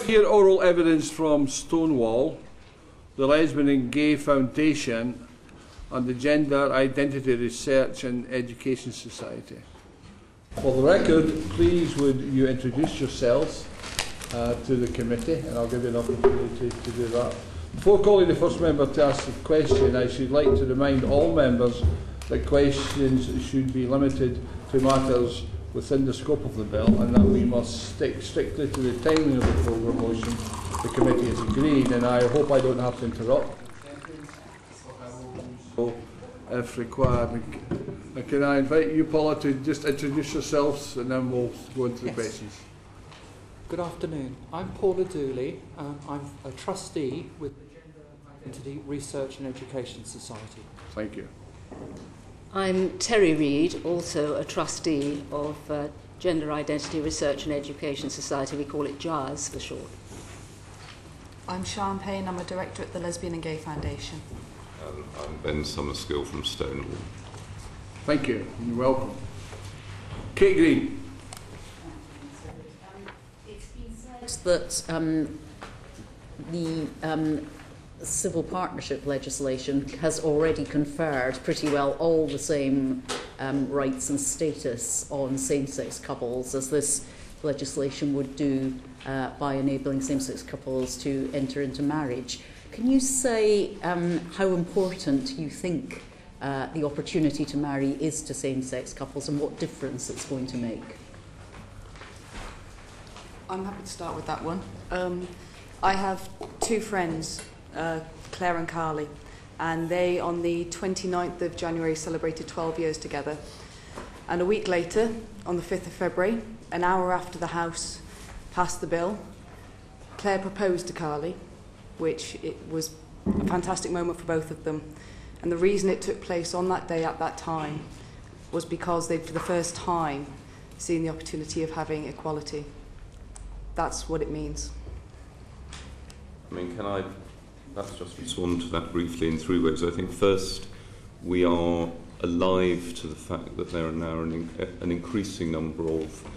Hear oral evidence from Stonewall, the Lesbian and Gay Foundation, and the Gender Identity Research and Education Society. For the record, please would you introduce yourselves to the committee, and I'll give you an opportunity to do that. Before calling the first member to ask the question, I should like to remind all members that questions should be limited to matters within the scope of the bill, and that we must stick strictly to the timing of the programme motion the committee has agreed, and I hope I don't have to interrupt. So, if required, can I invite you, Paula, to just introduce yourselves, and then we'll go into the questions. Good afternoon. I'm Paula Dooley. I'm a trustee with the Gender Identity Research and Education Society. Thank you. I'm Terry Reid, also a trustee of Gender Identity Research and Education Society. We call it GIRES for short. I'm Sharon Payne. I'm a director at the Lesbian and Gay Foundation. I'm Summerskill from Stonewall. Thank you. You're welcome. Kate Green. It's been said that the civil partnership legislation has already conferred pretty well all the same rights and status on same-sex couples as this legislation would do by enabling same-sex couples to enter into marriage. Can you say how important you think the opportunity to marry is to same-sex couples and what difference it's going to make? I'm happy to start with that one. I have two friends, Claire and Carly, and they on the 29th of January celebrated 12 years together. And a week later, on the 5th of February, an hour after the House passed the bill, Claire proposed to Carly, which it was a fantastic moment for both of them. And the reason it took place on that day at that time was because they'd for the first time seen the opportunity of having equality. That's what it means. I mean, can I perhaps just respond to that briefly in three ways? I think first, we are alive to the fact that there are now an increasing number of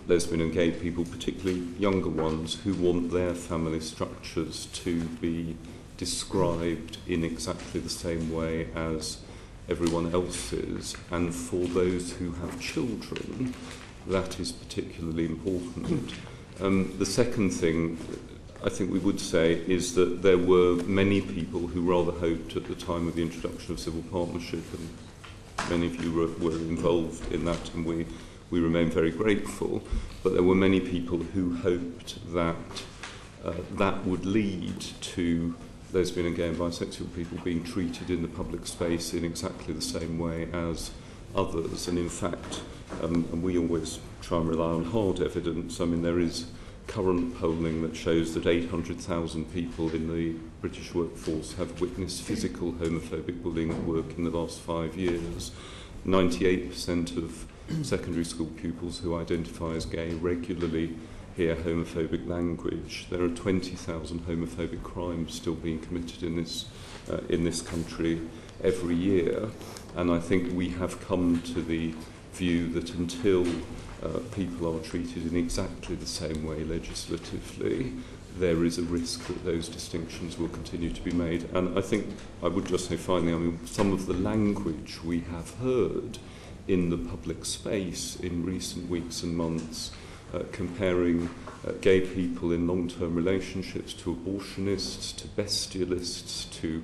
lesbian and gay people, particularly younger ones, who want their family structures to be described in exactly the same way as everyone else's. And for those who have children, that is particularly important. The second thing I think we would say is that there were many people who rather hoped at the time of the introduction of civil partnership, and many of you were involved in that, and we remain very grateful, but there were many people who hoped that that would lead to lesbian and gay and bisexual people being treated in the public space in exactly the same way as others. And in fact, and we always try and rely on hard evidence. I mean, there is current polling that shows that 800,000 people in the British workforce have witnessed physical homophobic bullying at work in the last 5 years. 98% of secondary school pupils who identify as gay regularly hear homophobic language. There are 20,000 homophobic crimes still being committed in this country every year, and I think we have come to the view that until people are treated in exactly the same way legislatively, there is a risk that those distinctions will continue to be made. And I think I would just say finally, I mean, some of the language we have heard in the public space in recent weeks and months, comparing gay people in long-term relationships to abortionists, to bestialists, to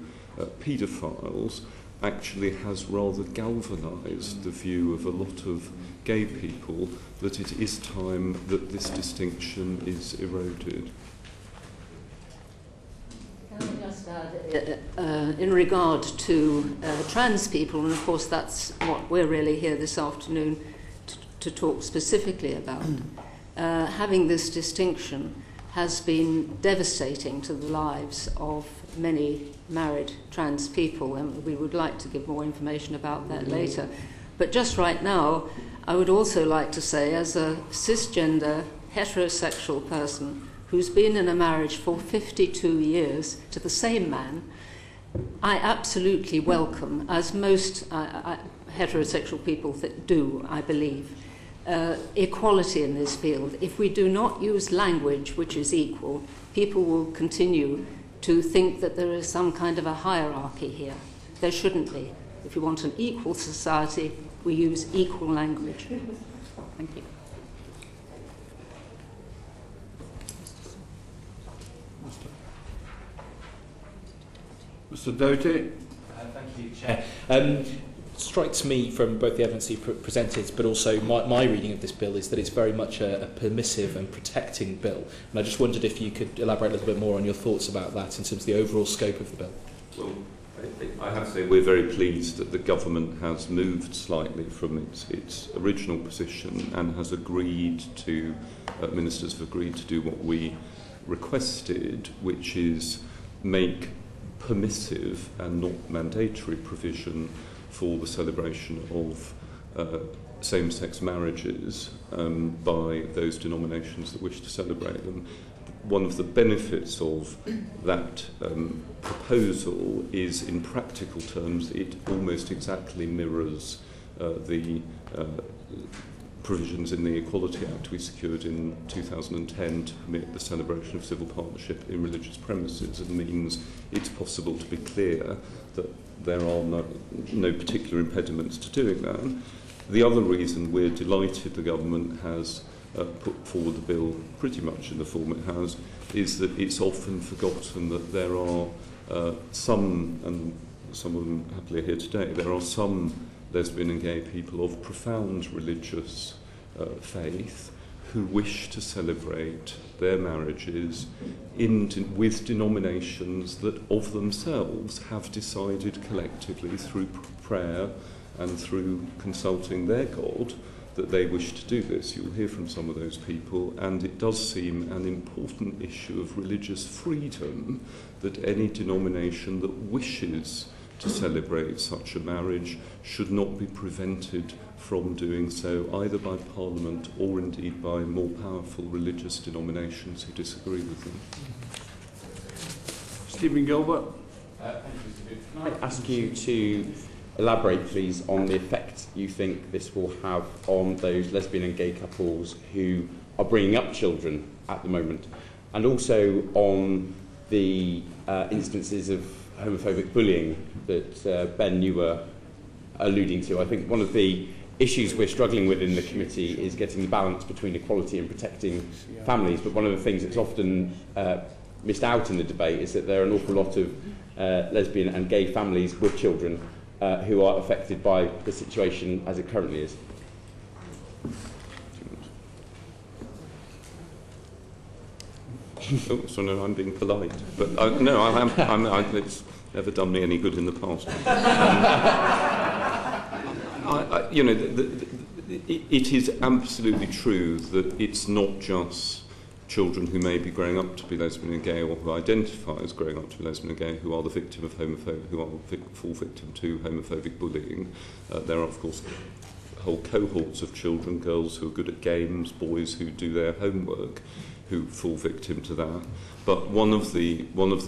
paedophiles, actually has rather galvanised the view of a lot of gay people that it is time that this distinction is eroded. Can I just add, in regard to trans people, and of course that's what we're really here this afternoon to talk specifically about, having this distinction has been devastating to the lives of many married trans people, and we would like to give more information about that later. But just right now, I would also like to say, as a cisgender heterosexual person who's been in a marriage for 52 years to the same man, I absolutely welcome, as most heterosexual people that do, I believe, equality in this field. If we do not use language which is equal, people will continue to think that there is some kind of a hierarchy here. There shouldn't be. If we want an equal society, we use equal language. Thank you. Mr. Doughty. Thank you, Chair. Strikes me from both the evidence you've presented, but also my reading of this bill, is that it's very much a permissive and protecting bill. And I just wondered if you could elaborate a little bit more on your thoughts about that in terms of the overall scope of the bill. Well, I have to say we're very pleased that the government has moved slightly from its original position and has agreed to, ministers have agreed to do what we requested, which is make permissive and not mandatory provision for the celebration of same-sex marriages by those denominations that wish to celebrate them. One of the benefits of that proposal is, in practical terms, it almost exactly mirrors the provisions in the Equality Act we secured in 2010 to permit the celebration of civil partnership in religious premises, and means it's possible to be clear that there are no particular impediments to doing that. The other reason we're delighted the government has put forward the bill pretty much in the form it has is that it's often forgotten that there are some, and some of them happily are here today, there are some lesbian and gay people of profound religious faith who wish to celebrate their marriages with denominations that of themselves have decided collectively through prayer and through consulting their God that they wish to do this. You'll hear from some of those people, and it does seem an important issue of religious freedom that any denomination that wishes to celebrate such a marriage should not be prevented from doing so, either by Parliament or indeed by more powerful religious denominations who disagree with them. Stephen Gilbert. Thank you. Can I ask you to elaborate, please, on the effect you think this will have on those lesbian and gay couples who are bringing up children at the moment, and also on the instances of homophobic bullying that Ben, you were alluding to? I think one of the issues we're struggling with in the committee is getting the balance between equality and protecting families, but one of the things that's often missed out in the debate is that there are an awful lot of lesbian and gay families with children who are affected by the situation as it currently is. Oh, so no, I'm being polite, but no, it's never done me any good in the past. It is absolutely true that it's not just children who may be growing up to be lesbian and gay, or who identify as growing up to be lesbian and gay, who are the victim of who are full victim to homophobic bullying. There are, of course, whole cohorts of children, girls who are good at games, boys who do their homework, who fall victim to that. But one of the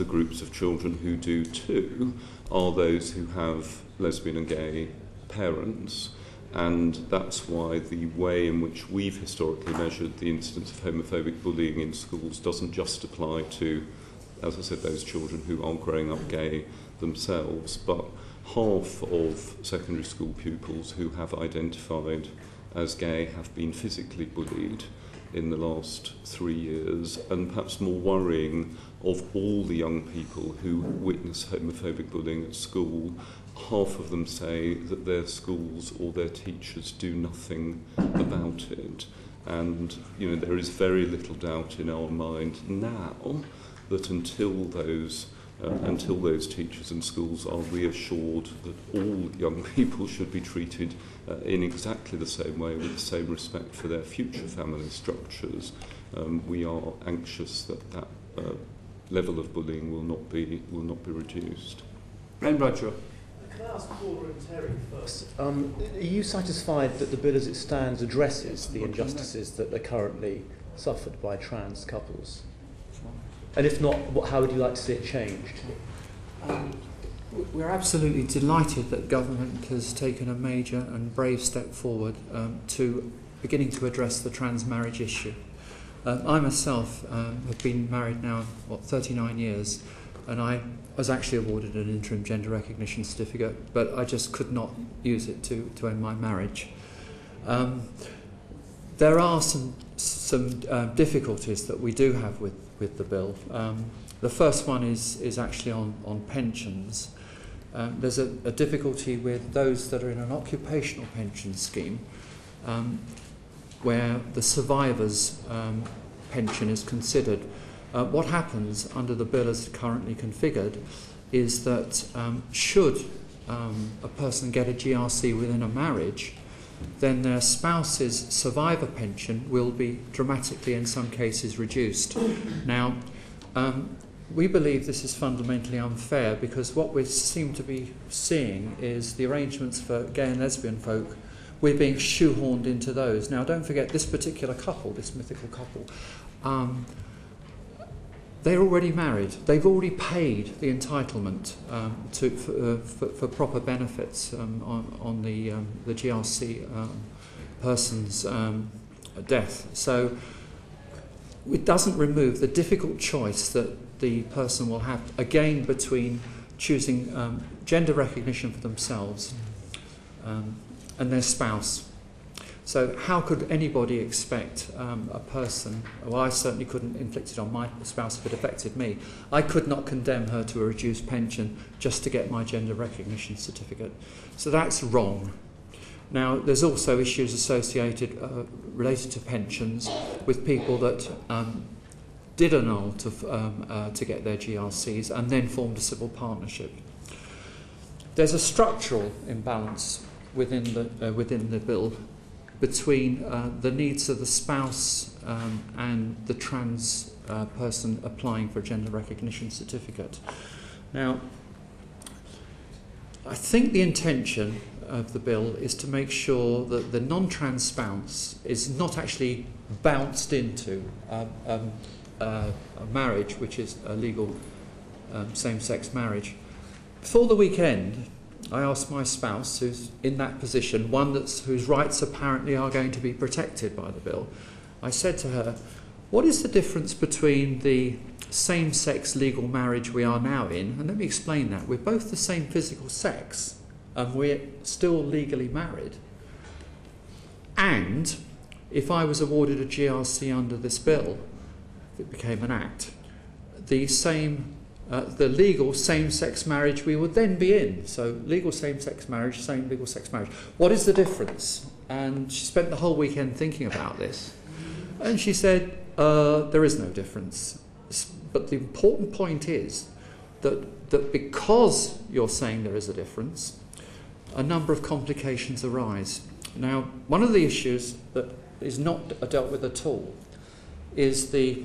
groups of children who do too are those who have lesbian and gay parents, and that's why the way in which we've historically measured the incidence of homophobic bullying in schools doesn't just apply to, as I said, those children who aren't growing up gay themselves, but half of secondary school pupils who have identified as gay have been physically bullied in the last 3 years, and perhaps more worrying, of all the young people who witness homophobic bullying at school, half of them say that their schools or their teachers do nothing about it. And there is very little doubt in our mind now that until those teachers and schools are reassured that all young people should be treated in exactly the same way, with the same respect for their future family structures, we are anxious that level of bullying will not be reduced. Ben Bradshaw. Can I ask Paula and Terry first? Are you satisfied that the bill as it stands addresses the injustices that are currently suffered by trans couples? And if not, how would you like to see it changed? We're absolutely delighted that government has taken a major and brave step forward to beginning to address the trans marriage issue. I myself have been married now, 39 years, and I was actually awarded an interim gender recognition certificate, but I just could not use it to end my marriage. There are some difficulties that we do have with the bill. The first one is actually on pensions. There's a difficulty with those that are in an occupational pension scheme, where the survivor's pension is considered. What happens under the bill as currently configured is that should a person get a GRC within a marriage, then their spouse's survivor pension will be dramatically, in some cases, reduced. Now, we believe this is fundamentally unfair, because what we seem to be seeing is the arrangements for gay and lesbian folk, we're being shoehorned into those. Now, don't forget, this particular couple, this mythical couple, they're already married. They've already paid the entitlement for proper benefits on the GRC person's death. So it doesn't remove the difficult choice that the person will have, again, between choosing gender recognition for themselves and their spouse. So how could anybody expect a person, well, I certainly couldn't inflict it on my spouse if it affected me. I could not condemn her to a reduced pension just to get my gender recognition certificate. So that's wrong. Now, there's also issues associated, related to pensions, with people that did annul to get their GRCs and then formed a civil partnership. There's a structural imbalance within the bill between the needs of the spouse and the trans person applying for a gender recognition certificate. Now, I think the intention of the bill is to make sure that the non-trans spouse is not actually bounced into a marriage, which is a legal same-sex marriage. Before the weekend, I asked my spouse, who's in that position, one whose rights apparently are going to be protected by the bill, I said to her, what is the difference between the same-sex legal marriage we are now in, and let me explain that, we're both the same physical sex, and we're still legally married, and if I was awarded a GRC under this bill, if it became an act, the legal same-sex marriage we would then be in. So legal same-sex marriage, same legal sex marriage. What is the difference? And she spent the whole weekend thinking about this. And she said, there is no difference. But the important point is that because you're saying there is a difference, a number of complications arise. Now, one of the issues that is not dealt with at all is the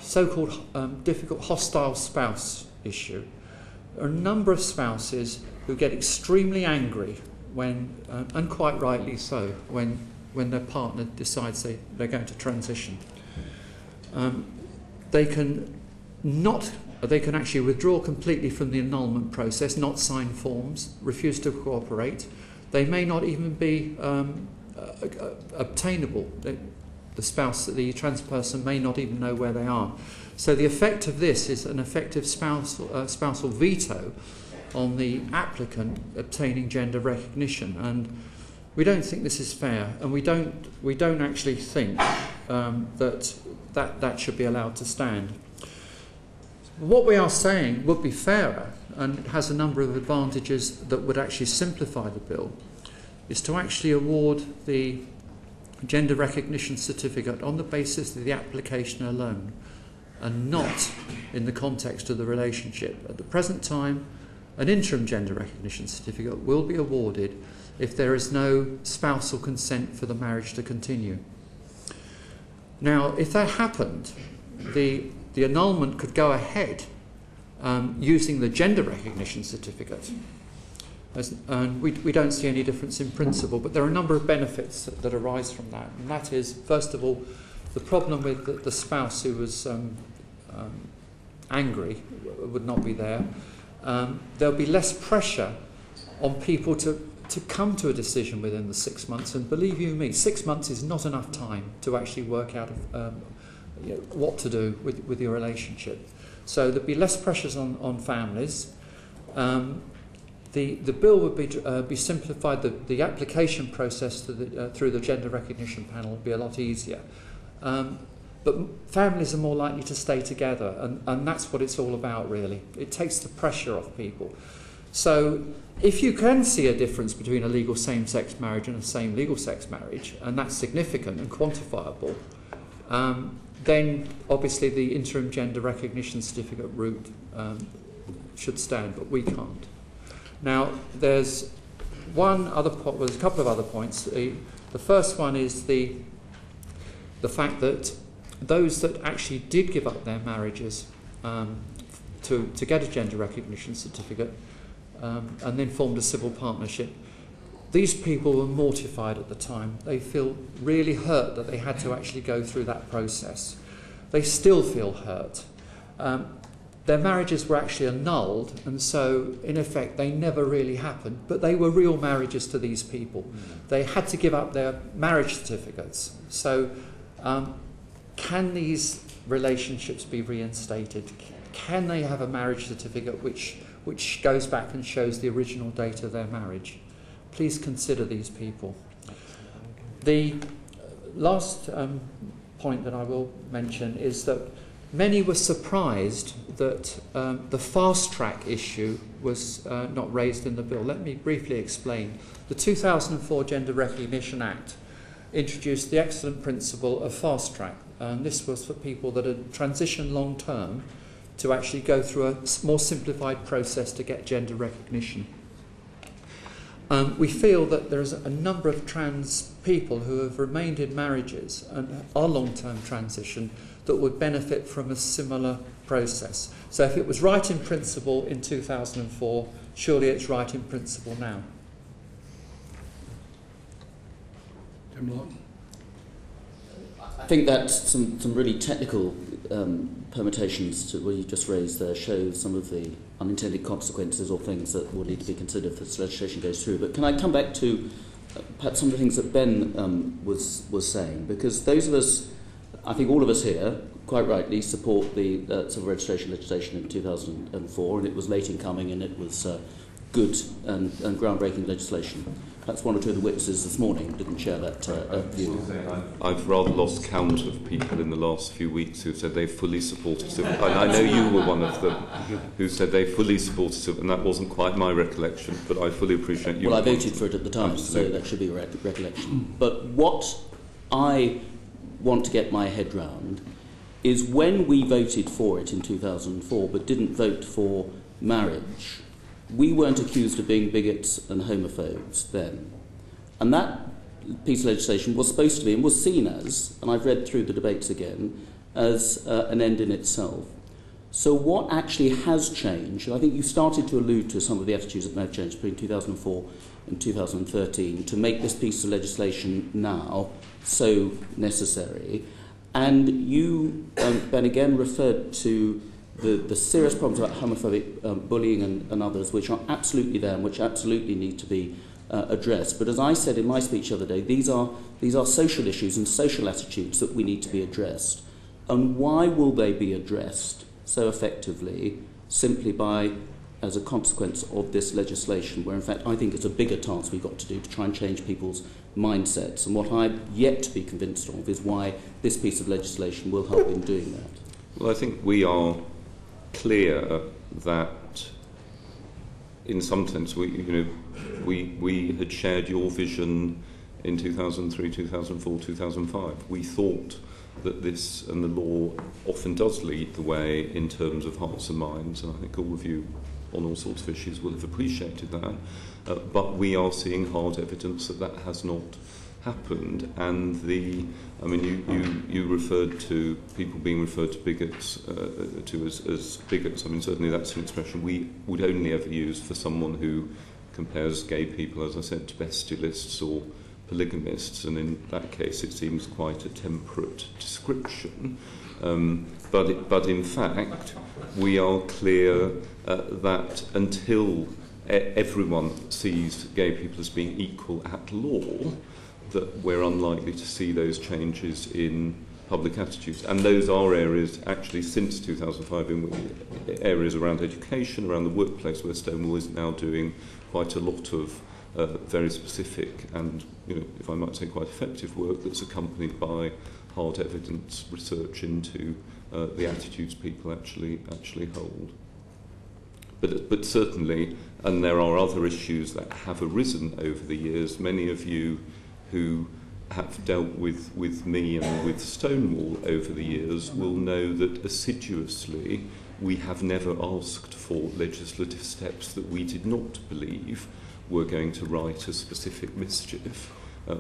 so-called difficult hostile spouse issue. There are a number of spouses who get extremely angry when, and quite rightly so, when their partner decides they're going to transition. They can actually withdraw completely from the annulment process, not sign forms, refuse to cooperate. They may not even be obtainable. The trans person may not even know where they are. So the effect of this is an effective spousal veto on the applicant obtaining gender recognition, and we don't think this is fair, and we don't actually think that should be allowed to stand. What we are saying would be fairer, and it has a number of advantages that would actually simplify the bill, is to actually award the gender recognition certificate on the basis of the application alone and not in the context of the relationship. At the present time, an interim gender recognition certificate will be awarded if there is no spousal consent for the marriage to continue. Now, if that happened, the annulment could go ahead using the gender recognition certificate. And we don't see any difference in principle, but there are a number of benefits that arise from that. And that is, first of all, the problem with the spouse who was angry would not be there. There'll be less pressure on people to to come to a decision within the 6 months. And believe you me, 6 months is not enough time to actually work out what to do with your relationship. So there'd be less pressures on families. The bill would be simplified. The application process through the gender recognition panel would be a lot easier. But families are more likely to stay together, and that's what it's all about, really. It takes the pressure off people. So if you can see a difference between a legal same-sex marriage and a same legal-sex marriage, and that's significant and quantifiable, then obviously the interim gender recognition certificate route should stand, but we can't. Now, there's a couple of other points. The first one is the fact that those that actually did give up their marriages to get a gender recognition certificate and then formed a civil partnership, these people were mortified at the time. They feel really hurt that they had to actually go through that process. They still feel hurt. Their marriages were actually annulled, and so, in effect, they never really happened, but they were real marriages to these people. They had to give up their marriage certificates. So, can these relationships be reinstated? Can they have a marriage certificate which goes back and shows the original date of their marriage? Please consider these people. The last point that I will mention is that many were surprised that the fast-track issue was not raised in the bill. Let me briefly explain. The 2004 Gender Recognition Act introduced the excellent principle of fast-track, and this was for people that had transitioned long-term to actually go through a more simplified process to get gender recognition. We feel that there's a number of trans people who have remained in marriages and are long-term transition that would benefit from a similar process. So if it was right in principle in 2004, surely it's right in principle now. I think that some really technical permutations to what you just raised there show some of the unintended consequences or things that will need to be considered if this legislation goes through. But can I come back to perhaps some of the things that Ben was saying? Because those of us, I think all of us here, quite rightly, support the civil registration legislation in 2004, and it was late in coming, and it was good and groundbreaking legislation. Perhaps one or two of the witnesses this morning didn't share that view. I've rather lost count of people in the last few weeks who said they fully supported civil. I know you were one of them who said they fully supported civil, and that wasn't quite my recollection, but I fully appreciate you. Well, I voted for it at the time, absolutely. So that should be a recollection. But what I want to get my head round is when we voted for it in 2004 but didn't vote for marriage, we weren't accused of being bigots and homophobes then. And that piece of legislation was supposed to be, and was seen as, and I've read through the debates again, as an end in itself. So what actually has changed, and I think you started to allude to some of the attitudes that may have changed between 2004 and 2013 to make this piece of legislation now so necessary. And you, Ben, again referred to the serious problems about homophobic bullying and others, which are absolutely there and which absolutely need to be addressed. But as I said in my speech the other day, these are social issues and social attitudes that we need to be addressed. And why will they be addressed so effectively simply by, as a consequence of this legislation, where in fact I think it's a bigger task we've got to do to try and change people's mindsets. And what I'm yet to be convinced of is why this piece of legislation will help in doing that. Well, I think we are clear that in some sense we had shared your vision in 2003, 2004, 2005. We thought that this and the law often does lead the way in terms of hearts and minds, and I think all of you on all sorts of issues will have appreciated that. But we are seeing hard evidence that that has not happened, and you referred to people being referred to bigots as bigots. I mean, certainly that's an expression we would only ever use for someone who compares gay people, as I said, to bestialists or polygamists, and in that case it seems quite a temperate description. But in fact, we are clear that until everyone sees gay people as being equal at law, that we're unlikely to see those changes in public attitudes. And those are areas, actually, since 2005, areas around education, around the workplace, where Stonewall is now doing quite a lot of very specific and, if I might say, quite effective work that's accompanied by hard evidence research into the attitudes people actually hold. But certainly, and there are other issues that have arisen over the years. Many of you who have dealt with me and with Stonewall over the years will know that assiduously we have never asked for legislative steps that we did not believe were going to right a specific mischief.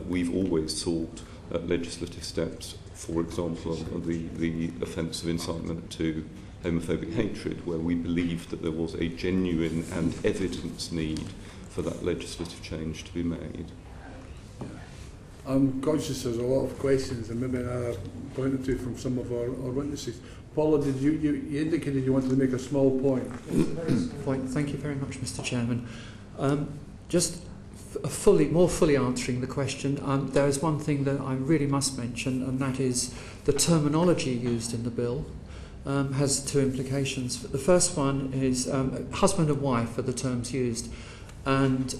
We've always sought legislative steps, for example, on the offence of incitement to homophobic hatred, where we believed that there was a genuine and evidence need for that legislative change to be made. I'm conscious there's a lot of questions and maybe another point or two from some of our witnesses. Paula, did you indicated you wanted to make a small point? Thank you very much, Mr. Chairman. Just more fully answering the question, there is one thing that I really must mention, and that is the terminology used in the bill has two implications. The first one is husband and wife are the terms used. And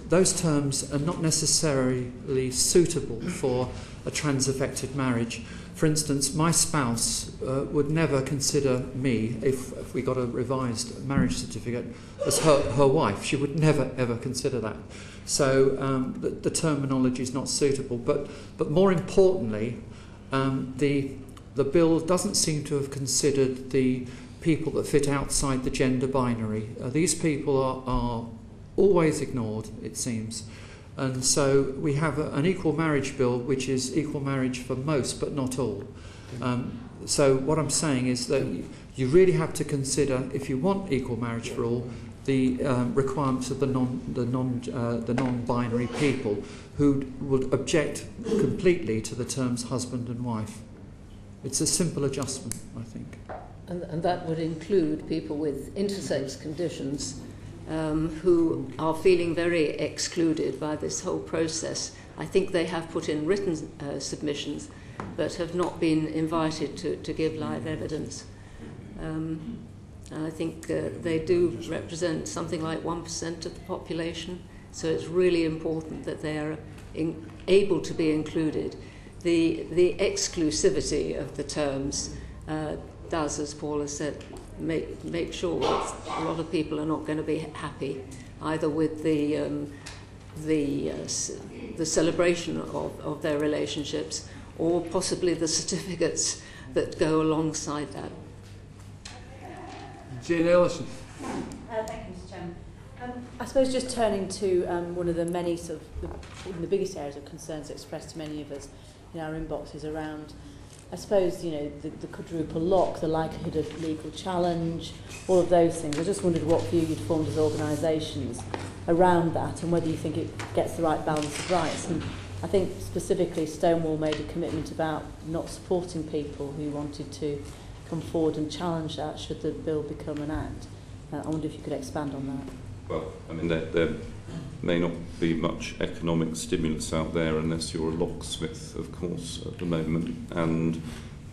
those terms are not necessarily suitable for a trans-affected marriage. For instance, my spouse would never consider me, if we got a revised marriage certificate, as her wife. She would never, ever consider that. So the terminology is not suitable. But more importantly, the bill doesn't seem to have considered the people that fit outside the gender binary. These people are always ignored, it seems. And so we have an equal marriage bill which is equal marriage for most but not all. So what I'm saying is that you really have to consider, if you want equal marriage for all, the requirements of the non-binary people who would object completely to the terms husband and wife. It's a simple adjustment, I think. And that would include people with intersex conditions who are feeling very excluded by this whole process. I think they have put in written submissions but have not been invited to give live evidence. And I think they do represent something like 1% of the population, so it's really important that they are able to be included. The exclusivity of the terms does, as Paula said, make sure that a lot of people are not going to be happy either with the celebration of their relationships or possibly the certificates that go alongside that. Jane Ellison. Thank you, Mr. Chairman. I suppose just turning to one of the many sort of the biggest areas of concerns expressed to many of us in our inboxes around, I suppose, the quadruple lock, the likelihood of legal challenge, all of those things. I just wondered what view you'd formed as organisations around that and whether you think it gets the right balance of rights. And I think specifically Stonewall made a commitment about not supporting people who wanted to come forward and challenge that should the bill become an act. I wonder if you could expand on that. Well, I mean, there may not be much economic stimulus out there unless you're a locksmith, of course, at the moment. And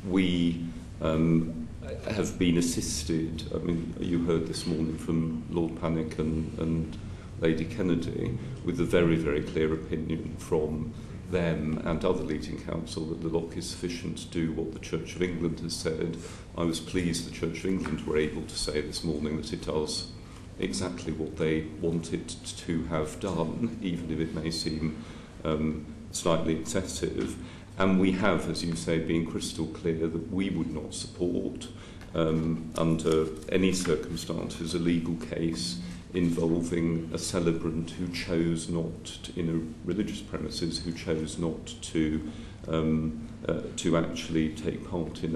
we have been assisted. I mean, you heard this morning from Lord Panic and Lady Kennedy with a very, very clear opinion from them and other leading counsel that the lock is sufficient to do what the Church of England has said. I was pleased the Church of England were able to say this morning that it does exactly what they wanted to have done, even if it may seem slightly excessive. And we have, as you say, been crystal clear that we would not support, under any circumstances, a legal case involving a celebrant who chose not to, in a religious premises, who chose not to actually take part in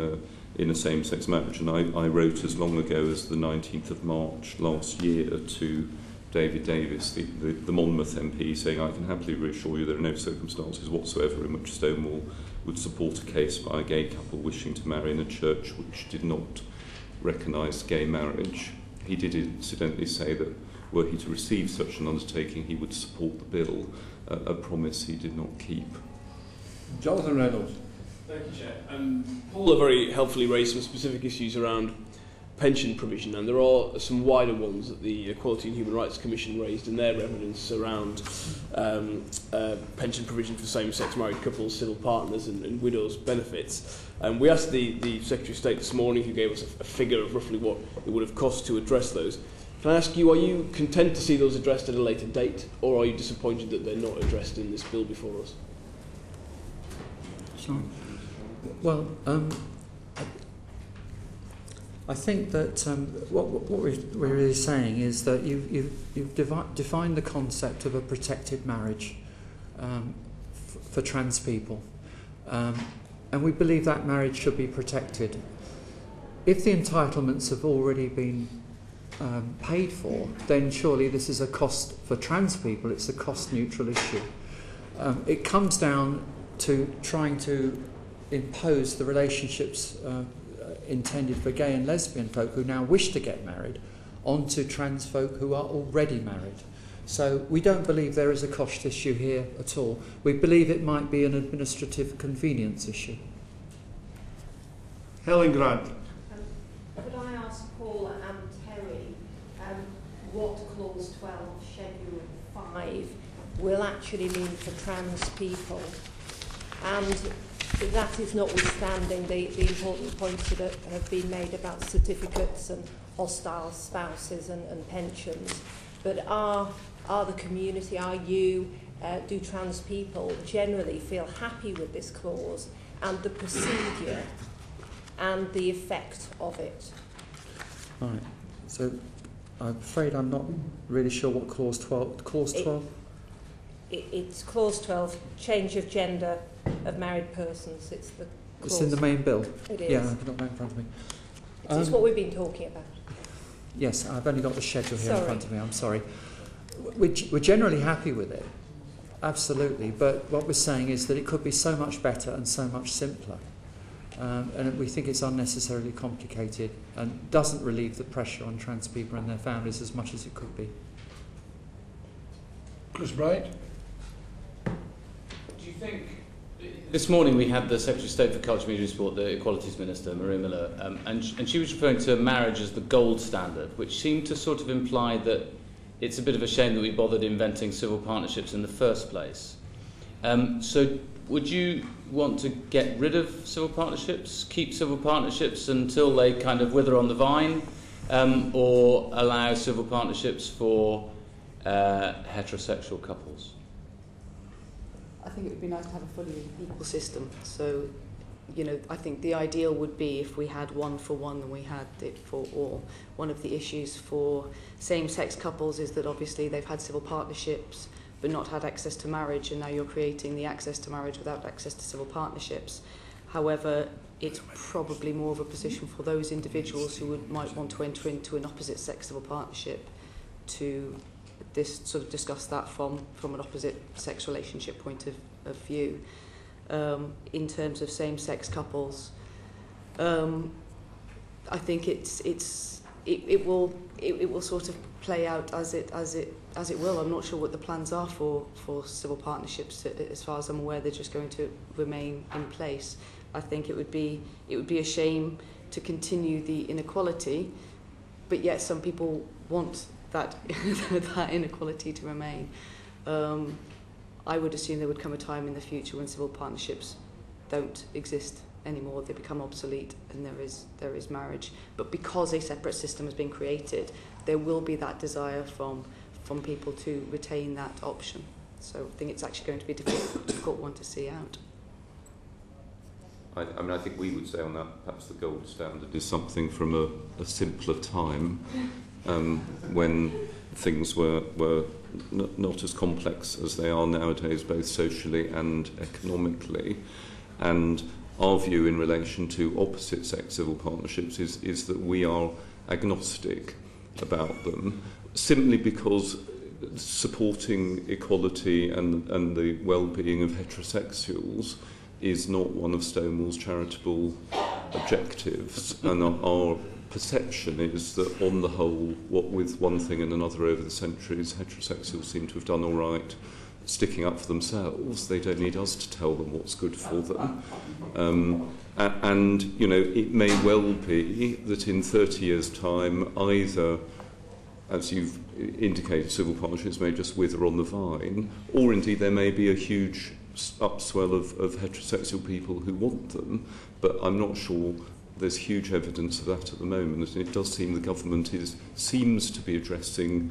a same-sex marriage. And I wrote as long ago as the 19th of March last year to David Davis, the Monmouth MP, saying, I can happily reassure you there are no circumstances whatsoever in which Stonewall would support a case by a gay couple wishing to marry in a church which did not recognise gay marriage. He did incidentally say that were he to receive such an undertaking, he would support the bill, a promise he did not keep. Jonathan Reynolds. Thank you, Chair. Paula very helpfully raised some specific issues around pension provision, and there are some wider ones that the Equality and Human Rights Commission raised in their evidence around pension provision for same-sex married couples, civil partners and widows' benefits. We asked the Secretary of State this morning, who gave us a figure of roughly what it would have cost to address those. Can I ask you, are you content to see those addressed at a later date, or are you disappointed that they're not addressed in this bill before us? Sure. Well, I think that what we're really saying is that you've defined the concept of a protected marriage for trans people, and we believe that marriage should be protected. If the entitlements have already been paid for, then surely this is a cost for trans people. It's a cost-neutral issue. It comes down to trying to impose the relationships intended for gay and lesbian folk who now wish to get married onto trans folk who are already married. So we don't believe there is a cost issue here at all. We believe it might be an administrative convenience issue. Helen Grant. Could I ask Paula and Terry what Clause 12, Schedule 5 will actually mean for trans people? And that is notwithstanding the important points that have been made about certificates and hostile spouses and pensions. But are the community, do trans people generally feel happy with this clause and the procedure and the effect of it? Right. So I'm afraid I'm not really sure what Clause 12... Clause 12? It's Clause 12, change of gender of married persons. It's the clause. It's in the main bill? It is. Yeah, I've got that in front of me. It's what we've been talking about. Yes, I've only got the schedule here in front of me, I'm sorry. We're generally happy with it, absolutely, but what we're saying is that it could be so much better and so much simpler. And we think it's unnecessarily complicated and doesn't relieve the pressure on trans people and their families as much as it could be. Chris Bright. Do you think... This morning we had the Secretary of State for Culture, Media and Sport, the Equalities Minister, Maria Miller, and she was referring to marriage as the gold standard, which seemed to sort of imply that it's a bit of a shame that we bothered inventing civil partnerships in the first place. So would you want to get rid of civil partnerships, keep civil partnerships until they kind of wither on the vine, or allow civil partnerships for heterosexual couples? I think it would be nice to have a fully equal system. So, I think the ideal would be if we had one for one and we had it for all. One of the issues for same-sex couples is that obviously they've had civil partnerships but not had access to marriage, and now you're creating the access to marriage without access to civil partnerships. However, it's probably more of a position for those individuals who might want to enter into an opposite-sex civil partnership to discuss that from an opposite-sex relationship point of view. In terms of same-sex couples, I think it will sort of play out as it will. I'm not sure what the plans are for civil partnerships. As far as I'm aware, they're just going to remain in place. I think it would be a shame to continue the inequality, but yet some people want that that inequality to remain. I would assume there would come a time in the future when civil partnerships don't exist anymore, they become obsolete, and there is marriage. But because a separate system has been created, there will be that desire from people to retain that option. So I think it's actually going to be a difficult one to see out. I think we would say on that, perhaps the gold standard is something from a simpler time, when things were not as complex as they are nowadays, both socially and economically. And our view in relation to opposite-sex civil partnerships is that we are agnostic about them, simply because supporting equality and the well-being of heterosexuals is not one of Stonewall's charitable objectives, and our perception is that on the whole, what with one thing and another over the centuries, heterosexuals seem to have done all right sticking up for themselves. They don't need us to tell them what's good for them. And, you know, it may well be that in 30 years' time, either, as you've indicated, civil partnerships may just wither on the vine, or indeed there may be a huge upswell of heterosexual people who want them, but I'm not sure there's huge evidence of that at the moment. And it does seem the government seems to be addressing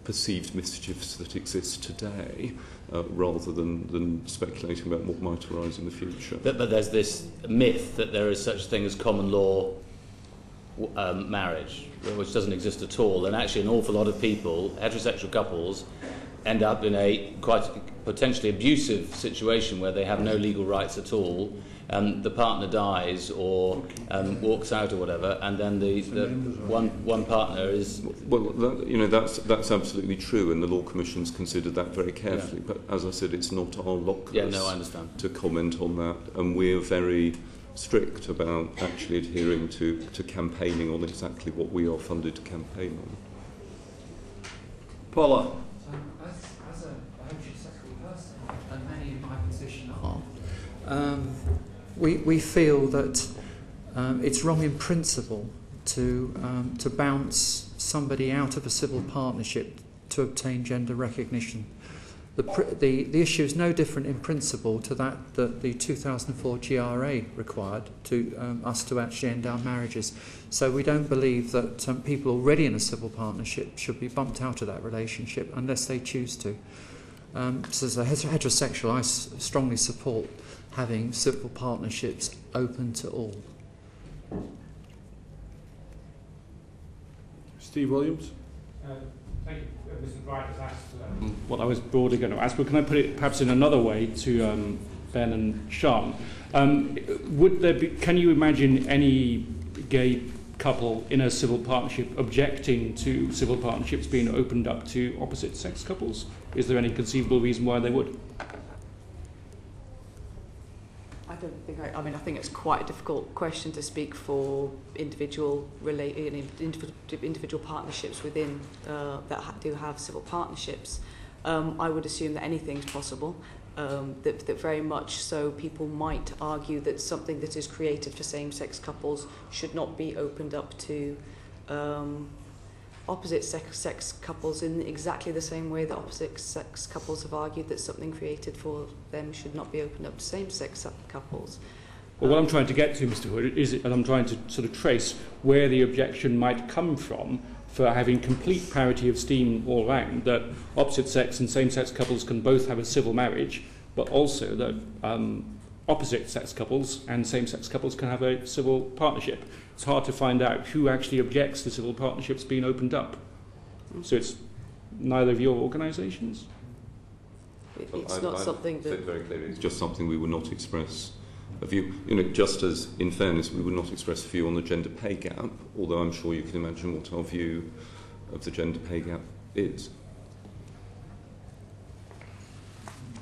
perceived mischiefs that exist today, rather than speculating about what might arise in the future. But there's this myth that there is such a thing as common law marriage, which doesn't exist at all. And actually an awful lot of people, heterosexual couples, end up in a quite potentially abusive situation where they have no legal rights at all. The partner dies or walks out or whatever, and then the one partner is... Well, that's absolutely true, and the Law Commission's considered that very carefully. Yeah. But as I said, it's not our locus I understand. To comment on that, and we're very strict about actually adhering to campaigning on exactly what we are funded to campaign on. Paula. As a heterosexual person, and many in my position are, we feel that it's wrong in principle to bounce somebody out of a civil partnership to obtain gender recognition. The issue is no different in principle to that the 2004 GRA required to us to actually end our marriages. So we don't believe that people already in a civil partnership should be bumped out of that relationship unless they choose to. So as a heterosexual, I strongly support having civil partnerships open to all. Steve Williams. Thank you. Mr. Wright has asked what I was broadly going to ask, but can I put it perhaps in another way to Ben and Sharon? Can you imagine any gay couple in a civil partnership objecting to civil partnerships being opened up to opposite sex couples? Is there any conceivable reason why they would? I think it's quite a difficult question to speak for individual partnerships within that do have civil partnerships. I would assume that anything's possible. That very much so people might argue that something that is created for same-sex couples should not be opened up to opposite sex couples in exactly the same way that opposite sex couples have argued that something created for them should not be opened up to same-sex couples. Well, what I'm trying to get to, Mr. Hood, and I'm trying to sort of trace where the objection might come from for having complete parity of steam all round, that opposite sex and same-sex couples can both have a civil marriage, but also that opposite sex couples and same-sex couples can have a civil partnership. It's hard to find out who actually objects to civil partnerships being opened up. So it's neither of your organisations? It's not something that... Very clearly, it's just something we would not express a view. You know, just as, in fairness, we would not express a view on the gender pay gap, although I'm sure you can imagine what our view of the gender pay gap is.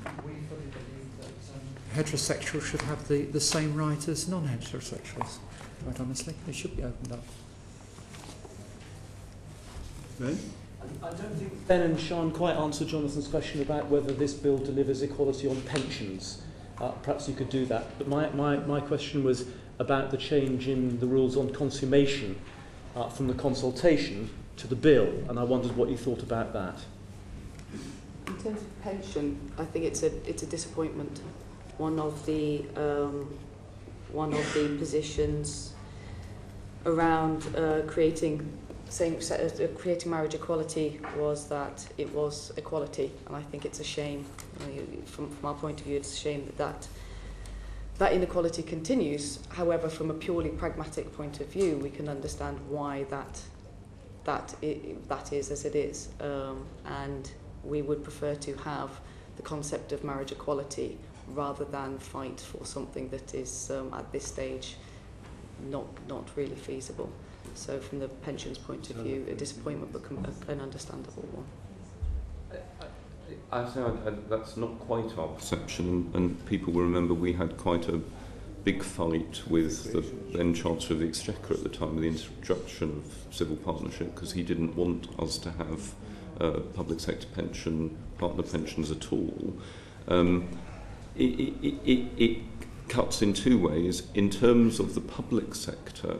We fully believe that heterosexuals should have the same right as non-heterosexuals. Quite honestly, they should be opened up. Ben? I don't think Ben and Sharon quite answered Jonathan's question about whether this bill delivers equality on pensions. Perhaps you could do that. But my question was about the change in the rules on consummation from the consultation to the bill, and I wondered what you thought about that. In terms of pension, I think it's a disappointment. One of the positions around creating marriage equality was that it was equality, and I think it's a shame. From our point of view, it's a shame that inequality continues. However, from a purely pragmatic point of view, we can understand why that is as it is, and we would prefer to have the concept of marriage equality rather than fight for something that is at this stage not really feasible. So from the pensions point of view, a disappointment, but an understandable one. I say that's not quite our perception, and people will remember we had quite a big fight with the then Chancellor of the Exchequer at the time of the introduction of civil partnership, because he didn't want us to have public sector partner pensions at all. It cuts in two ways. In terms of the public sector,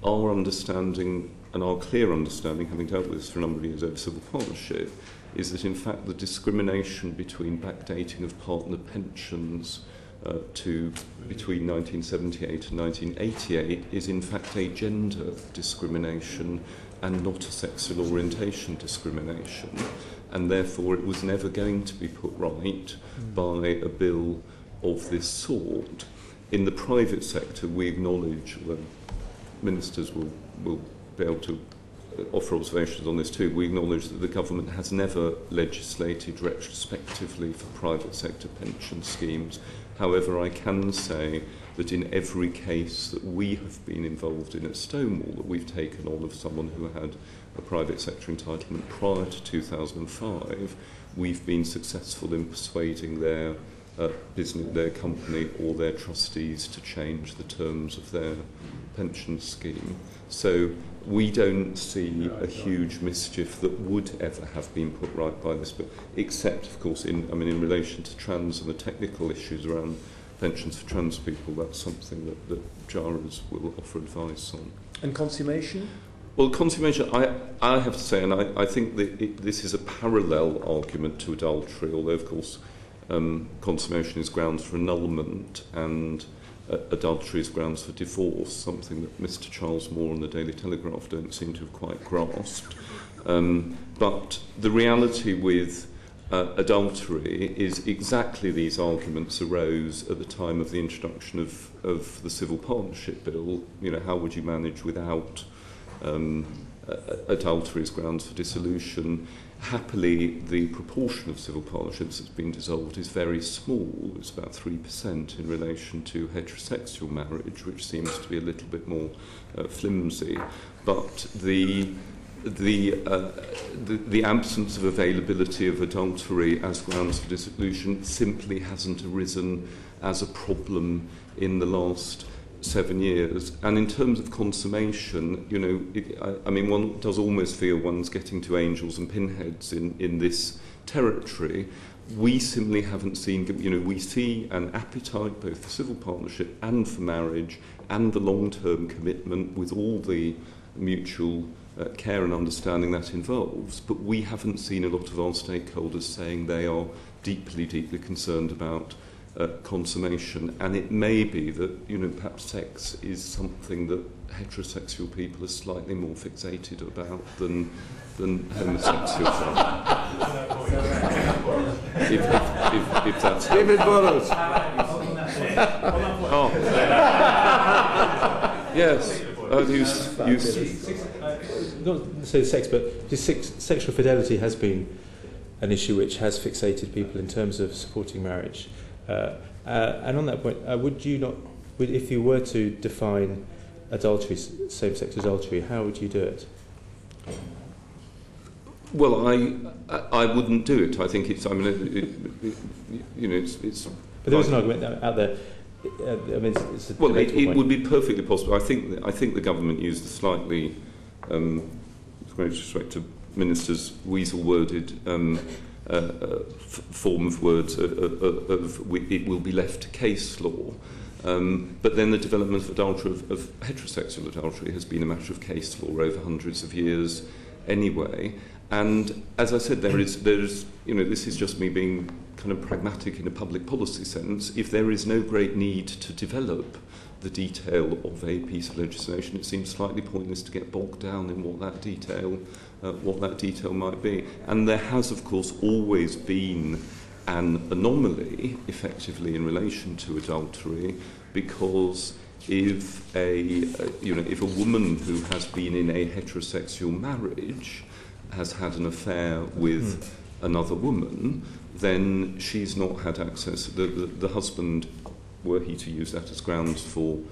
our understanding and our clear understanding, having dealt with this for a number of years over civil partnership, is that in fact the discrimination between backdating of partner pensions to between 1978 and 1988 is in fact a gender discrimination and not a sexual orientation discrimination, and therefore it was never going to be put right by a bill of this sort. In the private sector, we acknowledge, although ministers will be able to offer observations on this too, we acknowledge that the government has never legislated retrospectively for private sector pension schemes. However, I can say that in every case that we have been involved in at Stonewall, that we've taken on of someone who had a private sector entitlement prior to 2005, we've been successful in persuading their business, their company or their trustees to change the terms of their pension scheme. So we don't see a huge mischief that would ever have been put right by this bill, except, of course, in relation to trans and the technical issues around pensions for trans people. That's something that GIRES will offer advice on. And consummation? Well, consummation, I have to say, and I think that this is a parallel argument to adultery, although, of course, consummation is grounds for annulment and adultery is grounds for divorce, something that Mr. Charles Moore and the Daily Telegraph don't seem to have quite grasped. But the reality with adultery is exactly these arguments arose at the time of the introduction of the Civil Partnership Bill. You know, how would you manage without adultery as grounds for dissolution? Happily, the proportion of civil partnerships that's been dissolved is very small. It's about 3% in relation to heterosexual marriage, which seems to be a little bit more flimsy. But the absence of availability of adultery as grounds for dissolution simply hasn't arisen as a problem in the last 7 years. And in terms of consummation, you know, I mean, one does almost feel one's getting to angels and pinheads in this territory. We simply haven't seen, you know, we see an appetite both for civil partnership and for marriage and the long-term commitment with all the mutual care and understanding that involves, but we haven't seen a lot of our stakeholders saying they are deeply, deeply concerned about consummation. And it may be that, you know, perhaps sex is something that heterosexual people are slightly more fixated about than homosexual people. if that's David Burrows. Oh. Yes. Not necessarily sex, but just sexual fidelity has been an issue which has fixated people in terms of supporting marriage. And on that point, would you not, if you were to define adultery, same-sex adultery, how would you do it? Well, I wouldn't do it. I think it's. I mean, you know, it's. But there was an argument out there. I mean, it's well, it would be perfectly possible. I think the government used a slightly, with great respect to ministers, weasel-worded form of words of it will be left to case law. But then the development of adultery, of heterosexual adultery, has been a matter of case law over hundreds of years anyway. And as I said, there's you know, this is just me being kind of pragmatic in a public policy sense. If there is no great need to develop the detail of a piece of legislation, it seems slightly pointless to get bogged down in what that detail might be. And there has, of course, always been an anomaly, effectively, in relation to adultery, because if a woman who has been in a heterosexual marriage has had an affair with another woman, then she's not had access. The husband, were he to use that as grounds for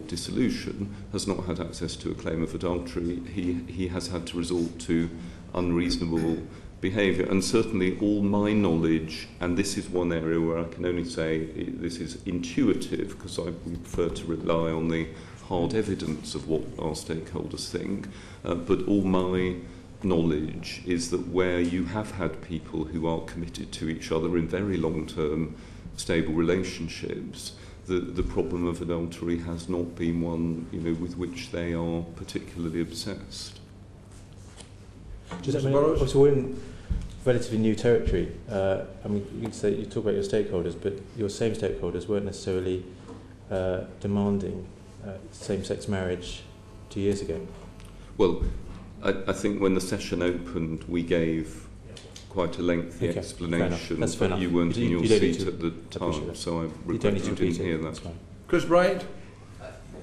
dissolution, has not had access to a claim of adultery. He has had to resort to unreasonable behaviour. And certainly all my knowledge, and this is one area where I can only say this is intuitive, because we prefer to rely on the hard evidence of what our stakeholders think, but all my knowledge is that where you have had people who are committed to each other in very long-term stable relationships, the problem of adultery has not been one, with which they are particularly obsessed. So we're in relatively new territory. You talk about your stakeholders, but your same stakeholders weren't necessarily demanding same-sex marriage 2 years ago. Well, I think when the session opened, we gave quite a lengthy explanation, but you weren't in your seat at the time, so I regret you didn't hear that. Chris Bryant?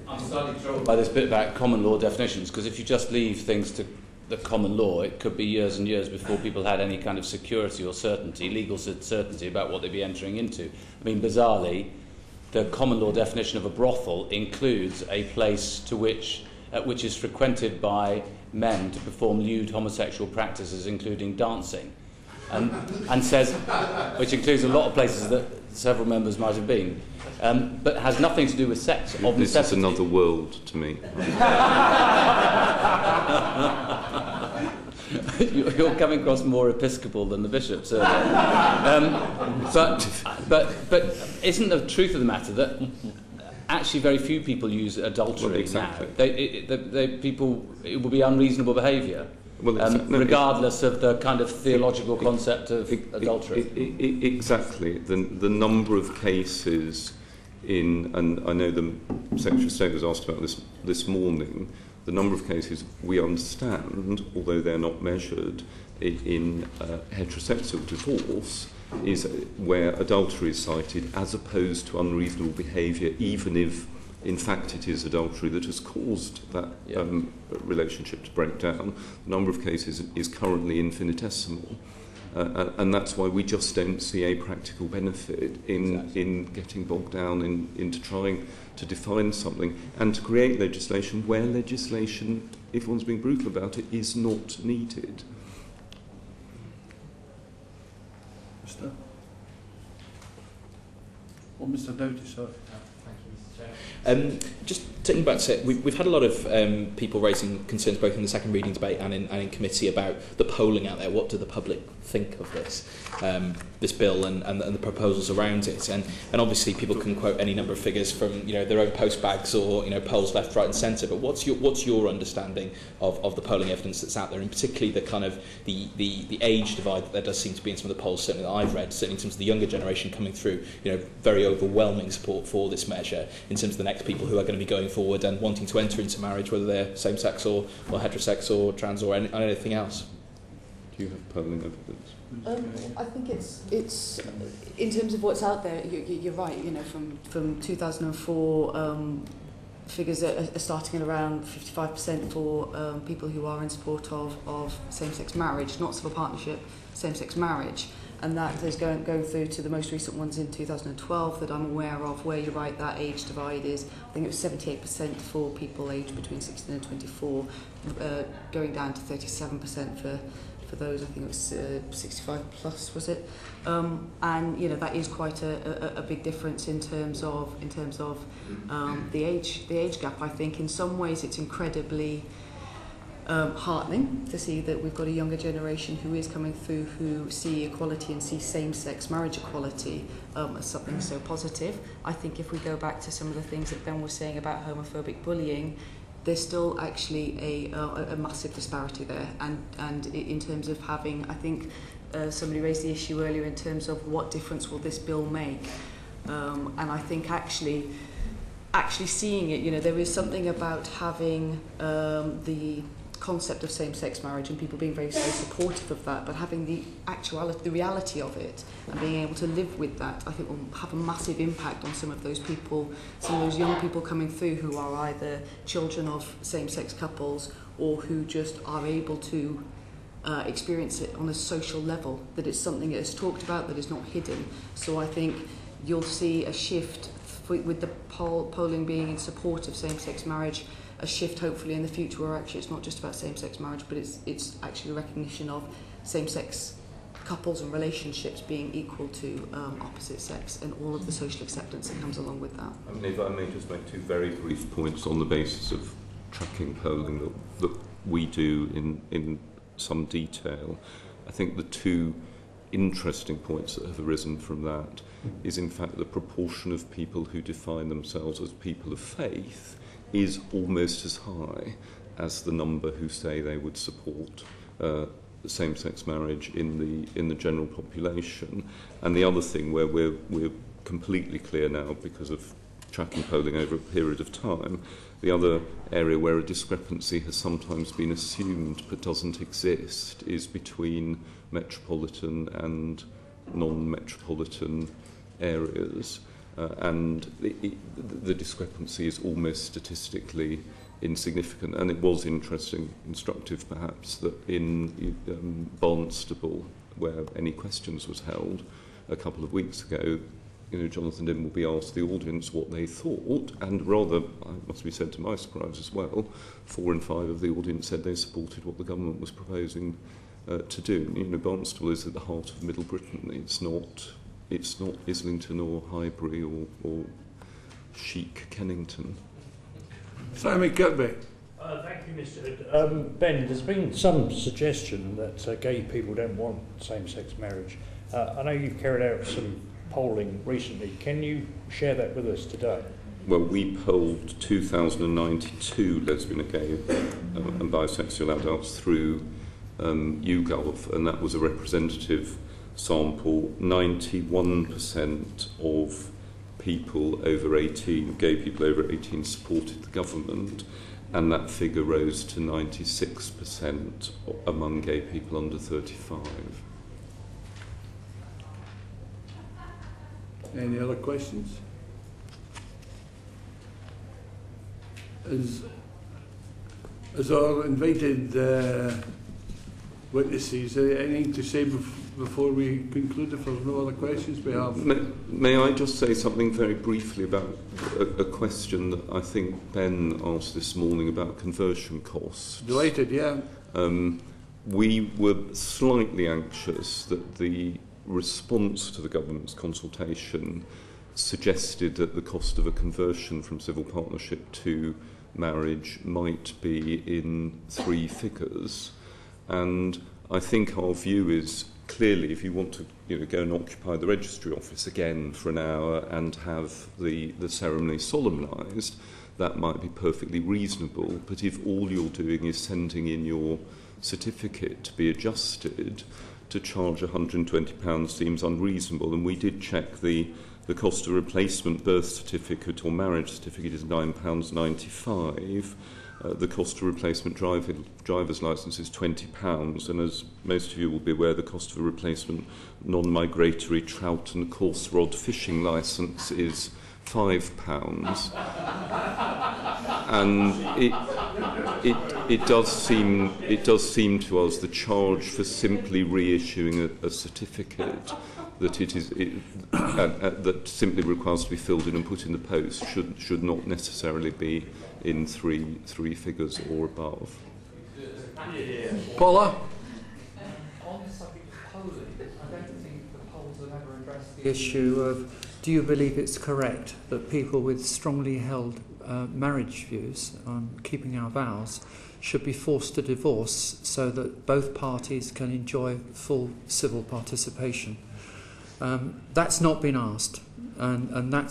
I'm slightly troubled by this bit about common law definitions, because if you just leave things to the common law, it could be years and years before people had any kind of security or certainty, legal certainty about what they'd be entering into. I mean, bizarrely, the common law definition of a brothel includes a place to which is frequented by men to perform lewd homosexual practices, including dancing, and says, which includes a lot of places that several members might have been, but has nothing to do with sex. This is another world to me. You're coming across more Episcopal than the bishop, certainly. But isn't the truth of the matter that actually very few people use adultery now? It will be unreasonable behaviour, regardless of the kind of theological concept of adultery. Exactly. The number of cases and I know the Secretary of State was asked about this morning, the number of cases we understand, although they're not measured, in heterosexual divorce, is where adultery is cited as opposed to unreasonable behaviour, even if in fact it is adultery that has caused that relationship to break down. The number of cases is currently infinitesimal, and that's why we just don't see a practical benefit in getting bogged down into trying to define something and to create legislation where legislation, if one's being brutal about it, is not needed. Mr. Doughty, sorry. Just taking back to it, we've had a lot of people raising concerns both in the second reading debate and in committee about the polling out there. What do the public think of this bill and the proposals around it? And obviously people can quote any number of figures from their own postbags or polls left, right, and centre. But what's your understanding of the polling evidence that's out there, and particularly the kind of the age divide that there does seem to be in some of the polls, certainly that I've read, certainly in terms of the younger generation coming through, very overwhelming support for this measure in terms of the next people who are going to be going forward and wanting to enter into marriage, whether they're same-sex or heterosex or trans or anything else. Do you have polling evidence? I think it's in terms of what's out there. You're right. From 2004, figures are starting at around 55% for people who are in support of same-sex marriage, not civil partnership, same-sex marriage. And that is going through to the most recent ones in 2012 that I'm aware of, where you're right, that age divide is, I think it was 78% for people aged between 16 and 24, going down to 37% for those, I think it was 65 plus, was it? And that is quite a big difference in terms of the age gap. I think in some ways it's incredibly heartening to see that we've got a younger generation who is coming through who see equality and see same-sex marriage equality as something so positive. I think if we go back to some of the things that Ben was saying about homophobic bullying, there's still actually a massive disparity there, and in terms of having, I think somebody raised the issue earlier in terms of what difference will this bill make, and I think actually seeing it, there is something about having the concept of same-sex marriage and people being very supportive of that, but having the reality of it and being able to live with that, I think will have a massive impact on some of those people, some of those young people coming through who are either children of same-sex couples or who just are able to experience it on a social level, that it's something that is talked about, that is not hidden. So I think you'll see a shift with the polling being in support of same-sex marriage a shift hopefully in the future where actually it's not just about same-sex marriage, but it's actually a recognition of same-sex couples and relationships being equal to opposite sex and all of the social acceptance that comes along with that. I mean, if I may just make two very brief points on the basis of tracking polling that we do in some detail. I think the two interesting points that have arisen from that is in fact the proportion of people who define themselves as people of faith is almost as high as the number who say they would support same-sex marriage in the general population. And the other thing where we're completely clear now because of tracking polling over a period of time, the other area where a discrepancy has sometimes been assumed but doesn't exist is between metropolitan and non-metropolitan areas. And the discrepancy is almost statistically insignificant. And it was instructive perhaps, that in Barnstable, where Any Questions was held a couple of weeks ago, Jonathan Dim will be asked the audience what they thought, and rather, it must be said to my surprise as well, 4 in 5 of the audience said they supported what the government was proposing to do. Barnstable is at the heart of Middle Britain. It's not Islington or Highbury or chic Kennington. Simon Kirkby. Thank you, Mr. Hood. Ben, there's been some suggestion that gay people don't want same-sex marriage. I know you've carried out some polling recently. Can you share that with us today? Well, we polled 2,092 lesbian, gay and bisexual adults through YouGov, and that was a representative sample. 91% of people over 18, gay people over 18, supported the government, and that figure rose to 96% among gay people under 35. Any other questions? As our invited witnesses, anything to say before we conclude? If there's no other questions we have. May I just say something very briefly about a question that I think Ben asked this morning about conversion costs? Delighted, yeah. We were slightly anxious that the response to the government's consultation suggested that the cost of a conversion from civil partnership to marriage might be in 3 figures. And I think our view is, clearly, if you want to go and occupy the registry office again for an hour and have the ceremony solemnised, that might be perfectly reasonable. But if all you're doing is sending in your certificate to be adjusted, to charge £120 seems unreasonable. And we did check the cost of replacement birth certificate or marriage certificate is £9.95. The cost of replacement driver's licence is £20, and as most of you will be aware, the cost of a replacement non-migratory trout and coarse rod fishing licence is £5. And it does seem to us the charge for simply reissuing a certificate that simply requires to be filled in and put in the post should not necessarily be in three figures or above. Paula? On the subject of polling, I don't think the polls have ever addressed the issue of, do you believe it's correct that people with strongly held marriage views on keeping our vows should be forced to divorce so that both parties can enjoy full civil participation? That's not been asked, and that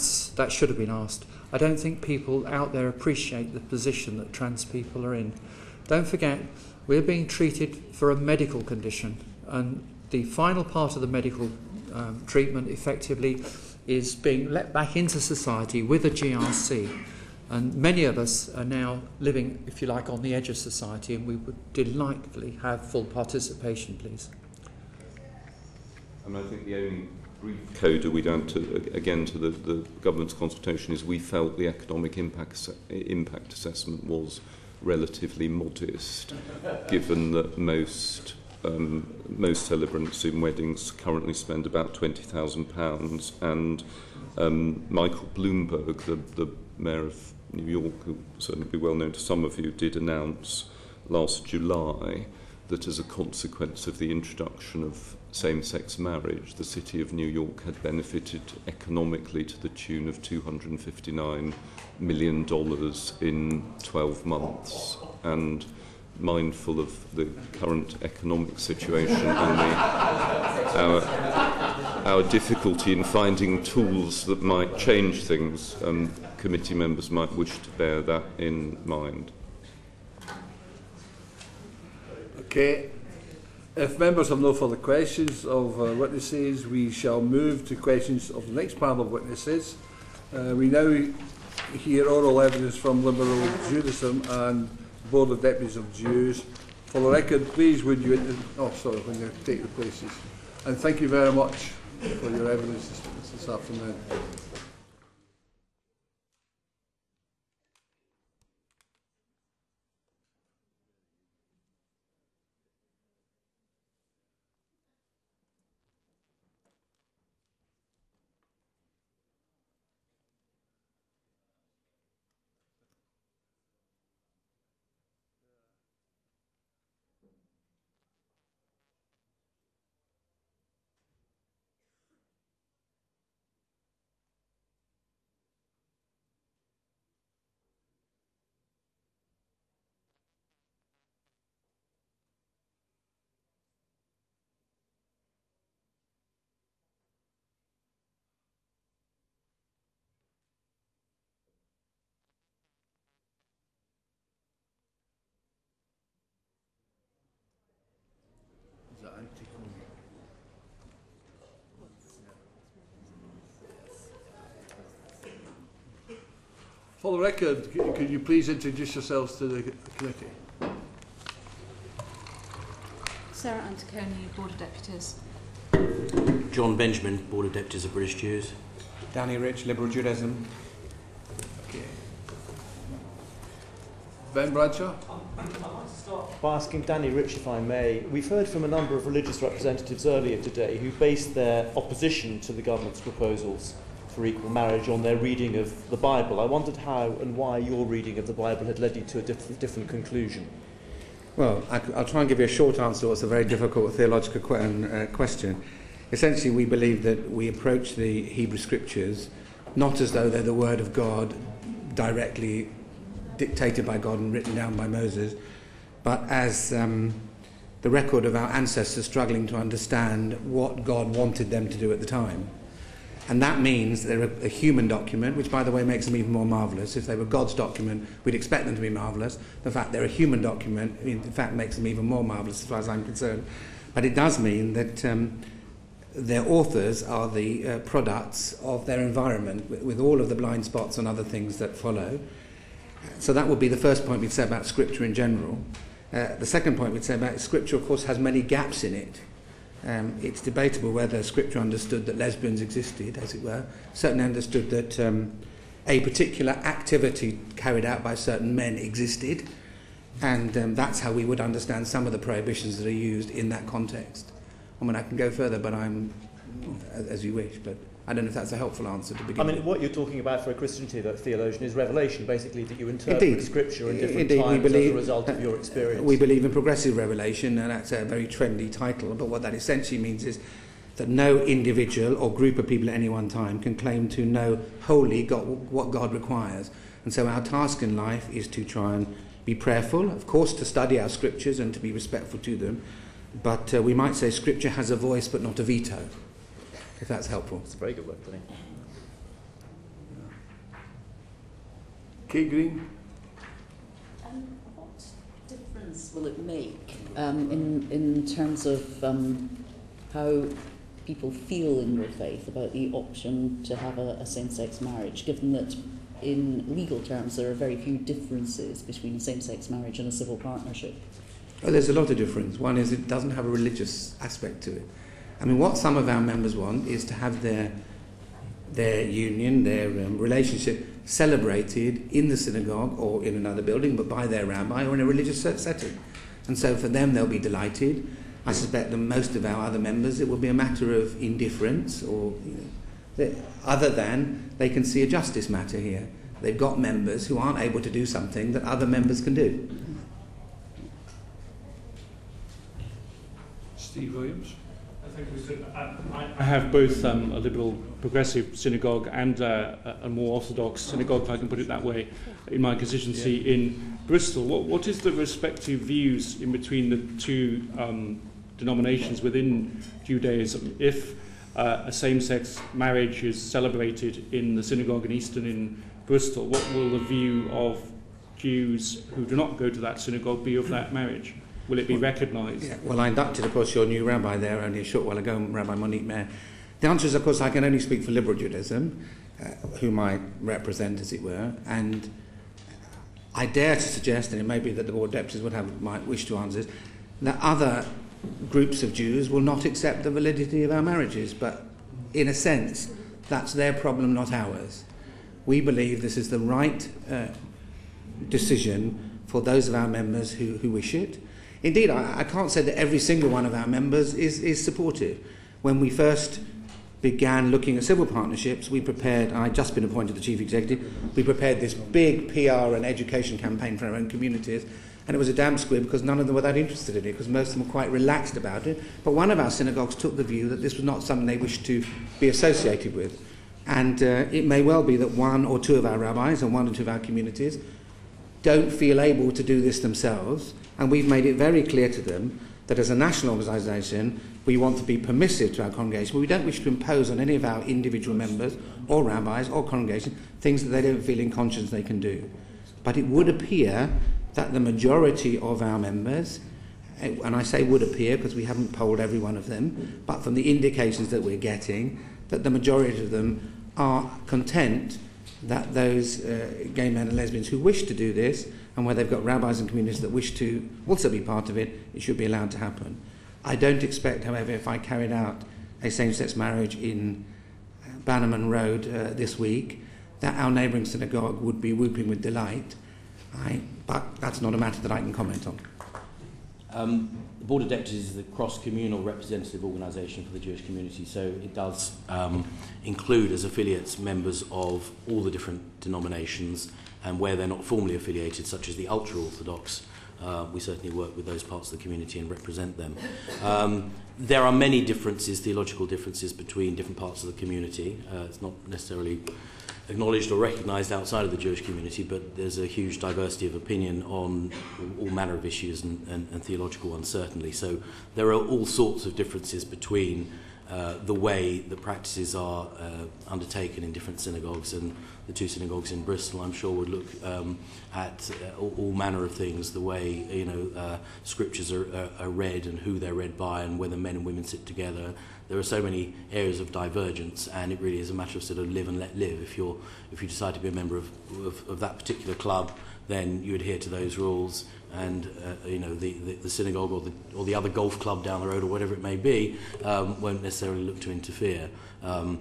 should have been asked. I don't think people out there appreciate the position that trans people are in. Don't forget, we're being treated for a medical condition, and the final part of the medical treatment effectively is being let back into society with a GRC. And many of us are now living, if you like, on the edge of society, and we would delightfully have full participation, please. And I think the only brief coda we don't, again, to the government's consultation is we felt the economic impact assessment was relatively modest, given that most celebrants in weddings currently spend about £20,000, and Michael Bloomberg, the mayor of New York, who will certainly be well known to some of you, did announce last July that as a consequence of the introduction of same-sex marriage, the City of New York had benefited economically to the tune of $259 million in 12 months. And mindful of the current economic situation and our difficulty in finding tools that might change things, committee members might wish to bear that in mind. Okay. If members have no further questions of witnesses, we shall move to questions of the next panel of witnesses. We now hear oral evidence from Liberal Judaism and Board of Deputies of Jews. For the record, please would you... when you take your places. And thank you very much for your evidence this afternoon. Anticoni. For the record, could you please introduce yourselves to the committee? Sarah Anticoni, Board of Deputies. John Benjamin, Board of Deputies of British Jews. Danny Rich, Liberal Judaism. Okay. Ben Bradshaw? I'd like to start by asking Danny Rich, if I may. We've heard from a number of religious representatives earlier today who based their opposition to the government's proposals for equal marriage on their reading of the Bible. I wondered how and why your reading of the Bible had led you to a different conclusion. Well, I'll try and give you a short answer to what's a very difficult theological question. Essentially, we believe that we approach the Hebrew Scriptures not as though they're the Word of God directly dictated by God and written down by Moses, but as the record of our ancestors struggling to understand what God wanted them to do at the time. And that means they're a human document, which, by the way, makes them even more marvellous. If they were God's document, we'd expect them to be marvellous. The fact they're a human document, in fact, makes them even more marvellous as far as I'm concerned. But it does mean that their authors are the products of their environment, with all of the blind spots and other things that follow. So that would be the first point we'd say about Scripture in general. The second point we'd say about Scripture, of course, has many gaps in it. It's debatable whether Scripture understood that lesbians existed, as it were. Certainly understood that a particular activity carried out by certain men existed, and that's how we would understand some of the prohibitions that are used in that context. I mean, I can go further, but I'm as you wish, but I don't know if that's a helpful answer to begin with. I mean, what you're talking about for a Christian theologian is revelation, basically, that you interpret Scripture in different times as a result of your experience. We believe in progressive revelation, and that's a very trendy title, but what that essentially means is that no individual or group of people at any one time can claim to know wholly what God requires. And so our task in life is to try and be prayerful, of course, to study our Scriptures and to be respectful to them, but we might say Scripture has a voice but not a veto, if that's helpful. It's a very good word, I think. Kate Green? What difference will it make in terms of how people feel in their faith about the option to have a same-sex marriage, given that in legal terms there are very few differences between a same-sex marriage and a civil partnership? Oh, there's a lot of difference. One is it doesn't have a religious aspect to it. I mean, what some of our members want is to have their union, their relationship celebrated in the synagogue or in another building, but by their rabbi or in a religious setting. And so for them, they'll be delighted. I suspect that most of our other members, it will be a matter of indifference, or other than they can see a justice matter here. they've got members who aren't able to do something that other members can do. Steve Williams. Thank you, Mr. I have both a liberal progressive synagogue and a more orthodox synagogue, if I can put it that way, in my constituency in Bristol. What is the respective views in between the two denominations within Judaism? If a same-sex marriage is celebrated in the synagogue in Easton in Bristol, what will the view of Jews who do not go to that synagogue be of that marriage? Will it be recognised? Yeah, well, I inducted, of course, your new rabbi there only a short while ago, Rabbi Monique Mayer. The answer is, of course, I can only speak for liberal Judaism, whom I represent, as it were, and I dare to suggest, and it may be that the board of deputies might wish to answer this, that other groups of Jews will not accept the validity of our marriages, but in a sense, that's their problem, not ours. We believe this is the right decision for those of our members who wish it. Indeed, I can't say that every single one of our members is supportive. When we first began looking at civil partnerships, we prepared, I'd just been appointed the chief executive, we prepared this big PR and education campaign for our own communities, and it was a damn squib because none of them were that interested in it, because most of them were quite relaxed about it. But one of our synagogues took the view that this was not something they wished to be associated with. And it may well be that one or two of our rabbis and one or two of our communities don't feel able to do this themselves, and we've made it very clear to them that as a national organisation we want to be permissive to our congregation, but we don't wish to impose on any of our individual members or rabbis or congregations things that they don't feel in conscience they can do. But it would appear that the majority of our members, and I say would appear because we haven't polled every one of them, but from the indications that we're getting, that the majority of them are content that those gay men and lesbians who wish to do this, and where they've got rabbis and communities that wish to also be part of it, it should be allowed to happen. I don't expect, however, if I carried out a same-sex marriage in Bannerman Road this week, that our neighbouring synagogue would be whooping with delight. But that's not a matter that I can comment on. The Board of Deputies is the cross-communal representative organisation for the Jewish community, so it does include as affiliates members of all the different denominations, and where they're not formally affiliated, such as the ultra-Orthodox, we certainly work with those parts of the community and represent them. There are many differences, theological differences, between different parts of the community. It's not necessarily acknowledged or recognised outside of the Jewish community, but there's a huge diversity of opinion on all manner of issues and theological ones, certainly. So there are all sorts of differences between the way the practices are undertaken in different synagogues, and the two synagogues in Bristol, I'm sure, would look at all manner of things, the way scriptures are read and who they're read by, and whether men and women sit together. There are so many areas of divergence, and it really is a matter of sort of live and let live. If you decide to be a member of that particular club, then you adhere to those rules, and the synagogue or the other golf club down the road or whatever it may be won't necessarily look to interfere. One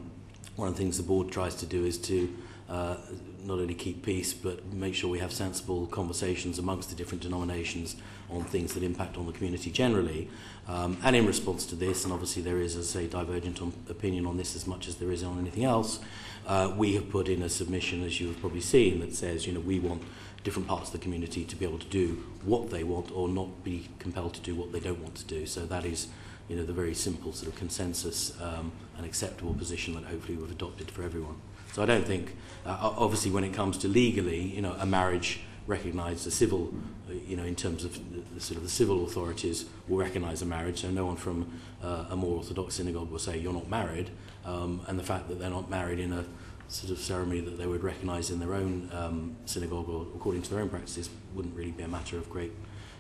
of the things the board tries to do is to not only keep peace, but make sure we have sensible conversations amongst the different denominations on things that impact on the community generally. And in response to this, and obviously there is, as I say, divergent opinion on this as much as there is on anything else, we have put in a submission, as you have probably seen, that says, we want different parts of the community to be able to do what they want, or not be compelled to do what they don't want to do. So that is, the very simple sort of consensus and acceptable position that hopefully we've adopted for everyone. So I don't think, obviously when it comes to legally, a marriage recognised as civil, in terms of the civil authorities will recognise a marriage, so no one from a more orthodox synagogue will say you're not married, and the fact that they're not married in a sort of ceremony that they would recognise in their own synagogue or according to their own practices wouldn't really be a matter of great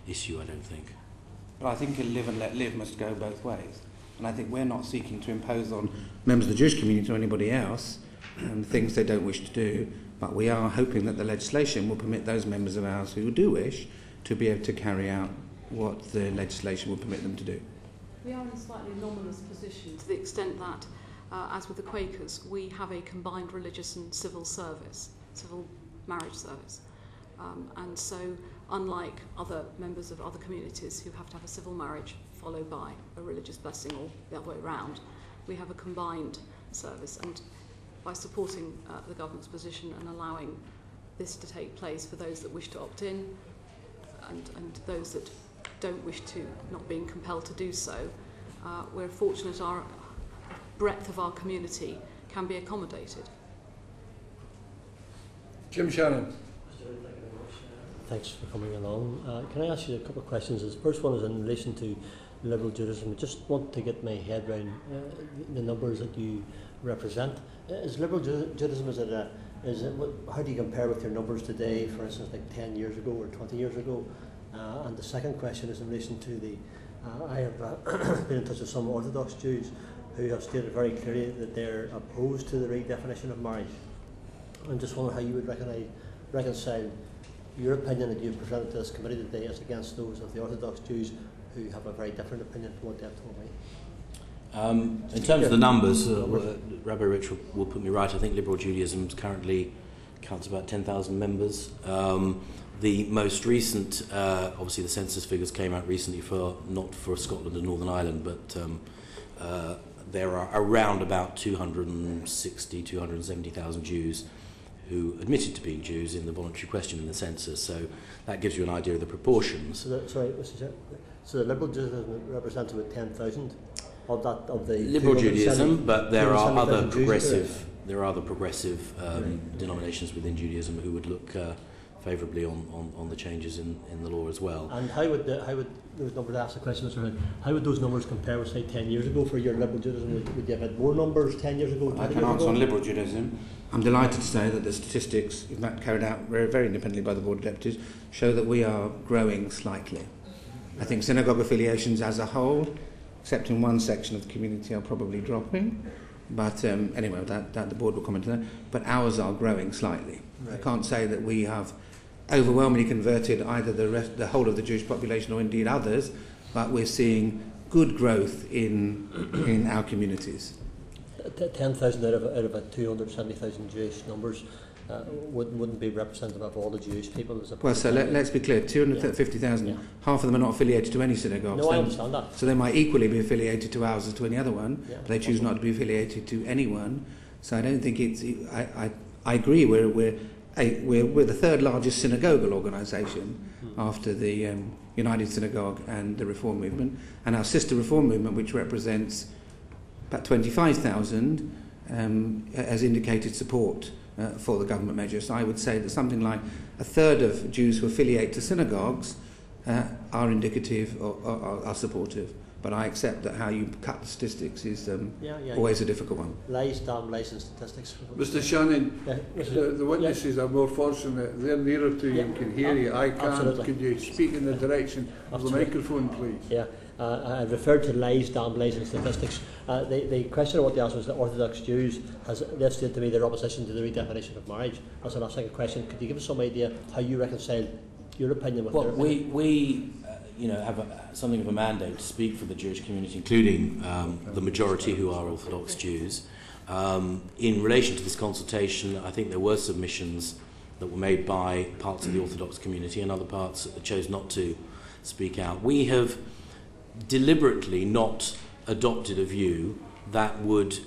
issue, I don't think. But I think a live and let live must go both ways, and I think we're not seeking to impose on members of the Jewish community or anybody else things they don't wish to do, but we are hoping that the legislation will permit those members of ours who do wish to be able to carry out what the legislation will permit them to do. We are in a slightly anomalous position to the extent that, as with the Quakers, we have a combined religious and civil service, civil marriage service. And so, unlike other members of other communities who have to have a civil marriage followed by a religious blessing or the other way around, we have a combined service. And by supporting the government's position and allowing this to take place for those that wish to opt in and those that don't wish to, not being compelled to do so. We're fortunate our breadth of our community can be accommodated. Sharon. Thanks for coming along. Can I ask you a couple of questions? The first one is in relation to liberal Judaism. I just want to get my head around the numbers that you represent. Is liberal Judaism, how do you compare with your numbers today, for instance, like 10 years ago or 20 years ago? And the second question is in relation to the, I have been in touch with some Orthodox Jews who have stated very clearly that they're opposed to the redefinition of marriage. I'm just wondering how you would reconcile your opinion that you've presented to this committee today as against those of the Orthodox Jews who have a very different opinion from what they've told me. In terms of the numbers, Rabbi Rich will put me right. I think liberal Judaism currently counts about 10,000 members. The most recent, obviously the census figures came out recently not for Scotland and Northern Ireland, but there are around about 270,000 Jews who admitted to being Jews in the voluntary question in the census. So that gives you an idea of the proportions. So the liberal Judaism represents about 10,000 of that of the liberal Judaism, but there are other progressive denominations within Judaism who would look favourably on the changes in the law as well. And how would those numbers, ask the question, Mr. Hood, how would those numbers compare with, say, 10 years ago for your liberal Judaism? Would you have had more numbers 10 years ago? I can answer on liberal Judaism. I'm delighted to say that the statistics, in fact carried out very independently by the Board of Deputies, show that we are growing slightly. I think synagogue affiliations as a whole, except in one section of the community, are probably dropping. But anyway, that the Board will comment on that. But ours are growing slightly. Right. I can't say that we have overwhelmingly converted either the whole of the Jewish population or indeed others, but we're seeing good growth in our communities. 10,000 out of 270,000 Jewish numbers wouldn't be representative of all the Jewish people. Well, so let's be clear, 250,000, yeah. Half of them are not affiliated to any synagogues. No, I understand that. So they might equally be affiliated to ours as to any other one, yeah, but they choose not to be affiliated to anyone. So I don't think it's... I agree, we're the third largest synagogal organisation after the United Synagogue and the Reform Movement, and our sister Reform Movement, which represents about 25,000, has indicated support for the government measures. So I would say that something like a third of Jews who affiliate to synagogues are indicative or are supportive. But I accept that how you cut the statistics is always a difficult one. Lies, damn lies and statistics. Mr. Shannon, the witnesses are more fortunate. They're nearer to you and can hear you. I can't. Absolutely. Could you speak in the direction of the microphone, please? Yeah. I referred to lies, damn lies and statistics. The question I want to ask was the Orthodox Jews, they've stated to me their opposition to the redefinition of marriage. That's an second question. Could you give us some idea how you reconcile your opinion with their opinion? We have something of a mandate to speak for the Jewish community, including the majority who are Orthodox Jews. In relation to this consultation, I think there were submissions that were made by parts of the Orthodox community and other parts that chose not to speak out. We have deliberately not adopted a view that would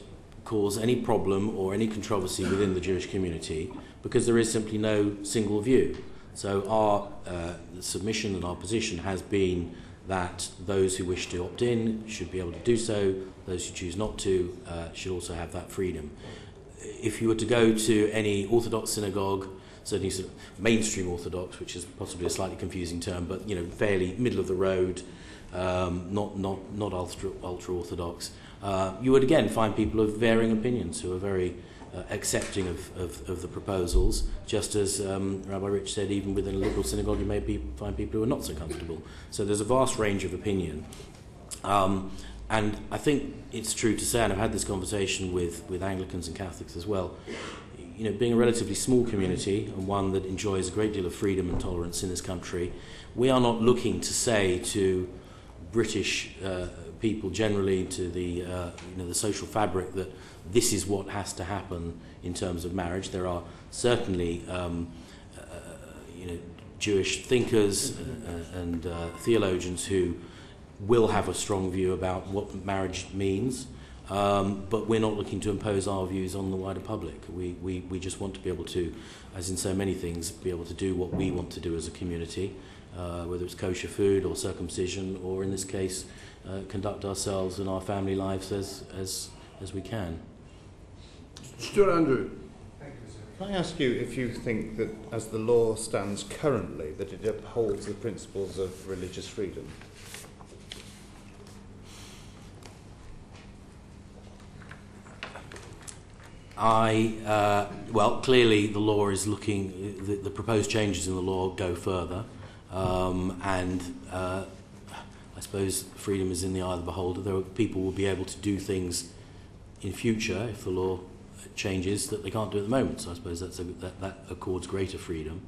cause any problem or any controversy within the Jewish community, because there is simply no single view. So our submission and our position has been that those who wish to opt in should be able to do so. Those who choose not to should also have that freedom. If you were to go to any Orthodox synagogue, certainly sort of mainstream Orthodox, which is possibly a slightly confusing term, but fairly middle of the road, not ultra Orthodox, you would again find people of varying opinions who are very accepting of the proposals, just as Rabbi Rich said, even within a liberal synagogue you may find people who are not so comfortable. So there's a vast range of opinion. And I think it's true to say, and I've had this conversation with Anglicans and Catholics as well, being a relatively small community and one that enjoys a great deal of freedom and tolerance in this country, we are not looking to say to British people generally, to the social fabric, that this is what has to happen in terms of marriage. There are certainly Jewish thinkers and theologians who will have a strong view about what marriage means. But we're not looking to impose our views on the wider public. We just want to be able to, as in so many things, be able to do what we want to do as a community, whether it's kosher food or circumcision, or in this case, conduct ourselves and our family lives as we can. Stuart Andrew. Can I ask you if you think that, as the law stands currently, that it upholds the principles of religious freedom? Well, clearly the law is looking, the proposed changes in the law go further, and I suppose freedom is in the eye of the beholder. People will be able to do things in future if the law changes that they can't do at the moment. So I suppose that accords greater freedom.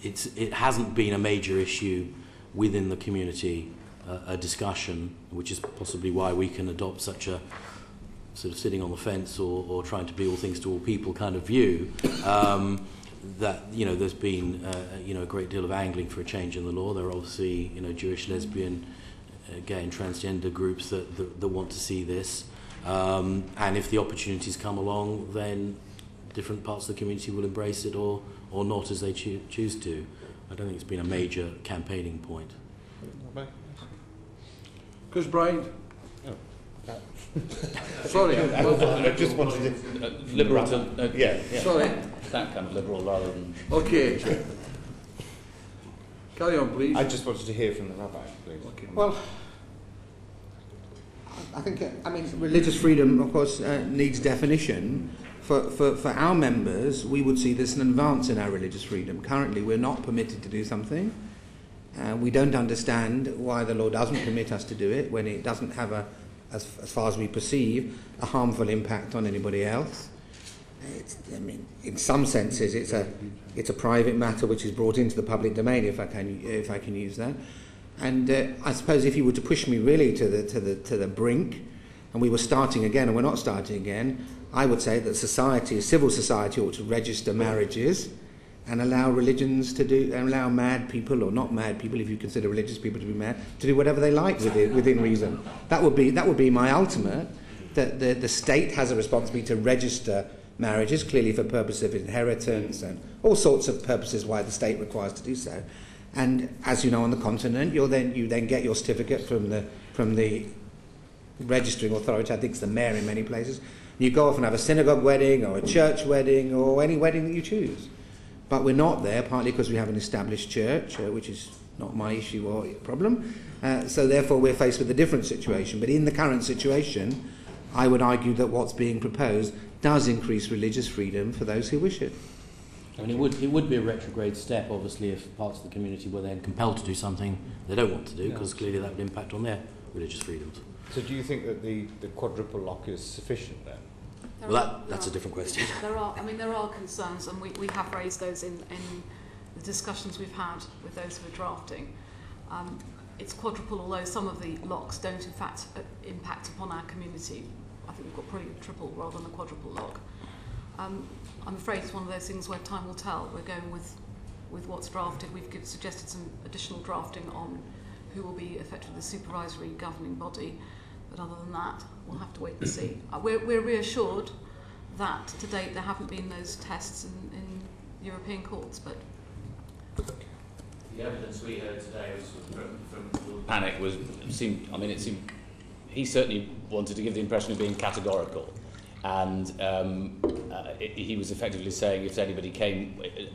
It hasn't been a major issue within the community, a discussion, which is possibly why we can adopt such a sort of sitting on the fence or trying to be all things to all people kind of view. That there's been a great deal of angling for a change in the law. There are obviously Jewish, lesbian, gay and transgender groups that want to see this. And if the opportunities come along, then different parts of the community will embrace it or not as they choose to. I don't think it's been a major campaigning point. Chris Bryant. Oh. Sorry. I just wanted to... liberal to... yeah. Sorry. That kind of liberal rather than... Okay. Carry on, please. I just wanted to hear from the Rabbi, please. Okay. Well, I think, religious freedom, of course, needs definition. For our members, we would see this an advance in our religious freedom. Currently, we're not permitted to do something. We don't understand why the law doesn't permit us to do it when it doesn't have as far as we perceive, a harmful impact on anybody else. In some senses, it's a private matter which is brought into the public domain, if I can use that. And I suppose if you were to push me really to the brink, and we were starting again, and we're not starting again, I would say that civil society ought to register marriages and allow religions to do, and allow mad people, or not mad people, if you consider religious people to be mad, to do whatever they like within reason. That would be my ultimate. That the state has a responsibility to register marriages, clearly for purpose of inheritance and all sorts of purposes why the state requires to do so. And as you know, on the continent, you then get your certificate from the registering authority. I think it's the mayor in many places. You go off and have a synagogue wedding or a church wedding or any wedding that you choose. But we're not there, partly because we have an established church, which is not my issue or problem. So therefore we're faced with a different situation. But in the current situation, I would argue that what's being proposed does increase religious freedom for those who wish it. I mean, it would be a retrograde step, obviously, if parts of the community were then compelled to do something they don't want to do, because clearly that would impact on their religious freedoms. So do you think that the quadruple lock is sufficient then? That's a different question. There are concerns, and we have raised those in the discussions we've had with those who are drafting. It's quadruple, although some of the locks don't in fact impact upon our community. I think we've got probably a triple rather than a quadruple lock. I'm afraid it's one of those things where time will tell. We're going with what's drafted. We've suggested some additional drafting on who will be effectively the supervisory governing body. But other than that, we'll have to wait and see. We're reassured that to date there haven't been those tests in European courts. But the evidence we heard today was from Panic seemed he certainly wanted to give the impression of being categorical. And he was effectively saying if anybody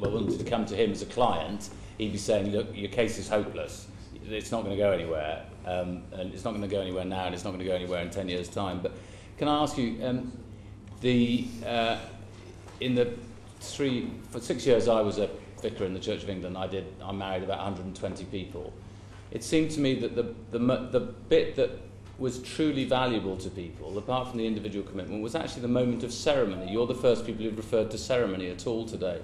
wanted to come to him as a client, he'd be saying, look, your case is hopeless. It's not going to go anywhere. And it's not going to go anywhere now, and it's not going to go anywhere in 10 years' time. But can I ask you, for 6 years I was a vicar in the Church of England. I married about 120 people. It seemed to me that the bit that was truly valuable to people, apart from the individual commitment, was actually the moment of ceremony. You're the first people who've referred to ceremony at all today.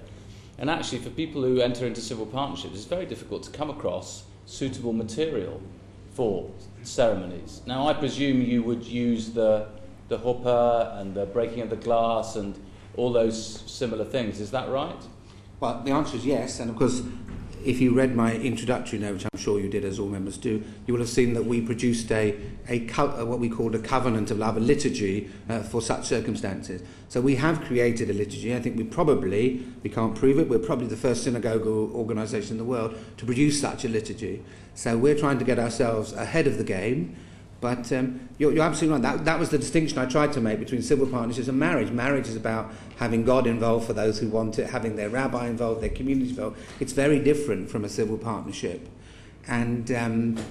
And actually, for people who enter into civil partnerships, it's very difficult to come across suitable material for ceremonies. Now, I presume you would use the chuppah and the breaking of the glass and all those similar things. Is that right? Well, the answer is yes, and of course, if you read my introductory note, which I'm sure you did, as all members do, you will have seen that we produced what we called a covenant of love, a liturgy for such circumstances. So we have created a liturgy. I think we can't prove it, we're probably the first synagogue organisation in the world to produce such a liturgy. So we're trying to get ourselves ahead of the game. But you're absolutely right. That was the distinction I tried to make between civil partnerships and marriage. Marriage is about having God involved for those who want it, having their rabbi involved, their community involved. It's very different from a civil partnership. And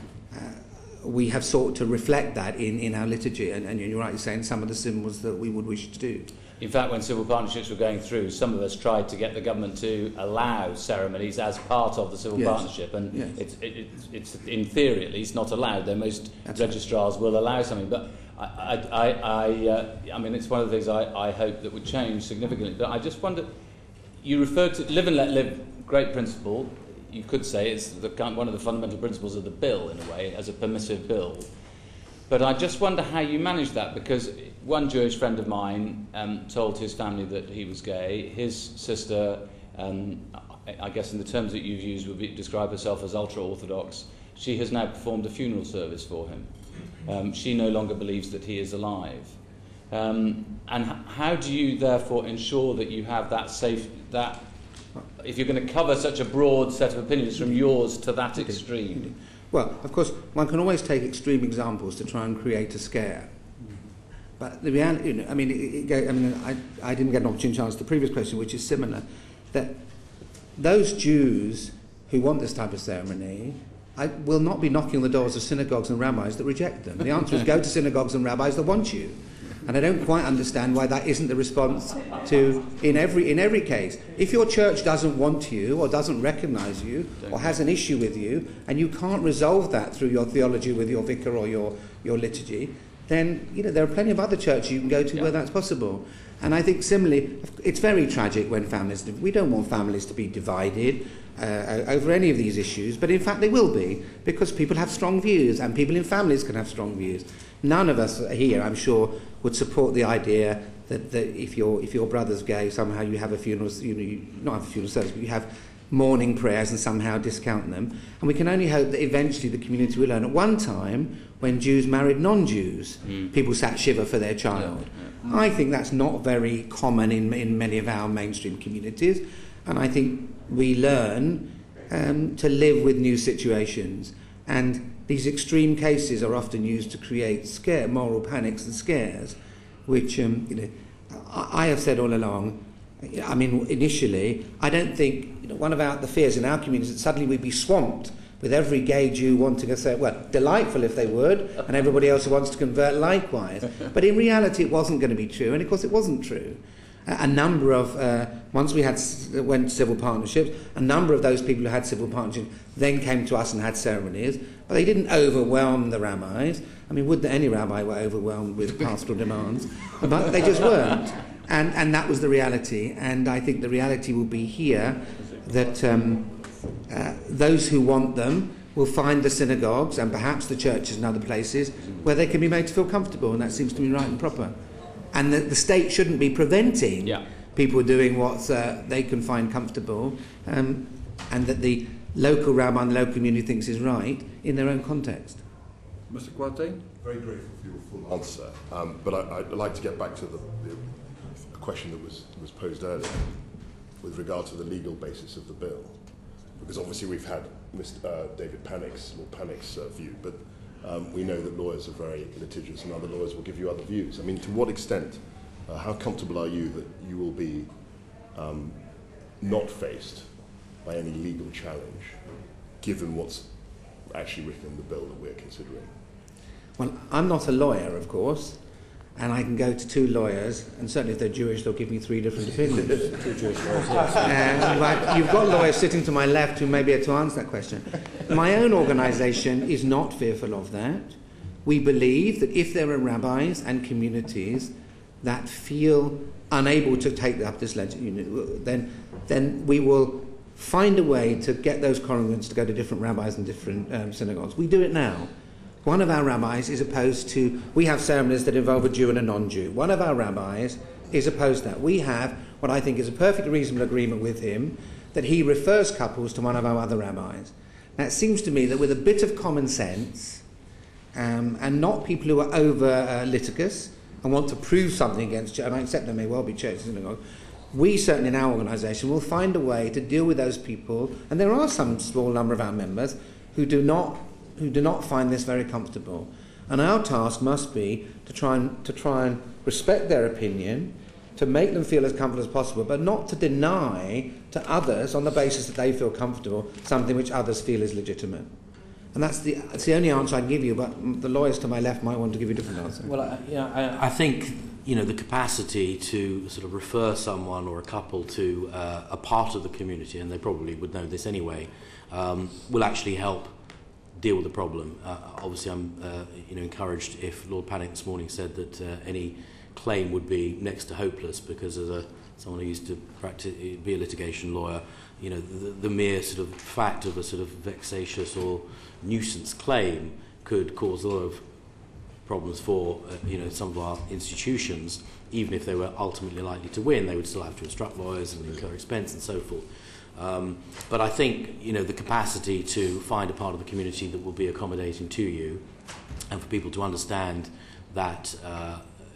we have sought to reflect that in our liturgy. And you're rightly saying some of the symbols that we would wish to do. In fact, when civil partnerships were going through, some of us tried to get the government to allow ceremonies as part of the civil partnership, and it's in theory at least not allowed. Though most registrars will allow something, but I mean, it's one of the things I hope that would change significantly. But I just wonder, you referred to live and let live, great principle. You could say it's one of the fundamental principles of the bill in a way, as a permissive bill. But I just wonder how you manage that, because one Jewish friend of mine told his family that he was gay. His sister, I guess in the terms that you've used, would describe herself as ultra-Orthodox. She has now performed a funeral service for him. She no longer believes that he is alive. And how do you therefore ensure that you have that if you're going to cover such a broad set of opinions from yours to that extreme? Well, of course, one can always take extreme examples to try and create a scare. But the reality, I didn't get an opportunity to answer the previous question, which is similar, that those Jews who want this type of ceremony will not be knocking on the doors of synagogues and rabbis that reject them. The answer is go to synagogues and rabbis that want you. And I don't quite understand why that isn't the response to in every case. If your church doesn't want you or doesn't recognise you or has an issue with you, and you can't resolve that through your theology with your vicar or your liturgy, then there are plenty of other churches you can go to where that's possible. And I think similarly, it's very tragic when families. We don't want families to be divided over any of these issues, but in fact they will be, because people have strong views, and people in families can have strong views. None of us here, I'm sure, would support the idea that if your brother's gay, somehow you have a funeral, not have a funeral service, but you have mourning prayers and somehow discount them. And we can only hope that eventually the community will learn. At one time, when Jews married non-Jews, people sat shiva for their child. Yeah. I think that's not very common in many of our mainstream communities, and I think we learn to live with new situations. And these extreme cases are often used to create moral panics and scares, which I have said all along. I mean, initially, I don't think one of the fears in our community is that suddenly we'd be swamped with every gay Jew wanting to say, well, delightful if they would, and everybody else who wants to convert likewise. But in reality, it wasn't going to be true, and of course, it wasn't true. A number of once we went to civil partnerships, a number of those people who had civil partnerships then came to us and had ceremonies, but they didn't overwhelm the rabbis. I mean, would that any rabbi were overwhelmed with pastoral demands? But they just weren't, and that was the reality. And I think the reality will be here that those who want them will find the synagogues and perhaps the churches and other places where they can be made to feel comfortable, and that seems to be right and proper. And the state shouldn't be preventing people doing what they can find comfortable, and that the local rabbi and the local community thinks is right in their own context. Mr. Quate? Very grateful for your full answer, but I'd like to get back to the question that was posed earlier with regard to the legal basis of the bill, because obviously we've had Mr. David Panic's view, but we know that lawyers are very litigious, and other lawyers will give you other views. I mean, to what extent, how comfortable are you that you will be not faced by any legal challenge, given what's actually written in the bill that we're considering? Well, I'm not a lawyer, of course, and I can go to two lawyers, and certainly if they're Jewish, they'll give me three different opinions. Two Jewish lawyers, yes. But you've got lawyers sitting to my left who may be able to answer that question. My own organisation is not fearful of that. We believe that if there are rabbis and communities that feel unable to take up this legislation, then we will find a way to get those congregants to go to different rabbis and different synagogues. We do it now. One of our rabbis is opposed to... We have ceremonies that involve a Jew and a non-Jew. One of our rabbis is opposed to that. We have what I think is a perfectly reasonable agreement with him that he refers couples to one of our other rabbis. Now, it seems to me that with a bit of common sense, and not people who are over litigious and want to prove something against church, and I accept there may well be churches and synagogues, we certainly in our organisation will find a way to deal with those people, and there are some small number of our members who do not find this very comfortable. And our task must be to try and respect their opinion, to make them feel as comfortable as possible, but not to deny to others on the basis that they feel comfortable something which others feel is legitimate. And that's the only answer I can give you, but the lawyers to my left might want to give you a different answer. Well, I think, you know, the capacity to sort of refer someone or a couple to a part of the community, and they probably would know this anyway, will actually help deal with the problem. Obviously, I'm encouraged if Lord Panic this morning said that any claim would be next to hopeless, because as someone who used to be a litigation lawyer, you know, the mere sort of fact of a sort of vexatious or nuisance claim could cause a lot of problems for some of our institutions. Even if they were ultimately likely to win, they would still have to instruct lawyers and incur expense and so forth. But I think, you know, the capacity to find a part of the community that will be accommodating to you, and for people to understand that,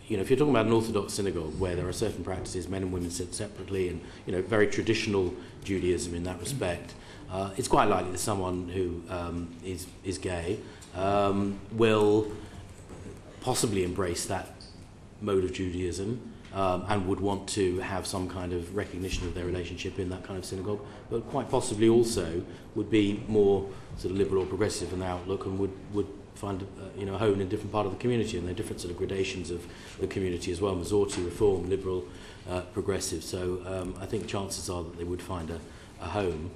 if you're talking about an Orthodox synagogue where there are certain practices, men and women sit separately, and, you know, very traditional Judaism in that respect, it's quite likely that someone who is gay will possibly embrace that mode of Judaism, and would want to have some kind of recognition of their relationship in that kind of synagogue, but quite possibly also would be more sort of liberal or progressive in their outlook, and would find a home in a different part of the community, and there are different sort of gradations of the community as well: Masorti, Reform, Liberal, Progressive. So I think chances are that they would find a home.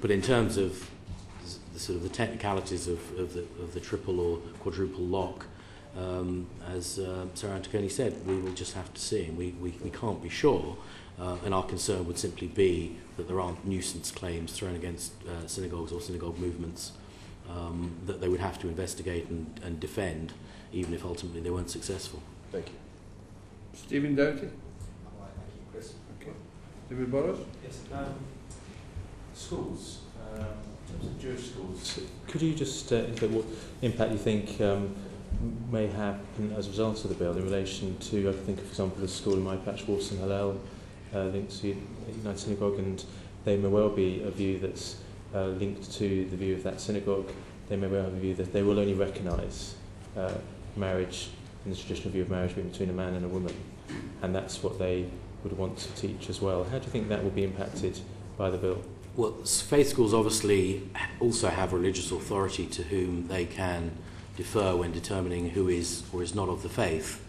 But in terms of the sort of the technicalities of the triple or quadruple lock, as Sir Anticoni said, we will just have to see, and we can't be sure, and our concern would simply be that there aren't nuisance claims thrown against synagogues or synagogue movements that they would have to investigate and defend, even if ultimately they weren't successful. Thank you. Stephen Doughty? Thank you, Chris. Okay. David Burrows? Yes, schools, in terms of Jewish schools. Could you just indicate what impact you think may happen as a result of the bill in relation to, I think, for example, the school in my patch, Walsh and Hillel, linked to United Synagogue, and they may well be a view that's linked to the view of that synagogue. They may well have a view that they will only recognise marriage in the traditional view of marriage being between a man and a woman, and that's what they would want to teach as well. How do you think that will be impacted by the bill? Well, faith schools obviously also have religious authority to whom they can defer when determining who is or is not of the faith.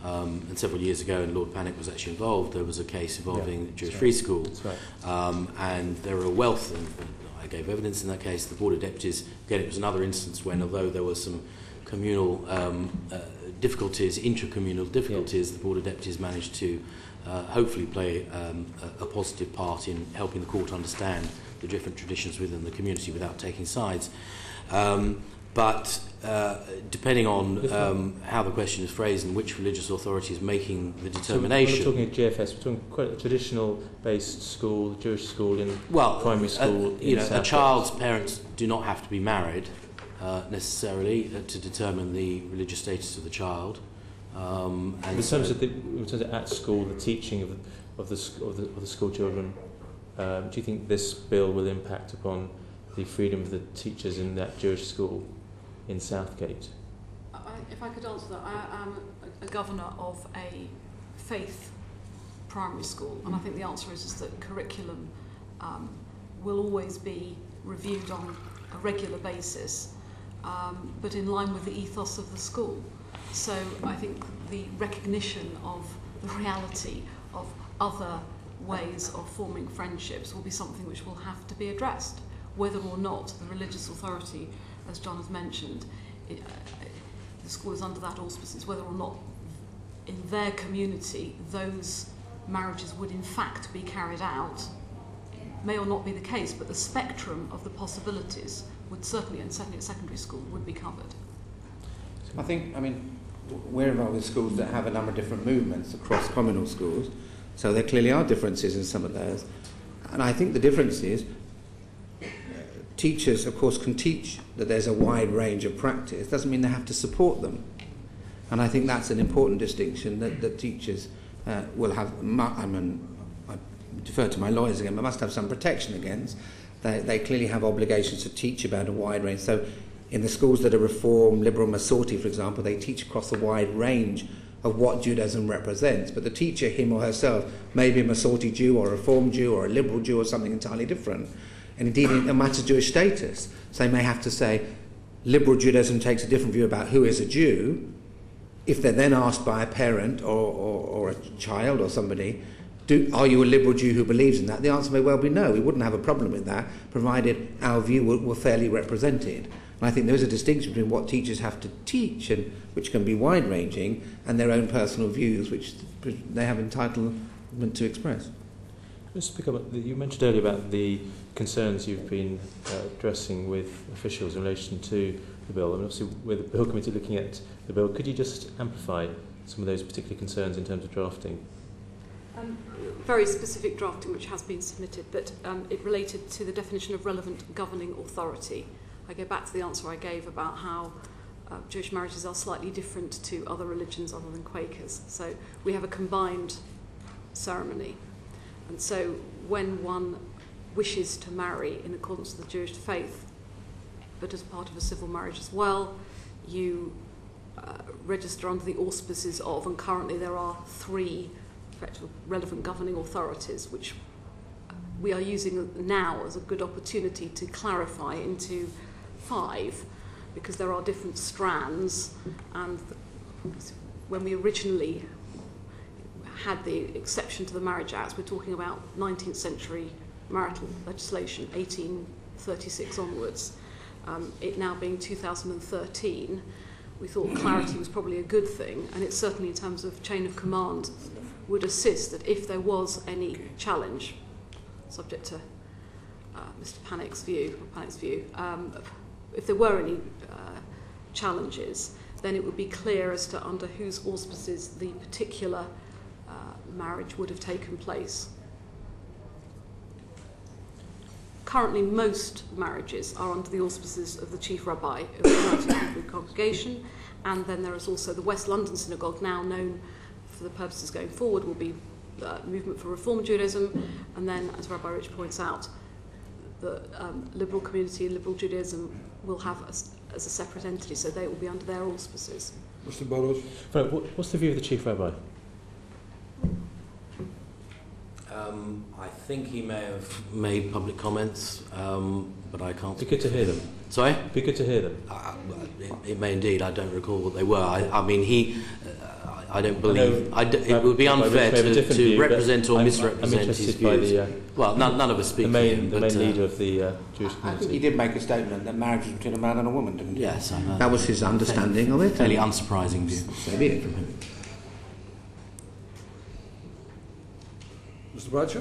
And several years ago, and Lord Panic was actually involved, there was a case involving Jewish Free School. That's right. And there were a wealth, and I gave evidence in that case. The Board of Deputies, again, it was another instance when, although there were some communal difficulties, intracommunal difficulties, the Board of Deputies managed to hopefully play a positive part in helping the court understand the different traditions within the community without taking sides. But depending on how the question is phrased and which religious authority is making the determination... So we're talking at GFS, we're talking quite a traditional-based school, Jewish school in primary school. A child's parents do not have to be married necessarily to determine the religious status of the child. And in terms of at school, the teaching of the school children, do you think this bill will impact upon the freedom of the teachers in that Jewish school in Southgate? If I could answer that, I am a governor of a faith primary school, and I think the answer is that curriculum will always be reviewed on a regular basis, but in line with the ethos of the school. So I think the recognition of the reality of other ways of forming friendships will be something which will have to be addressed, whether or not the religious authority, as John has mentioned, the school is under that auspices, whether or not in their community those marriages would in fact be carried out may or not be the case, but the spectrum of the possibilities would certainly, and certainly at secondary school, would be covered. We're involved with schools that have a number of different movements across communal schools, so there clearly are differences in some of those. And I think the difference is teachers, of course, can teach that there's a wide range of practice. Doesn't mean they have to support them. And I think that's an important distinction that teachers will have. I defer to my lawyers again, but must have some protection against. They clearly have obligations to teach about a wide range. So in the schools that are Reform, Liberal, Masorti, for example, they teach across a wide range of what Judaism represents. But the teacher, him or herself, may be a Masorti Jew or a Reform Jew or a Liberal Jew or something entirely different. And indeed, it matters Jewish status. So they may have to say, Liberal Judaism takes a different view about who is a Jew. If they're then asked by a parent or a child or somebody, are you a liberal Jew who believes in that? The answer may well be no. We wouldn't have a problem with that, provided our view were fairly represented. And I think there is a distinction between what teachers have to teach, and which can be wide-ranging, and their own personal views, which they have entitlement to express. Just to pick up, you mentioned earlier about the concerns you've been addressing with officials in relation to the bill. I mean, obviously, with the Bill Committee looking at the bill, could you just amplify some of those particular concerns in terms of drafting? Very specific drafting which has been submitted, but it related to the definition of relevant governing authority. I go back to the answer I gave about how Jewish marriages are slightly different to other religions other than Quakers. So we have a combined ceremony. And so when one wishes to marry in accordance with the Jewish faith, but as part of a civil marriage as well, you register under the auspices of, and currently there are 3 relevant governing authorities, which we are using now as a good opportunity to clarify into 5, because there are different strands, and when we originally had the exception to the Marriage Act, we're talking about 19th century marital legislation, 1836 onwards. It now being 2013, we thought clarity was probably a good thing, and it certainly in terms of chain of command would assist that if there was any challenge, subject to Mr. Panic's view, if there were any challenges, then it would be clear as to under whose auspices the particular marriage would have taken place. Currently, most marriages are under the auspices of the Chief Rabbi of the United Hebrew Congregation, and then there is also the West London Synagogue, now known for the purposes going forward, will be Movement for Reform Judaism, and then, as Rabbi Rich points out, the liberal community and liberal Judaism will have as a separate entity, so they will be under their auspices. Mr. Burrows? Right, what's the view of the Chief Rabbi? I think he may have made public comments, but I can't... Be good to hear them. Sorry? Be good to hear them. It may indeed. I don't recall what they were. I mean, I don't believe... it would be unfair to represent or misrepresent his views. Well, none of us speak for him. The main leader of the Jewish community. I think he did make a statement that marriage was between a man and a woman, didn't he? Yes, I know. That was his understanding of it. Fairly unsurprising view. So be it from him. Mr. Bradshaw?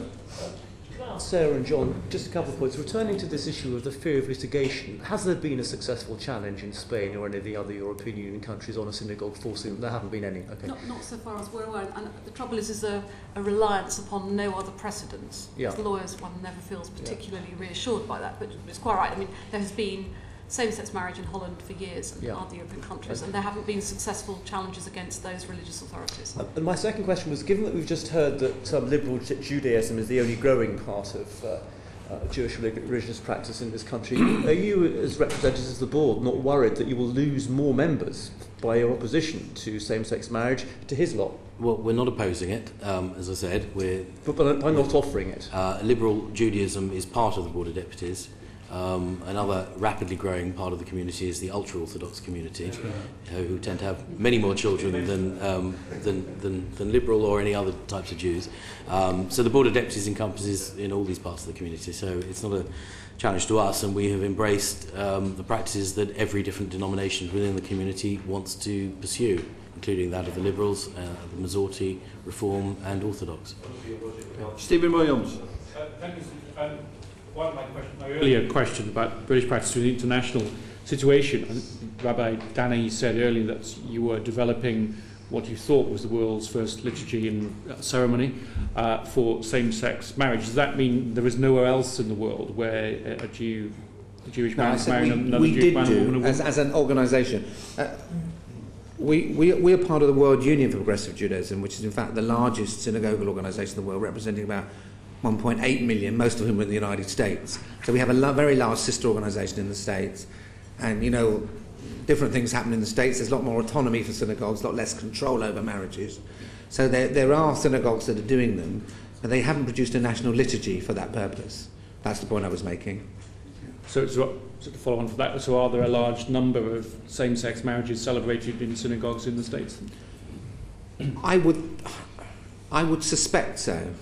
Sarah and John, just a couple of points. Returning to this issue of the fear of litigation, has there been a successful challenge in Spain or any of the other European Union countries on a synagogue forcing? There haven't been any. Okay. Not so far as we're aware. And the trouble is a reliance upon no other precedents. Yeah. As lawyers, one never feels particularly reassured by that. But it's quite right. I mean, there has been same-sex marriage in Holland for years and other European countries, and there haven't been successful challenges against those religious authorities. And my second question was, given that we've just heard that liberal Judaism is the only growing part of Jewish religious practice in this country, are you, as representatives of the board, not worried that you will lose more members by your opposition to same-sex marriage to his lot? Well, we're not opposing it, as I said. But by not offering it? Liberal Judaism is part of the Board of Deputies. Another rapidly growing part of the community is the ultra-Orthodox community, who tend to have many more children than liberal or any other types of Jews. So the Board of Deputies encompasses in all these parts of the community, so it's not a challenge to us, and we have embraced the practices that every different denomination within the community wants to pursue, including that of the Liberals, the Masorti, Reform and Orthodox. Stephen Williams. Thank you. One of my earlier question about British practice to the international situation, Rabbi Danny said earlier that you were developing what you thought was the world's first liturgy and ceremony for same-sex marriage. Does that mean there is nowhere else in the world where a Jewish man is marrying another Jewish man or woman? As an organisation. We are part of the World Union for Progressive Judaism, which is in fact the largest synagogal organisation in the world, representing about 1.8 million, most of whom are in the United States. So we have a very large sister organisation in the States. And, you know, different things happen in the States. There's a lot more autonomy for synagogues, a lot less control over marriages. So there are synagogues that are doing them, but they haven't produced a national liturgy for that purpose. That's the point I was making. So to follow on from that, so are there a large number of same-sex marriages celebrated in synagogues in the States? I would suspect so.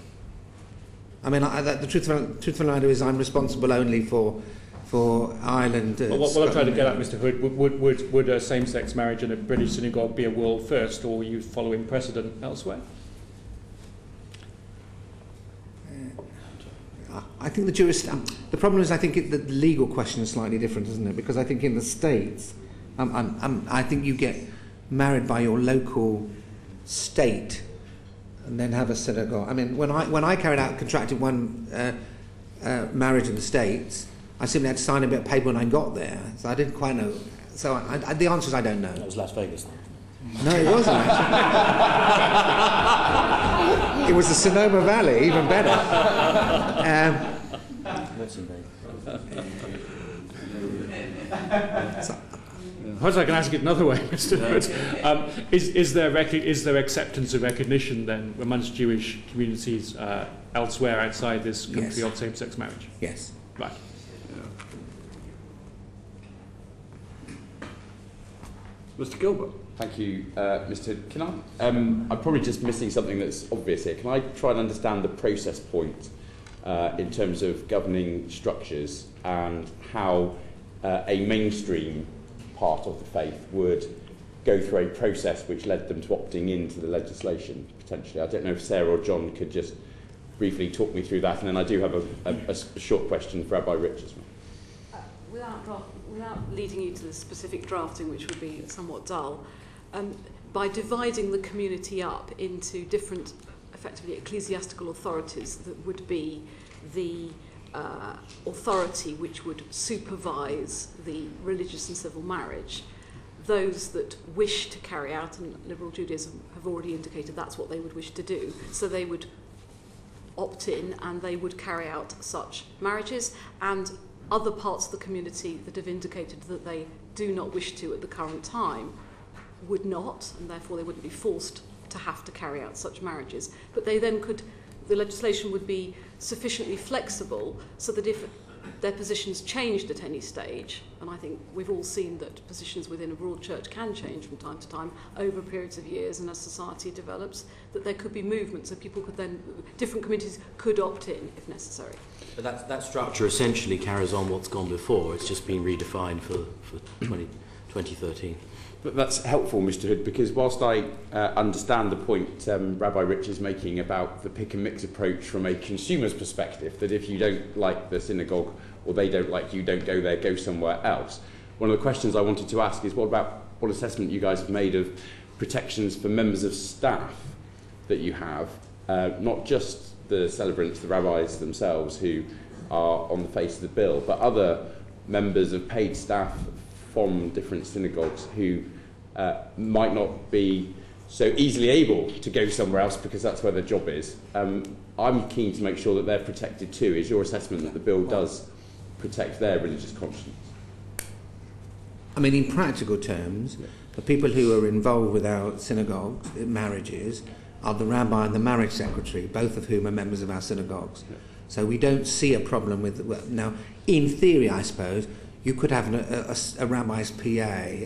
I mean, the truth of the matter is I'm responsible only for Ireland. What I'm trying to get at, Mr. Hood, would a same-sex marriage in a British synagogue be a world first, or are you following precedent elsewhere? I think the problem is I think the legal question is slightly different, isn't it? Because I think in the States, I think you get married by your local state and then have a synagogue. I mean, when I contracted one marriage in the States, I simply had to sign a bit of paper when I got there, so I didn't quite know. So the answer is I don't know. That was Las Vegas. No, it wasn't actually. It was the Sonoma Valley, even better. Perhaps I can ask it another way, Mr. Hood. Is there acceptance and recognition then amongst Jewish communities elsewhere outside this country of same-sex marriage? Yes. Right. Mr. Gilbert. Thank you, Mr. Hood. Can I'm probably just missing something that's obvious here. Can I try and understand the process point in terms of governing structures and how a mainstream part of the faith would go through a process which led them to opting into the legislation, potentially? I don't know if Sarah or John could just briefly talk me through that, and then I do have a short question for Rabbi Rich as well. Without leading you to the specific drafting, which would be somewhat dull, by dividing the community up into different, effectively, ecclesiastical authorities that would be the authority which would supervise the religious and civil marriage, those that wish to carry out, and liberal Judaism have already indicated that's what they would wish to do, so they would opt in and they would carry out such marriages, and other parts of the community that have indicated that they do not wish to at the current time would not, and therefore they wouldn't be forced to have to carry out such marriages. But they then could, the legislation would be sufficiently flexible so that if their positions changed at any stage, and I think we've all seen that positions within a broad church can change from time to time over periods of years and as society develops, that there could be movement, so people could then, different communities could opt in if necessary. But that structure essentially carries on what's gone before. It's just been redefined for 2013. But that's helpful, Mr. Hood, because whilst I understand the point Rabbi Rich is making about the pick and mix approach from a consumer's perspective, that if you don't like the synagogue or they don't like you, don't go there, go somewhere else. One of the questions I wanted to ask is what assessment you guys have made of protections for members of staff that you have, not just the celebrants, the rabbis themselves who are on the face of the bill, but other members of paid staff from different synagogues who might not be so easily able to go somewhere else because that's where their job is. I'm keen to make sure that they're protected too. Is your assessment that the bill does protect their religious conscience? I mean, in practical terms, the people who are involved with our synagogues, marriages, are the rabbi and the marriage secretary, both of whom are members of our synagogues. Yeah. So we don't see a problem with... Now, in theory, I suppose, you could have a rabbi's PA,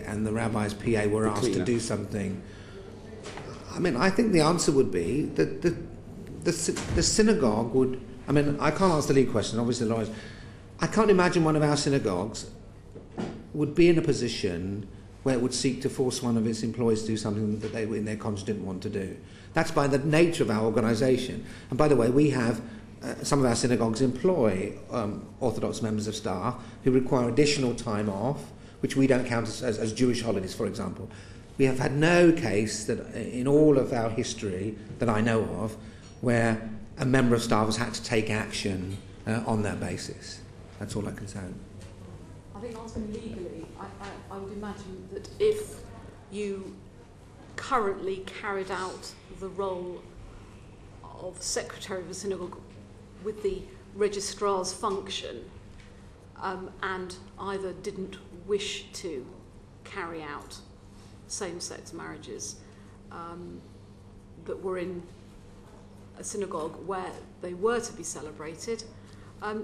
and the rabbi's PA were asked to do something. I mean, I think the answer would be that the synagogue would... I mean, I can't answer the lead question, obviously the lawyers... I can't imagine one of our synagogues would be in a position where it would seek to force one of its employees to do something that they, in their conscience, didn't want to do. That's by the nature of our organisation. And by the way, we have... some of our synagogues employ Orthodox members of staff who require additional time off, which we don't count as Jewish holidays, for example. We have had no case that in all of our history that I know of where a member of staff has had to take action on that basis. That's all I can say. I think answering legally, I would imagine that if you currently carried out the role of secretary of a synagogue with the registrar's function and either didn't wish to carry out same-sex marriages that were in a synagogue where they were to be celebrated, I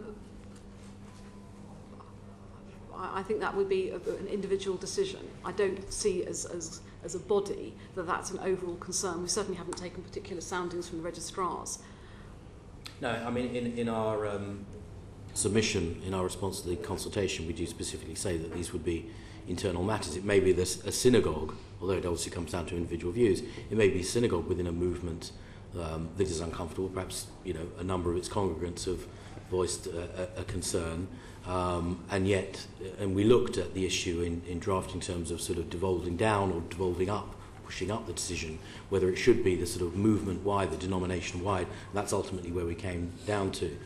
think that would be an individual decision. I don't see as a body that that's an overall concern. We certainly haven't taken particular soundings from the registrars. No, I mean, in our submission, in our response to the consultation, we do specifically say that these would be internal matters. It may be a synagogue, although it obviously comes down to individual views. It may be a synagogue within a movement that is uncomfortable. Perhaps, you know, a number of its congregants have voiced a concern, and we looked at the issue in drafting terms of sort of devolving down or devolving up, pushing up the decision, whether it should be the sort of movement-wide, the denomination-wide. That's ultimately where we came down to,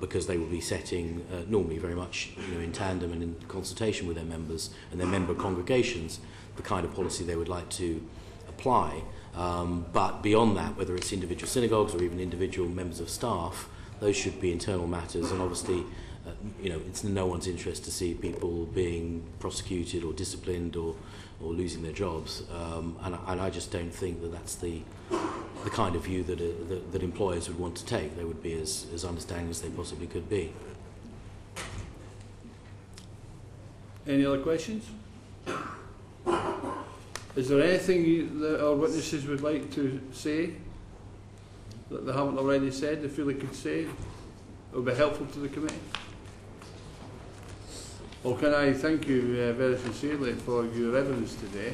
because they will be setting, normally very much, you know, in tandem and in consultation with their members and their member congregations, the kind of policy they would like to apply. But beyond that, whether it's individual synagogues or even individual members of staff, those should be internal matters, and obviously, you know, it's in no one's interest to see people being prosecuted or disciplined or losing their jobs, and I just don't think that that's the kind of view that employers would want to take. They would be as understanding as they possibly could be. Any other questions? Is there anything that our witnesses would like to say that they haven't already said, they feel they could say? It would be helpful to the committee. Well, can I thank you very sincerely for your evidence today.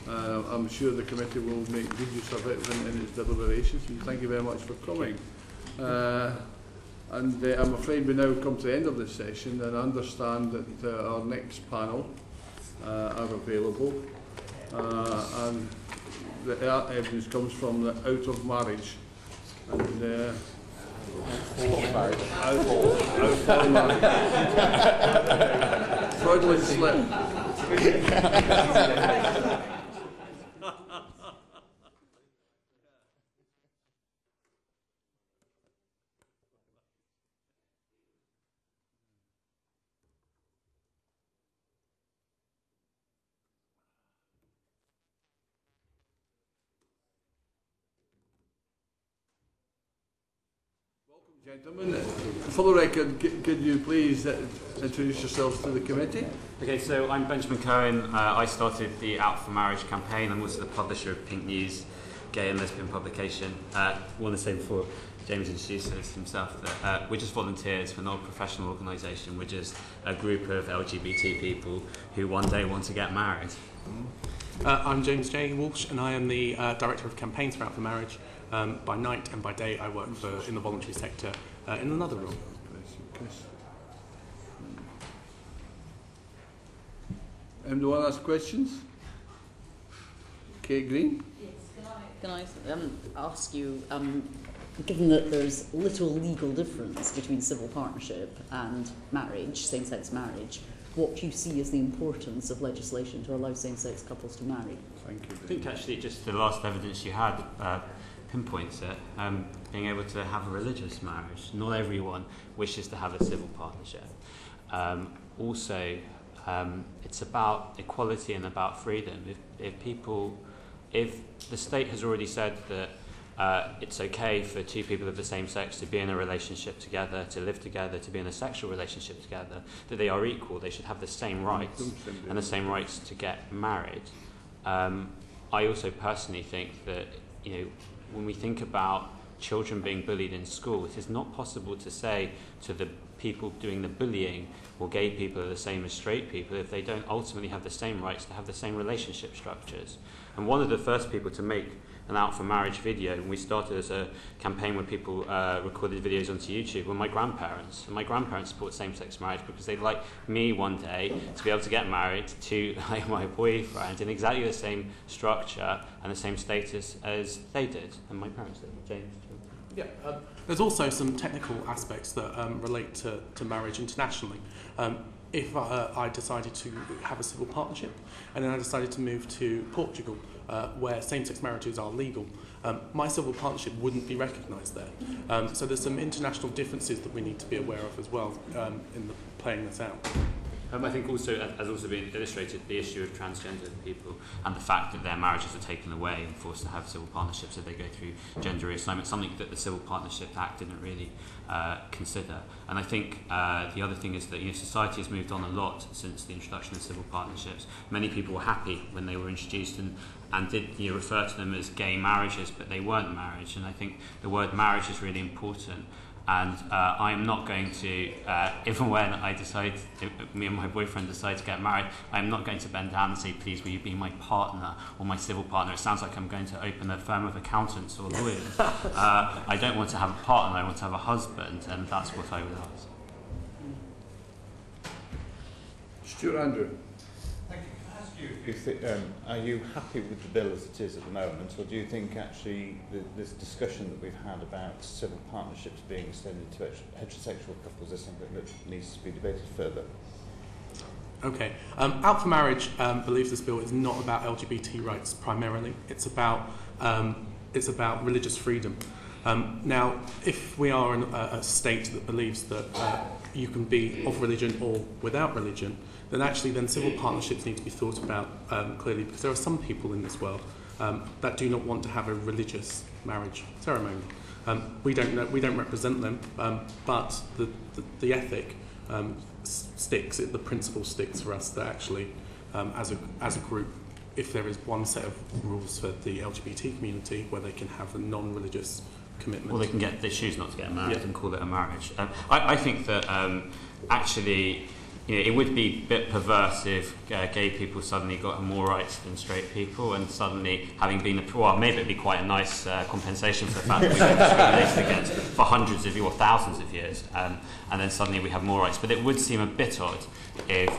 I'm sure the committee will make good use of it in its deliberations, and thank you very much for coming. And I'm afraid we now come to the end of this session, and I understand that our next panel are available, and the evidence comes from the out of marriage. And fraudulent slip. Gentlemen, for the record, could you please introduce yourselves to the committee? Okay, so I'm Benjamin Cohen. I started the Out for Marriage campaign. I'm also the publisher of Pink News, gay and lesbian publication. Want to say before James introduces himself that we're just volunteers. We're not a professional organisation. We're just a group of LGBT people who one day want to get married. I'm James J. Walsh, and I am the Director of Campaigns for Out for Marriage. By night and by day, I work in the voluntary sector in another role. Anyone ask questions? Kate Green? Yes, can I ask you, given that there's little legal difference between civil partnership and marriage, same-sex marriage, what you see as the importance of legislation to allow same-sex couples to marry? Thank you. I think actually just the last evidence you had pinpoints it, being able to have a religious marriage. Not everyone wishes to have a civil partnership. Also, it's about equality and about freedom. If the state has already said that it's okay for two people of the same sex to be in a relationship together, to live together, to be in a sexual relationship together, that they are equal, they should have the same rights and the same rights to get married. I also personally think that, you know, when we think about children being bullied in school, it is not possible to say to the people doing the bullying or gay people are the same as straight people if they don't ultimately have the same rights to have the same relationship structures. And one of the first people to make an out for marriage video, and we started as a campaign where people recorded videos onto YouTube, were my grandparents. And my grandparents support same-sex marriage because they'd like me one day to be able to get married to like my boyfriend in exactly the same structure and the same status as they did, and my parents did. James? Yeah, there's also some technical aspects that relate to marriage internationally. If I decided to have a civil partnership and then I decided to move to Portugal, where same-sex marriages are legal, my civil partnership wouldn't be recognised there. So there's some international differences that we need to be aware of as well in playing this out. I think also, as also been illustrated, the issue of transgender people and the fact that their marriages are taken away and forced to have civil partnerships if they go through gender reassignment, something that the Civil Partnership Act didn't really consider. And I think the other thing is that society has moved on a lot since the introduction of civil partnerships. Many people were happy when they were introduced and did refer to them as gay marriages, but they weren't marriage. And I think the word marriage is really important. And I am not going to, even when me and my boyfriend decide to get married, I am not going to bend down and say, please, will you be my partner or my civil partner? It sounds like I'm going to open a firm of accountants or lawyers. I don't want to have a partner, I want to have a husband, and that's what I would ask. Stuart Andrew. Thank you. Can I ask you, are you happy with the bill as it is at the moment, or do you think actually this discussion that we've had about civil partnerships being extended to heterosexual couples is something that needs to be debated further? Okay. Out for Marriage believes this bill is not about LGBT rights primarily. It's about religious freedom. Now, if we are in a state that believes that you can be of religion or without religion, then civil partnerships need to be thought about clearly, because there are some people in this world that do not want to have a religious marriage ceremony. We don't represent them, but the ethic sticks. The principle sticks for us that actually, as a group, if there is one set of rules for the LGBT community where they can have a non-religious commitment. Well, they choose not to get married and call it a marriage. I think that actually, it would be a bit perverse if gay people suddenly got more rights than straight people, and suddenly having been maybe it'd be quite a nice compensation for the fact that we've been discriminated against for hundreds of or thousands of years, and then suddenly we have more rights. But it would seem a bit odd if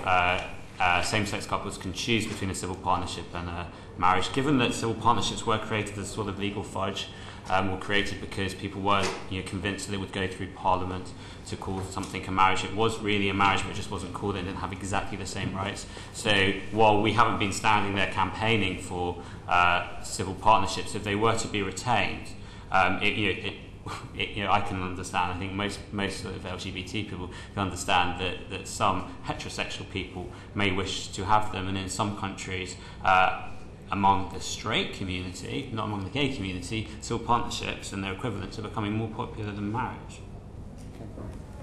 same-sex couples can choose between a civil partnership and a marriage, given that civil partnerships were created as sort of legal fudge, were created because people weren't convinced that it would go through Parliament to call something a marriage. It was really a marriage, but it just wasn't called it and didn't have exactly the same rights. So while we haven't been standing there campaigning for civil partnerships, if they were to be retained, I can understand. I think most of LGBT people can understand that some heterosexual people may wish to have them, and in some countries, among the straight community, not among the gay community, civil partnerships and their equivalents are becoming more popular than marriage.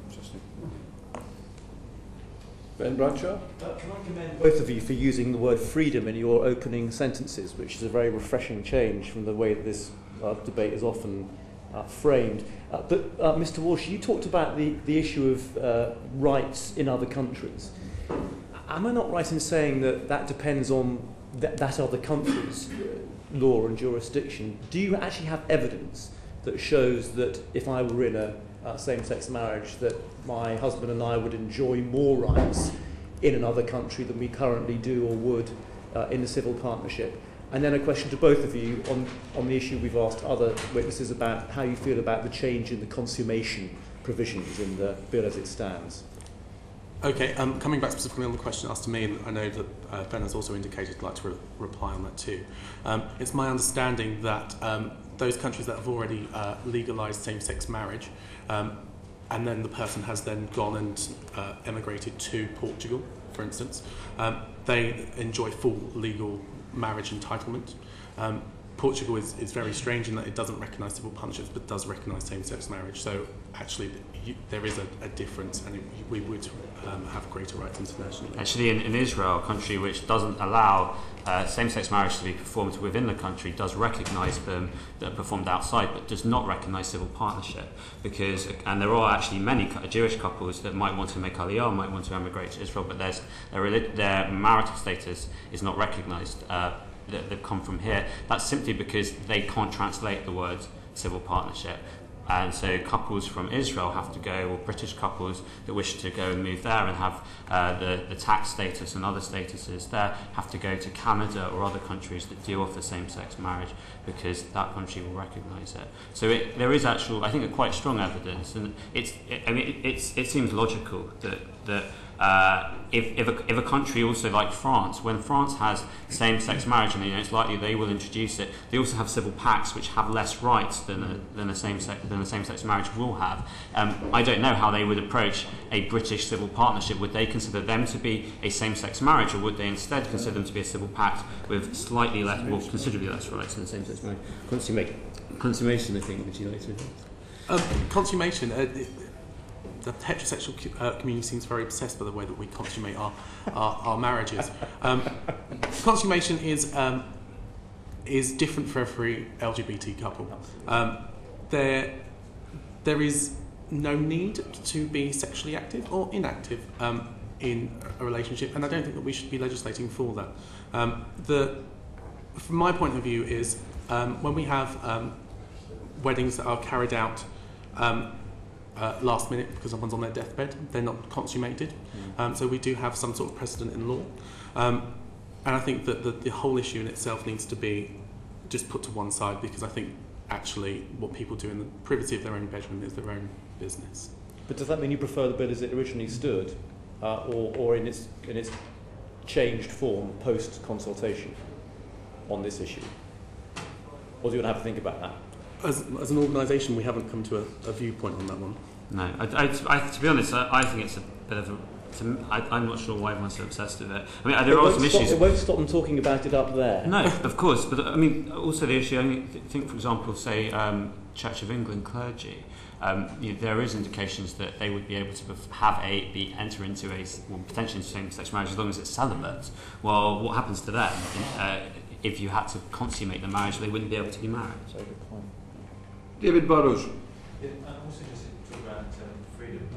Interesting. Ben Bradshaw? Can I commend both of you for using the word freedom in your opening sentences, which is a very refreshing change from the way that this debate is often framed. But Mr. Walsh, you talked about the issue of rights in other countries. Am I not right in saying that depends on that other country's law and jurisdiction? Do you actually have evidence that shows that if I were in a same-sex marriage, that my husband and I would enjoy more rights in another country than we currently do or would in a civil partnership? And then a question to both of you on the issue we've asked other witnesses about how you feel about the change in the consummation provisions in the bill as it stands. Okay, coming back specifically on the question asked to me, and I know that Ben has also indicated he'd like to reply on that too. It's my understanding that those countries that have already legalised same-sex marriage, and then the person has then gone and emigrated to Portugal, for instance, they enjoy full legal marriage entitlement. Portugal is very strange in that it doesn't recognise civil partnerships but does recognise same-sex marriage. So actually there is a difference, and we would have greater rights internationally. Actually, in Israel, a country which doesn't allow same-sex marriage to be performed within the country, does recognise them that are performed outside, but does not recognise civil partnership. And there are actually many Jewish couples that might want to make Aliyah, might want to emigrate to Israel, but their marital status is not recognised. That they've come from here. That's simply because they can't translate the word civil partnership. And so couples from Israel have to go, or British couples that wish to go and move there and have the tax status and other statuses there, have to go to Canada or other countries that do offer same-sex marriage, because that country will recognise it. So there is actual, I think, quite strong evidence, and it seems logical that if a country also like France, when France has same-sex marriage, and it's likely they will introduce it, they also have civil pacts which have less rights than a same-sex marriage will have. I don't know how they would approach a British civil partnership. Would they consider them to be a same-sex marriage, or would they instead consider them to be a civil pact with slightly less, well, considerably less rights than same-sex marriage? Consummation, I think, would you like to? Consummation. The heterosexual community seems very obsessed by the way that we consummate our marriages. Consummation is different for every LGBT couple. There is no need to be sexually active or inactive in a relationship, and I don't think that we should be legislating for that. From my point of view is when we have weddings that are carried out last minute because someone's on their deathbed, they're not consummated. So we do have some sort of precedent in law. And I think that the whole issue in itself needs to be just put to one side, because I think actually what people do in the privacy of their own bedroom is their own business. But does that mean you prefer the bill as it originally stood, or in its changed form post-consultation on this issue? Or do you want to have to think about that? As an organisation, we haven't come to a viewpoint on that one. No, to be honest, I think it's a bit of a... I'm not sure why everyone's so obsessed with it. I mean, there are some issues. It won't stop them talking about it up there. No, of course, but I mean, also the issue. I think, for example, say Church of England clergy. There is indications that they would be able to enter into potentially same-sex marriage as long as it's celibate. Well, what happens to them if you had to consummate the marriage? They wouldn't be able to be married. That's a good point. David Burrows. Yeah, and also just to talk about freedom.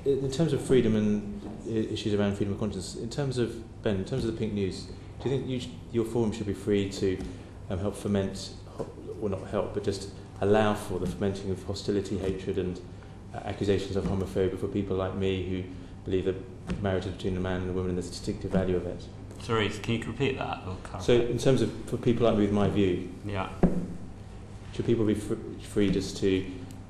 In terms of freedom and issues around freedom of conscience, in terms of the Pink News, do you think your forum should be free to help foment, or not help, but just allow for the fomenting of hostility, hatred and accusations of homophobia for people like me who believe that marriage is between a man and a woman and there's a distinctive value of it? Sorry, can you repeat that? So in terms of, for people like me with my view, yeah, should people be free just to...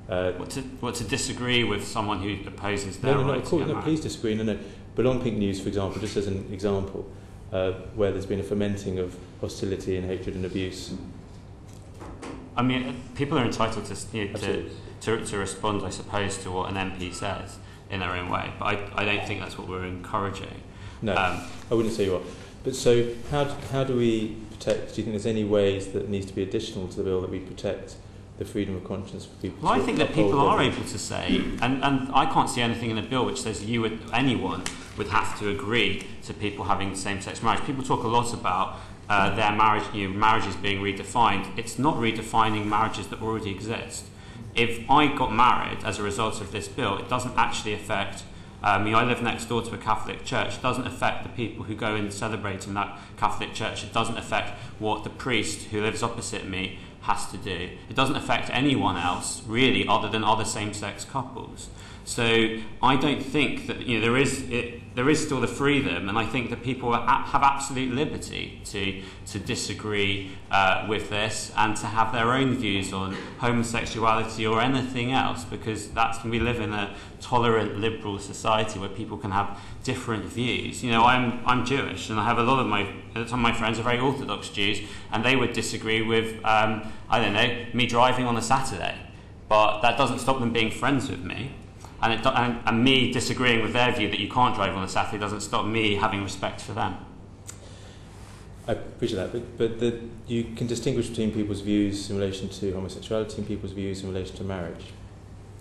to disagree with someone who opposes their rights? No, please disagree. No. But on Pink News, for example, just as an example, where there's been a fomenting of hostility and hatred and abuse. I mean, people are entitled to respond, I suppose, to what an MP says in their own way. But I don't think that's what we're encouraging. No, I wouldn't say you are. But so how do we protect? Do you think there's any ways that needs to be additional to the bill that we protect the freedom of conscience for people? Well, I think that people are able to say, and I can't see anything in the bill which says anyone would have to agree to people having same-sex marriage. People talk a lot about their marriage, marriages being redefined. It's not redefining marriages that already exist. If I got married as a result of this bill, it doesn't actually affect I live next door to a Catholic church. It doesn't affect the people who go and celebrate in that Catholic church. It doesn't affect what the priest who lives opposite me has to do. It doesn't affect anyone else, really, other than other same-sex couples. So I don't think that there is still the freedom, and I think that people have absolute liberty to disagree with this and to have their own views on homosexuality or anything else, because we live in a tolerant, liberal society where people can have different views. I'm Jewish, and I have some of my friends are very Orthodox Jews, and they would disagree with me driving on a Saturday, but that doesn't stop them being friends with me. And me disagreeing with their view that you can't drive on a Saturday doesn't stop me having respect for them. I appreciate that, but you can distinguish between people's views in relation to homosexuality and people's views in relation to marriage.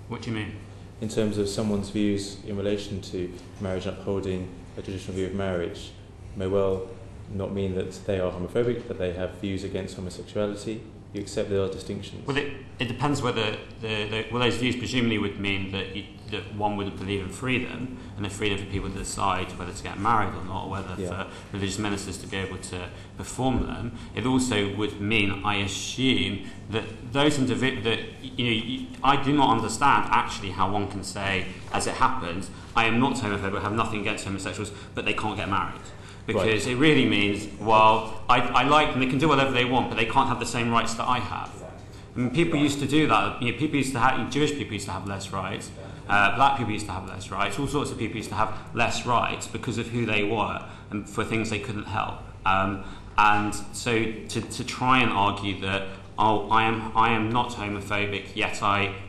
What do you mean? In terms of someone's views in relation to marriage and upholding a traditional view of marriage may well not mean that they are homophobic, that they have views against homosexuality. You accept there are distinctions? Well, it depends whether those views presumably would mean that that one wouldn't believe in freedom, and the freedom for people to decide whether to get married or not, or whether for religious ministers to be able to perform them. It also would mean, I assume, that those individuals, I do not understand actually how one can say, as it happens, I am not homophobic, I have nothing against homosexuals, but they can't get married. Because it really means, well, I like them, they can do whatever they want, but they can't have the same rights that I have. I mean, people used to do that. People used to have, Jewish people used to have less rights. Black people used to have less rights. All sorts of people used to have less rights because of who they were and for things they couldn't help. And so to try and argue that, I am not homophobic,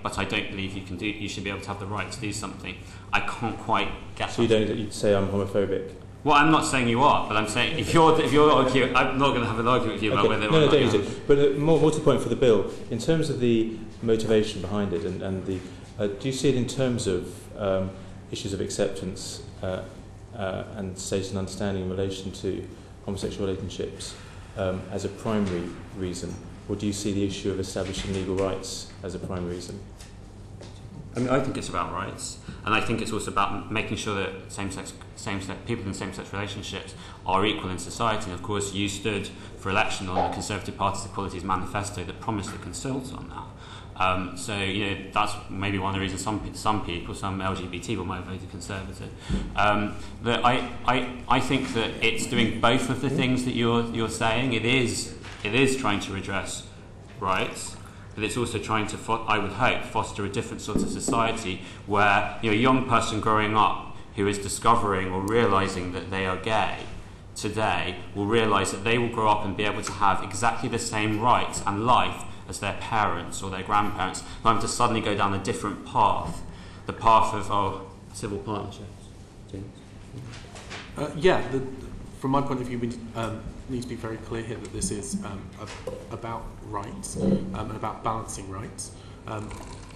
but I don't believe you should be able to have the right to do something. I can't quite get. So you'd say I'm homophobic? Well, I'm not saying you are, but I'm saying if you're arguing, I'm not going to have an argument with you about whether. No, don't use it. But more to the point for the bill, in terms of the motivation behind it, and the do you see it in terms of issues of acceptance and status and understanding in relation to homosexual relationships as a primary reason, or do you see the issue of establishing legal rights as a primary reason? I mean, I think it's about rights, and I think it's also about making sure that same-sex people in same-sex relationships are equal in society. And of course, you stood for election on the Conservative Party's Equalities Manifesto that promised to consult on that. So that's maybe one of the reasons some LGBT people might have voted Conservative. But I think that it's doing both of the things that you're saying. It is trying to redress rights, but it's also trying to, I would hope, foster a different sort of society where a young person growing up who is discovering or realising that they are gay today will realise that they will grow up and be able to have exactly the same rights and life as their parents or their grandparents, not to suddenly go down a different path, the path of civil partnerships. From my point of view, we need to be very clear here that this is about rights and about balancing rights.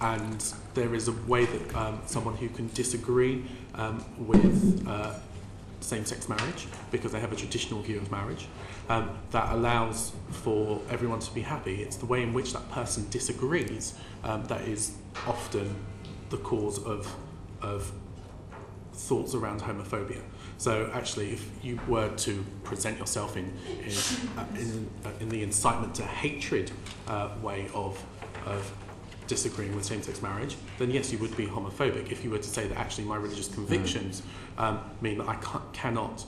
And there is a way that someone who can disagree with same-sex marriage, because they have a traditional view of marriage, that allows for everyone to be happy. It's the way in which that person disagrees that is often the cause of thoughts around homophobia. So actually, if you were to present yourself in the incitement to hatred way of disagreeing with same-sex marriage, then yes, you would be homophobic. If you were to say that actually my religious convictions mean that I cannot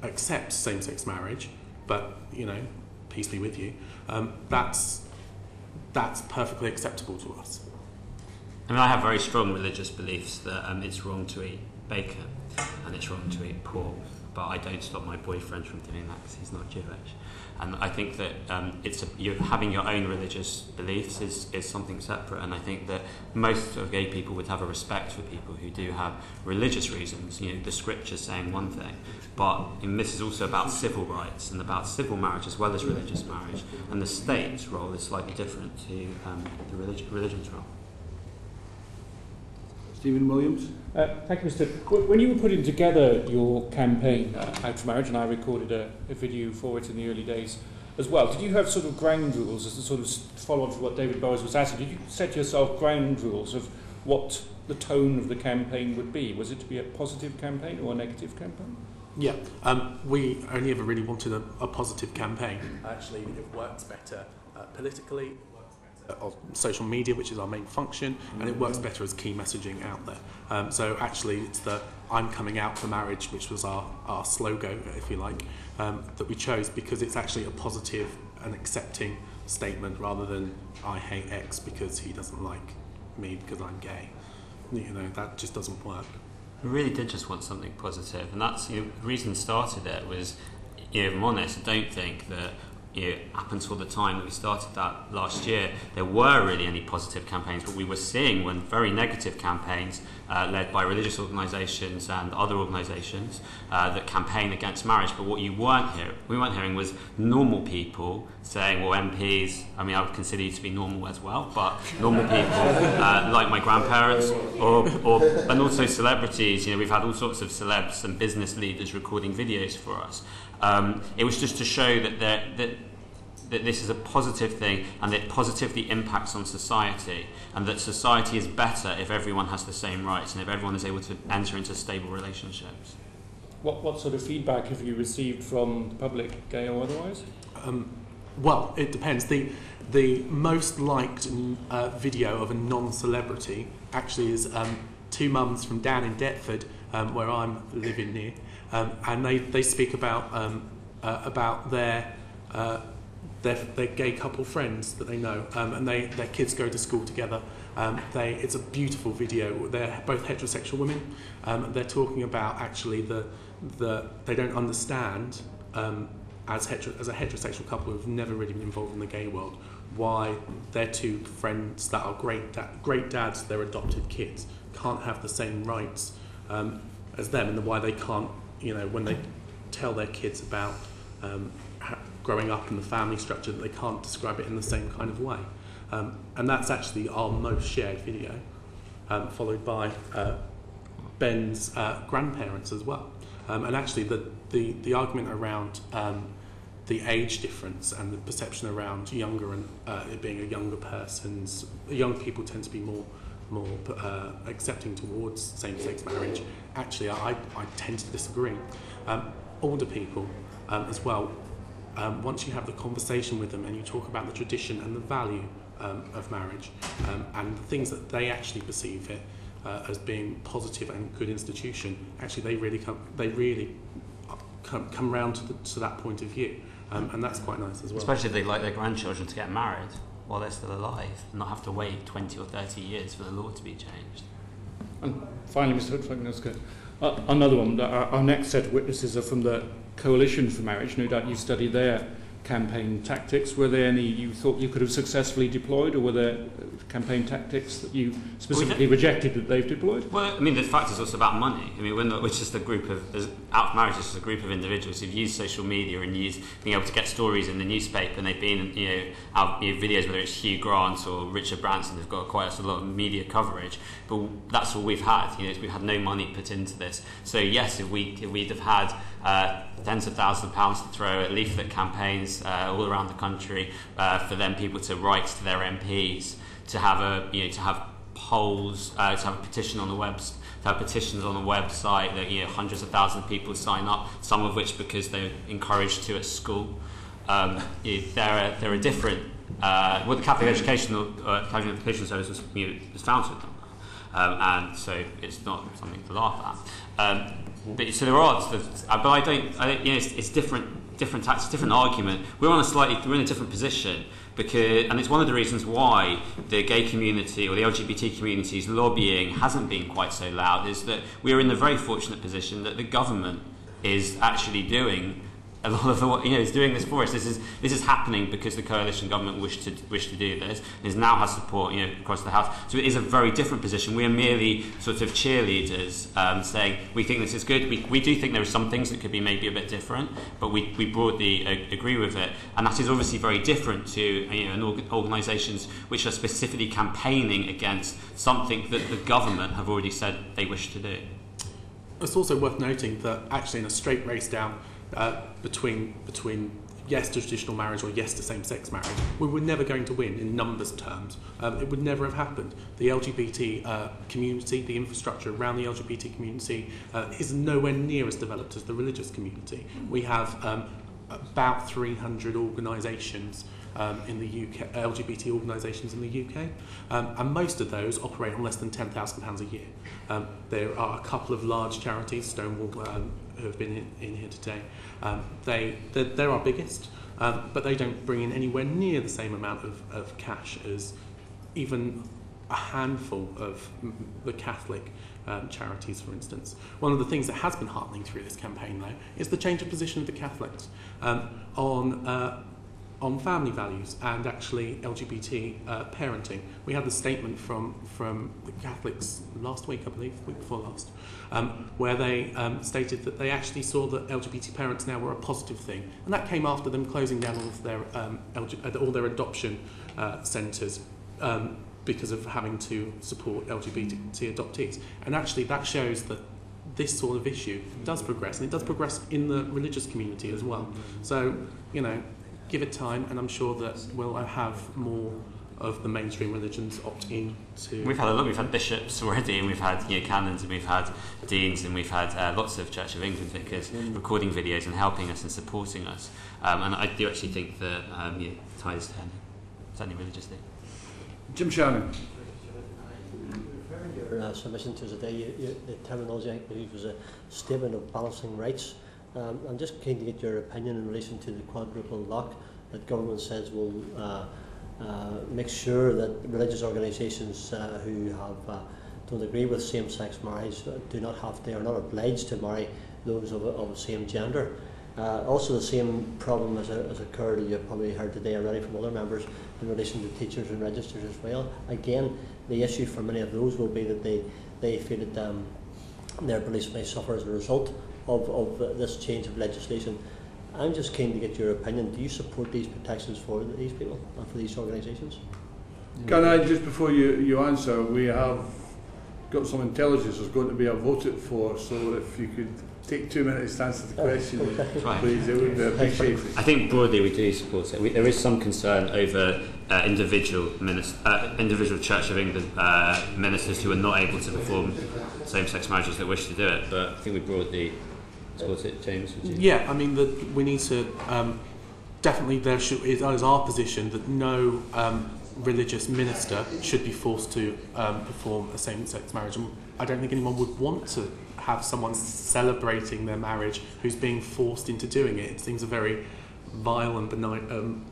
accept same-sex marriage, but peace be with you, that's perfectly acceptable to us. I mean, I have very strong religious beliefs that it's wrong to eat bacon and it's wrong to eat pork, but I don't stop my boyfriend from doing that because he's not Jewish. And I think that having your own religious beliefs is something separate, and I think that most of gay people would have a respect for people who do have religious reasons, the scriptures saying one thing, but this is also about civil rights and about civil marriage as well as religious marriage, and the state's role is slightly different to the religion's role. Stephen Williams. Thank you, Mr. When you were putting together your campaign, Out for Marriage, and I recorded a video for it in the early days as well, did you have sort of ground rules as a sort of follow-on to what David Burrows was asking? Did you set yourself ground rules of what the tone of the campaign would be? Was it to be a positive campaign or a negative campaign? Yeah, we only ever really wanted a positive campaign. Actually, it works better politically, on social media, which is our main function, and it works better as key messaging out there. So actually it's the I'm coming out for marriage, which was our slogan, if you like, that we chose because it's actually a positive and accepting statement rather than I hate X because he doesn't like me because I'm gay. That just doesn't work. We really did just want something positive, and that's the reason we started it was, if I'm honest, I don't think that up until the time that we started that last year, there were really any positive campaigns. What we were seeing were very negative campaigns led by religious organisations and other organisations that campaign against marriage. But what we weren't hearing was normal people saying, well, MPs, I mean, I would consider you to be normal as well, but normal people like my grandparents, and also celebrities. We've had all sorts of celebs and business leaders recording videos for us. It was just to show that this is a positive thing, and that it positively impacts on society, and that society is better if everyone has the same rights and if everyone is able to enter into stable relationships. What sort of feedback have you received from the public, gay or otherwise? Well, it depends. The most liked video of a non-celebrity actually is two mums from down in Deptford, where I'm living near, and they speak about their gay couple friends that they know, and their kids go to school together. It's a beautiful video. They're both heterosexual women. They're talking about actually they don't understand as a heterosexual couple who've never really been involved in the gay world, why their two friends that are great dads to their adopted kids can't have the same rights as them, and why they can't, when they tell their kids about growing up in the family structure, that they can't describe it in the same kind of way. And that's actually our most shared video, followed by Ben's grandparents as well. And actually the argument around the age difference and the perception around younger and it being a younger person's, young people tend to be more accepting towards same-sex marriage. Actually, I tend to disagree. Older people as well, once you have the conversation with them and you talk about the tradition and the value of marriage and the things that they actually perceive it as being positive and good institution, actually they really come round to that point of view, and that's quite nice as well. Especially if they like their grandchildren to get married while they're still alive and not have to wait 20 or 30 years for the law to be changed. And finally, Mr. Hood, if I can just go, another one. Our next set of witnesses are from the Coalition for Marriage. No doubt you studied their campaign tactics. Were there any you thought you could have successfully deployed, or were there campaign tactics that you specifically rejected that they've deployed? Well, I mean, the fact is also about money. I mean, which is a group of, Out for Marriage is just a group of individuals who've used social media and used being able to get stories in the newspaper, and they've been, out videos, whether it's Hugh Grant or Richard Branson, they've got quite a lot of media coverage. But that's all we've had. We've had no money put into this. So yes, if we'd have had tens of thousands of pounds to throw at leaflet campaigns all around the country for them people to write to their MPs, to have to have polls, to have a petition on the website, to have petitions on the website that hundreds of thousands of people sign up, some of which because they're encouraged to at school. There are different. The Catholic Educational Service was founded on that, and so it's not something to laugh at. But so there are, but I don't. It's different tactics, different argument. We're in a different position because, and it's one of the reasons why the gay community or the LGBT community's lobbying hasn't been quite so loud. Is that we're in the very fortunate position that the government is actually doing a lot of the, is doing this for us. This is happening because the coalition government wished to do this. It now has support, across the House. So it is a very different position. We are merely sort of cheerleaders, saying we think this is good. We do think there are some things that could be maybe a bit different, but we broadly agree with it. And that is obviously very different to organisations which are specifically campaigning against something that the government have already said they wish to do. It's also worth noting that actually in a straight race down between yes to traditional marriage or yes to same-sex marriage, we were never going to win in numbers terms. It would never have happened. The LGBT community, the infrastructure around the LGBT community is nowhere near as developed as the religious community. We have about 300 organisations in the UK, LGBT organisations in the UK, and most of those operate on less than £10,000 a year. There are a couple of large charities, Stonewall, who have been in here today. They're our biggest, but they don't bring in anywhere near the same amount of cash as even a handful of the Catholic charities, for instance. One of the things that has been heartening through this campaign, though, is the change of position of the Catholics on on family values and actually LGBT parenting. We had the statement from the Catholics last week, I believe, week before last, where they stated that they actually saw that LGBT parents now were a positive thing, and that came after them closing down all their adoption centres because of having to support LGBT adoptees. And actually that shows that this sort of issue does progress, and it does progress in the religious community as well. So, you know, give it time, and I'm sure that we'll have more of the mainstream religions opt in to... We've had bishops already, and we've had canons, and we've had deans, and we've had lots of Church of England vicars recording videos and helping us and supporting us. And I do actually think that tide is turning, certainly religiously. Jim Shannon. Your submission to today, the terminology I believe was a statement of balancing rights. I'm just keen to get your opinion in relation to the quadruple lock that government says will make sure that religious organisations who don't agree with same-sex marriage are not obliged to marry those of the same gender. Also, the same problem has occurred, you've probably heard today already from other members, in relation to teachers and registers as well. Again, the issue for many of those will be that they feel that their beliefs may suffer as a result of this change of legislation. I'm just keen to get your opinion. Do you support these protections for these people and for these organisations? Can I, just before you answer, we have got some intelligence there's going to be a vote it for, so if you could take 2 minutes to answer the question, please, it would be appreciated. I think broadly we do support it. There is some concern over individual Church of England ministers who are not able to perform same-sex marriages that wish to do it, but I think we broadly support it. James, would you? Yeah, I mean, we need to definitely, it is our position that no religious minister should be forced to perform a same-sex marriage. And I don't think anyone would want to have someone celebrating their marriage who's being forced into doing it. It seems a very vile and benign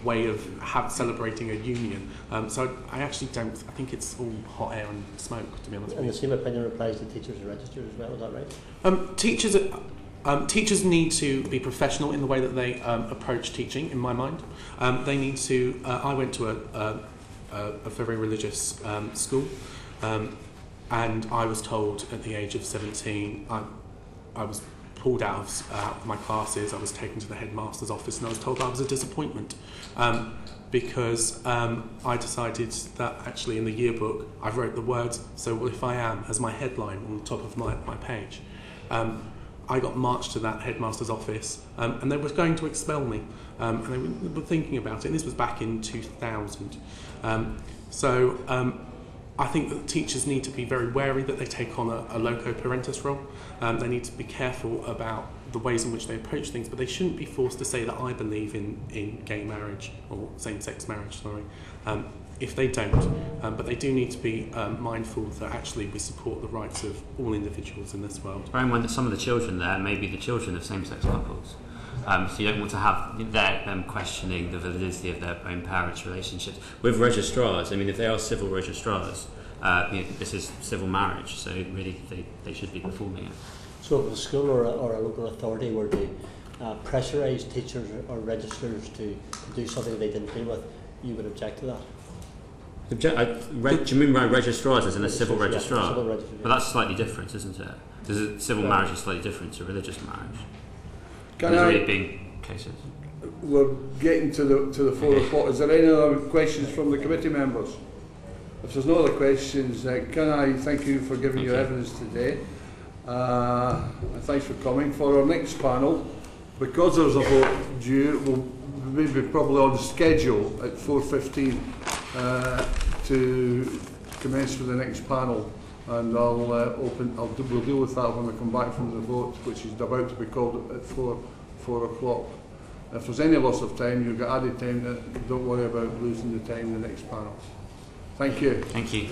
way of celebrating a union. So I actually don't. I think it's all hot air and smoke, to be honest with you. And the same opinion applies to teachers and registers as well. Is that right? Teachers need to be professional in the way that they approach teaching. In my mind, they need to. I went to a very religious school. And I was told at the age of 17, I was pulled out of my classes. I was taken to the headmaster's office, and I was told I was a disappointment because I decided that actually in the yearbook I wrote the words "So what if I am" as my headline on the top of my page. I got marched to that headmaster's office, and they were going to expel me, and they were thinking about it. And this was back in 2000. I think that teachers need to be very wary that they take on a loco parentis role. They need to be careful about the ways in which they approach things, but they shouldn't be forced to say that I believe in gay marriage or same-sex marriage, if they don't. But they do need to be mindful that actually we support the rights of all individuals in this world. Bear in mind that some of the children there may be the children of same-sex couples. So you don't want to have them questioning the validity of their own parents' relationships. With registrars, I mean, if they are civil registrars, this is civil marriage, so really they should be performing it. So if a school or a local authority were to pressurise teachers or registrars to do something they didn't agree with, you would object to that? Do you mean by registrars as in a civil registrar? Yeah, civil registrar, yeah. But that's slightly different, isn't it? Civil marriage is slightly different to religious marriage. Can There's I, really big cases. We're getting to the 4 o'clock. Is there any other questions from the committee members? If there's no other questions, can I thank you for giving your evidence today. And thanks for coming. For our next panel, because there's a vote due, we'll maybe probably on schedule at 4:15 to commence with the next panel. And we'll deal with that when we come back from the vote, which is about to be called at 4 o'clock. If there's any loss of time, you've got added time. Don't worry about losing the time in the next panel. Thank you. Thank you.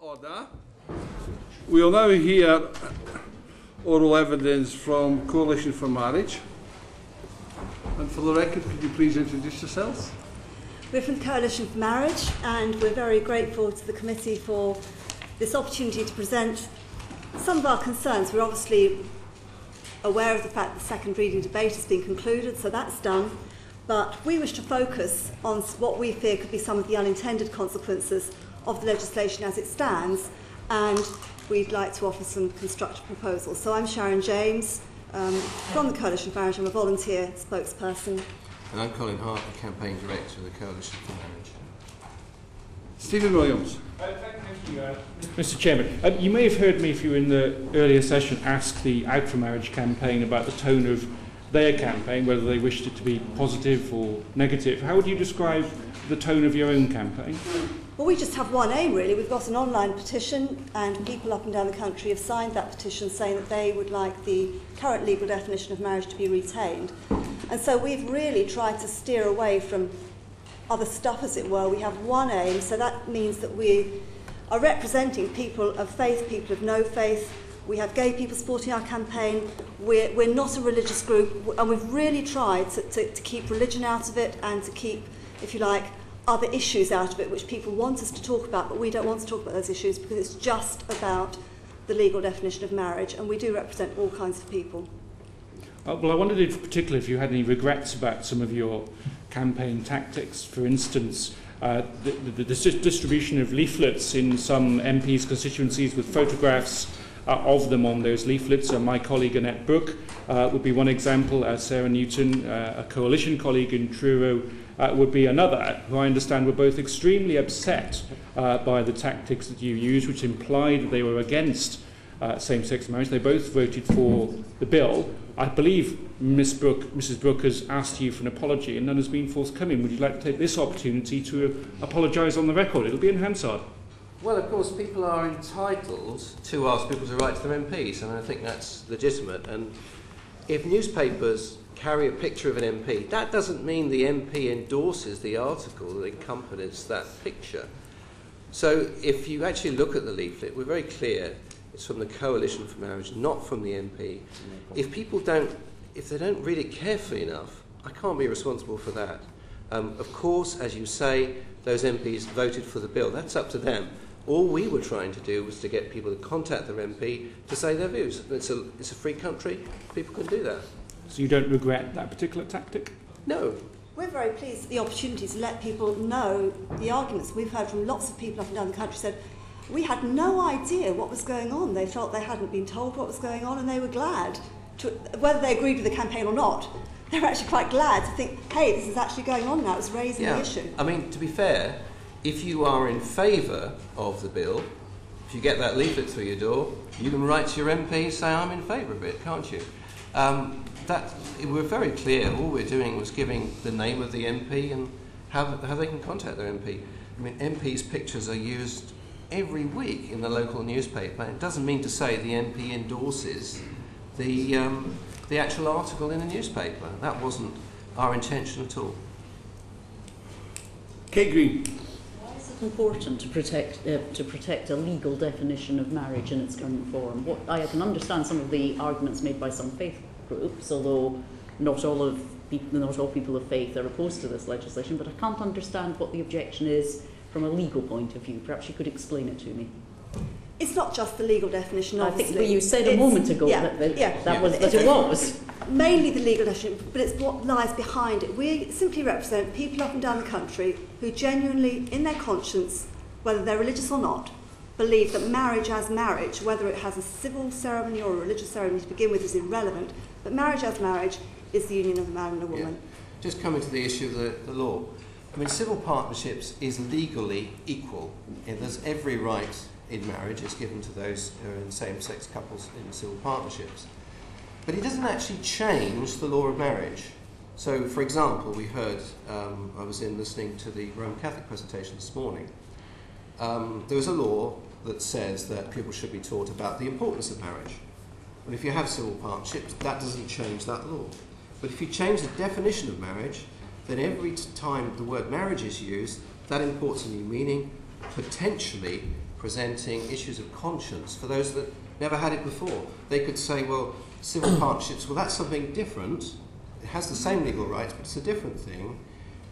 Order. We will now hear oral evidence from Coalition for Marriage. And for the record, could you please introduce yourselves? We're from the Coalition for Marriage, and we're very grateful to the committee for this opportunity to present some of our concerns. We're obviously aware of the fact that the second reading debate has been concluded, so that's done. But we wish to focus on what we fear could be some of the unintended consequences of the legislation as it stands, and we'd like to offer some constructive proposals. So I'm Sharon James from the Coalition for Marriage. I'm a volunteer spokesperson. And I'm Colin Hart, the Campaign Director of the Coalition for Marriage. Stephen Williams. Thank you, Mr. Chairman. You may have heard me, if you were in the earlier session, ask the Out for Marriage campaign about the tone of their campaign, whether they wished it to be positive or negative. How would you describe the tone of your own campaign? Well, we just have one aim, really. We've got an online petition, and people up and down the country have signed that petition saying that they would like the current legal definition of marriage to be retained. And so we've really tried to steer away from other stuff, as it were. We have one aim, so that means that we are representing people of faith, people of no faith. We have gay people supporting our campaign. We're not a religious group, and we've really tried to keep religion out of it and to keep, if you like, other issues out of it, which people want us to talk about, but we don't want to talk about those issues because it's just about the legal definition of marriage, and we do represent all kinds of people. Well, I wondered in particular if you had any regrets about some of your campaign tactics. For instance, the distribution of leaflets in some MPs' constituencies with photographs of them on those leaflets. My colleague Annette Brooke would be one example. Sarah Newton, a coalition colleague in Truro, would be another, who I understand were both extremely upset by the tactics that you used, which implied that they were against same-sex marriage. They both voted for the bill. I believe Mrs. Brooke has asked you for an apology and none has been forthcoming. Would you like to take this opportunity to apologise on the record? It'll be in Hansard. Well, of course, people are entitled to ask people to write to their MPs, and I think that's legitimate. And if newspapers carry a picture of an MP, that doesn't mean the MP endorses the article that accompanies that picture. So if you actually look at the leaflet, we're very clear it's from the Coalition for Marriage, not from the MP. If they don't read it carefully enough, I can't be responsible for that. Of course, as you say, those MPs voted for the bill. That's up to them. All we were trying to do was to get people to contact their MP to say their views. It's a free country. People can do that. So you don't regret that particular tactic? No. We're very pleased at the opportunity to let people know the arguments. We've heard from lots of people up and down the country said, we had no idea what was going on. They felt they hadn't been told what was going on, and they were glad, whether they agreed with the campaign or not, they were actually quite glad to think, hey, this is actually going on now, it's raising the issue. I mean, to be fair, if you are in favour of the bill, if you get that leaflet through your door, you can write to your MP and say, I'm in favour of it, can't you? We're very clear. All we're doing was giving the name of the MP and how they can contact their MP. I mean, MPs' pictures are used every week in the local newspaper. It doesn't mean to say the MP endorses the actual article in the newspaper. That wasn't our intention at all. Kate Green. Why is it important to protect a legal definition of marriage in its current form? I can understand some of the arguments made by some faith groups, although not all people of faith are opposed to this legislation, but I can't understand what the objection is from a legal point of view. Perhaps you could explain it to me. It's not just the legal definition, obviously. I think you said a moment ago that it was. Mainly the legal definition, but it's what lies behind it. We simply represent people up and down the country who genuinely, in their conscience, whether they're religious or not, believe that marriage as marriage, whether it has a civil ceremony or a religious ceremony to begin with, is irrelevant, but marriage as marriage is the union of a man and a woman. Yeah. Just coming to the issue of the law. I mean, civil partnerships is legally equal. There's every right in marriage is given to those who are in same-sex couples in civil partnerships. But it doesn't actually change the law of marriage. So, for example, we heard, I was listening to the Roman Catholic presentation this morning. There was a law that says that people should be taught about the importance of marriage. Well, if you have civil partnerships, that doesn't change that law. But if you change the definition of marriage, then every time the word marriage is used, that imports a new meaning. Potentially, presenting issues of conscience for those that never had it before. They could say, well, civil partnerships, well, that's something different. It has the same legal rights, but it's a different thing.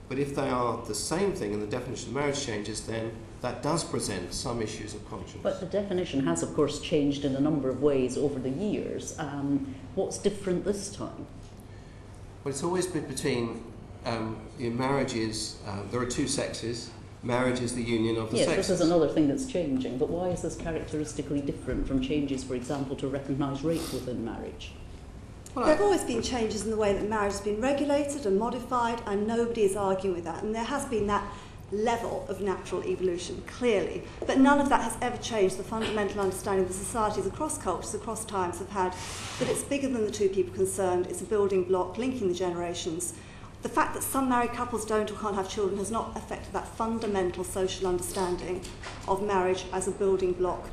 But if they are the same thing and the definition of marriage changes, then that does present some issues of conscience. But the definition has, of course, changed in a number of ways over the years. What's different this time? Well, it's always been between marriages, there are two sexes. Marriage is the union of the sexes. Yes, this is another thing that's changing. But why is this characteristically different from changes, for example, to recognise rape within marriage? Well, there have always been changes in the way that marriage has been regulated and modified, and nobody is arguing with that. And there has been that level of natural evolution, clearly. But none of that has ever changed the fundamental understanding that societies across cultures, across times have had, that it's bigger than the two people concerned, it's a building block linking the generations. The fact that some married couples don't or can't have children has not affected that fundamental social understanding of marriage as a building block,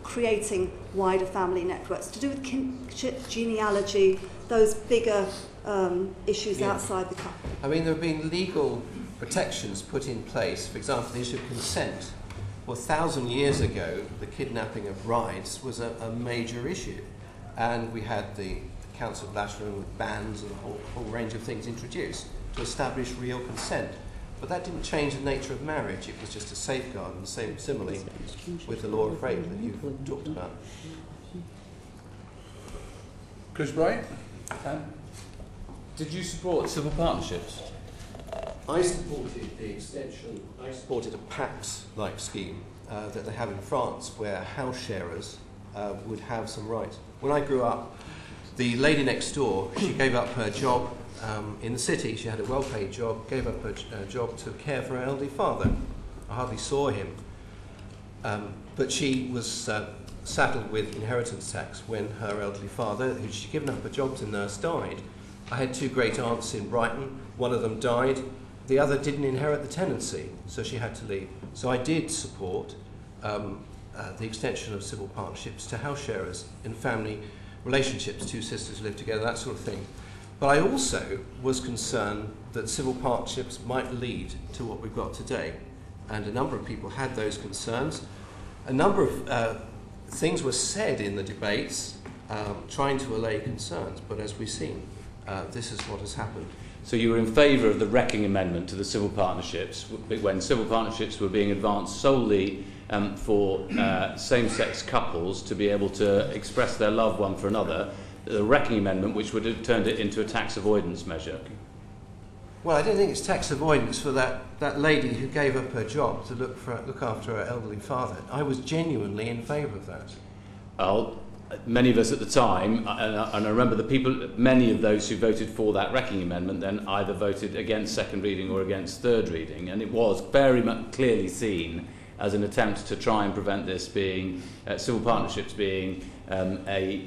creating wider family networks. To do with genealogy, those bigger issues outside the couple. I mean, there have been legal protections put in place. For example, the issue of consent. Well, 1,000 years ago, the kidnapping of brides was a major issue. And we had the Council of Lateran with bans and a whole range of things introduced to establish real consent. But that didn't change the nature of marriage. It was just a safeguard, and similarly with the law of rape that you talked about. Chris Bright? Did you support civil partnerships? I supported the extension, I supported a PACS-like scheme that they have in France where house sharers would have some rights. When I grew up, the lady next door, she gave up her job in the city. She had a well-paid job, gave up her job to care for her elderly father. I hardly saw him. But she was saddled with inheritance tax when her elderly father, who she'd given up her job to nurse, died. I had two great aunts in Brighton. One of them died. The other didn't inherit the tenancy, so she had to leave. So I did support the extension of civil partnerships to house sharers in family relationships, two sisters live together, that sort of thing. But I also was concerned that civil partnerships might lead to what we've got today. And a number of people had those concerns. A number of things were said in the debates trying to allay concerns, but as we've seen, this is what has happened. So you were in favour of the Wrecking Amendment to the civil partnerships when civil partnerships were being advanced solely for same-sex couples to be able to express their love one for another, the Wrecking Amendment, which would have turned it into a tax avoidance measure. Well, I don't think it's tax avoidance for that lady who gave up her job to look after her elderly father. I was genuinely in favour of that. Well, many of us at the time, and I remember many of those who voted for that Wrecking Amendment then either voted against second reading or against third reading, and it was very much clearly seen as an attempt to try and prevent this being, civil partnerships being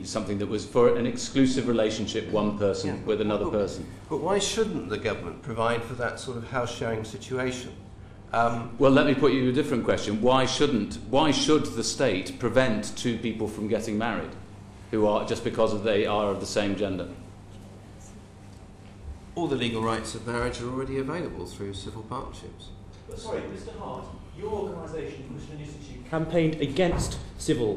something that was for an exclusive relationship, one person with another person. But why shouldn't the government provide for that sort of house-sharing situation? Well, let me put you a different question. Why should the state prevent two people from getting married who are just because they are of the same gender? All the legal rights of marriage are already available through civil partnerships. Sorry, Mr. Hart, your organisation, Christian Institute, campaigned against civil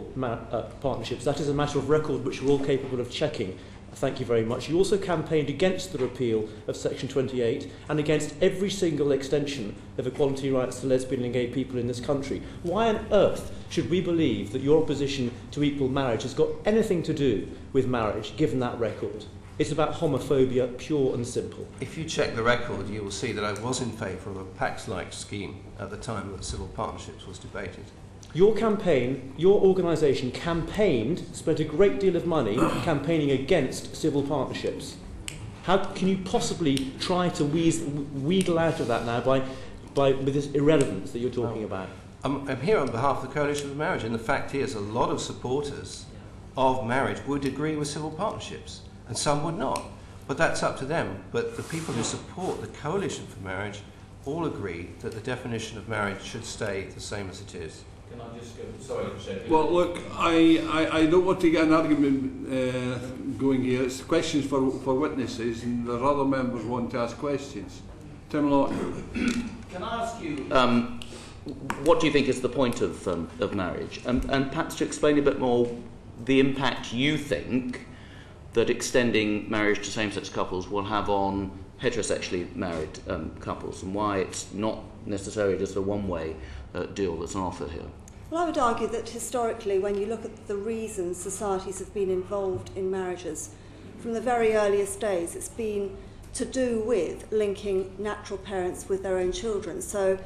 partnerships. That is a matter of record which we're all capable of checking. Thank you very much. You also campaigned against the repeal of Section 28 and against every single extension of equality rights to lesbian and gay people in this country. Why on earth should we believe that your opposition to equal marriage has got anything to do with marriage, given that record? It's about homophobia, pure and simple. If you check the record, you will see that I was in favour of a PACS-like scheme at the time that civil partnerships was debated. Your campaign, your organisation campaigned, spent a great deal of money campaigning against civil partnerships. How can you possibly try to wheedle out of that now with this irrelevance that you're talking about? I'm here on behalf of the Coalition for Marriage, and the fact is a lot of supporters of marriage would agree with civil partnerships, and some would not. But that's up to them. But the people who support the Coalition for Marriage all agree that the definition of marriage should stay the same as it is. Can I just go? Sorry, Sharon. Well, look, I don't want to get an argument going here. It's questions for witnesses, and there are other members who want to ask questions. Tim Lawton. Can I ask you, what do you think is the point of marriage? And perhaps to explain a bit more the impact you think that extending marriage to same-sex couples will have on heterosexually married couples, and why it's not necessarily just a one-way deal that's on offer here. Well, I would argue that historically, when you look at the reasons societies have been involved in marriages, from the very earliest days, it's been to do with linking natural parents with their own children. So,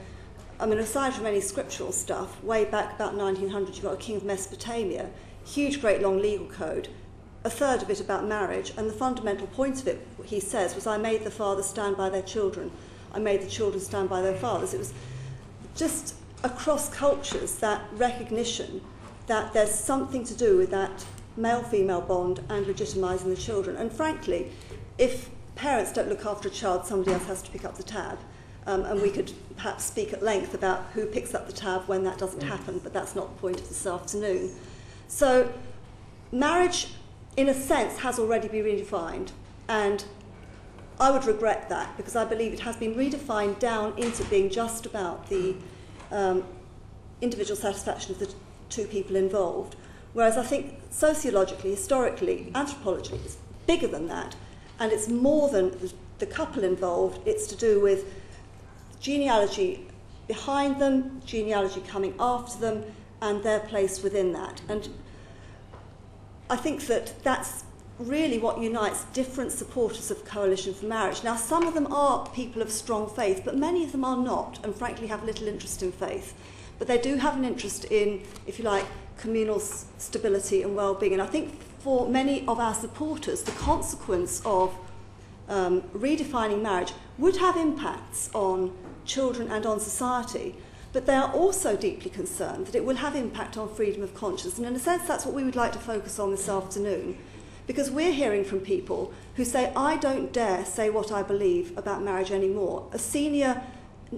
I mean, aside from any scriptural stuff, way back about 1900, you've got a king of Mesopotamia, huge, great, long legal code, a third of it about marriage, and the fundamental point of it, he says, was I made the fathers stand by their children, I made the children stand by their fathers. It was just across cultures, that recognition that there's something to do with that male-female bond and legitimising the children. And frankly, if parents don't look after a child, somebody else has to pick up the tab. And we could perhaps speak at length about who picks up the tab when that doesn't happen, but that's not the point of this afternoon. So marriage, in a sense, has already been redefined, and I would regret that, because I believe it has been redefined down into being just about the individual satisfaction of the two people involved, whereas I think sociologically, historically, anthropology is bigger than that, and it's more than the couple involved. It's to do with genealogy behind them, genealogy coming after them, and their place within that. And I think that that's really what unites different supporters of Coalition for Marriage. Now, some of them are people of strong faith, but many of them are not, and frankly have little interest in faith. But they do have an interest in, if you like, communal stability and well-being. And I think for many of our supporters, the consequence of redefining marriage would have impacts on children and on society, but they are also deeply concerned that it will have impact on freedom of conscience. And in a sense, that's what we would like to focus on this afternoon, because we're hearing from people who say, I don't dare say what I believe about marriage anymore. A senior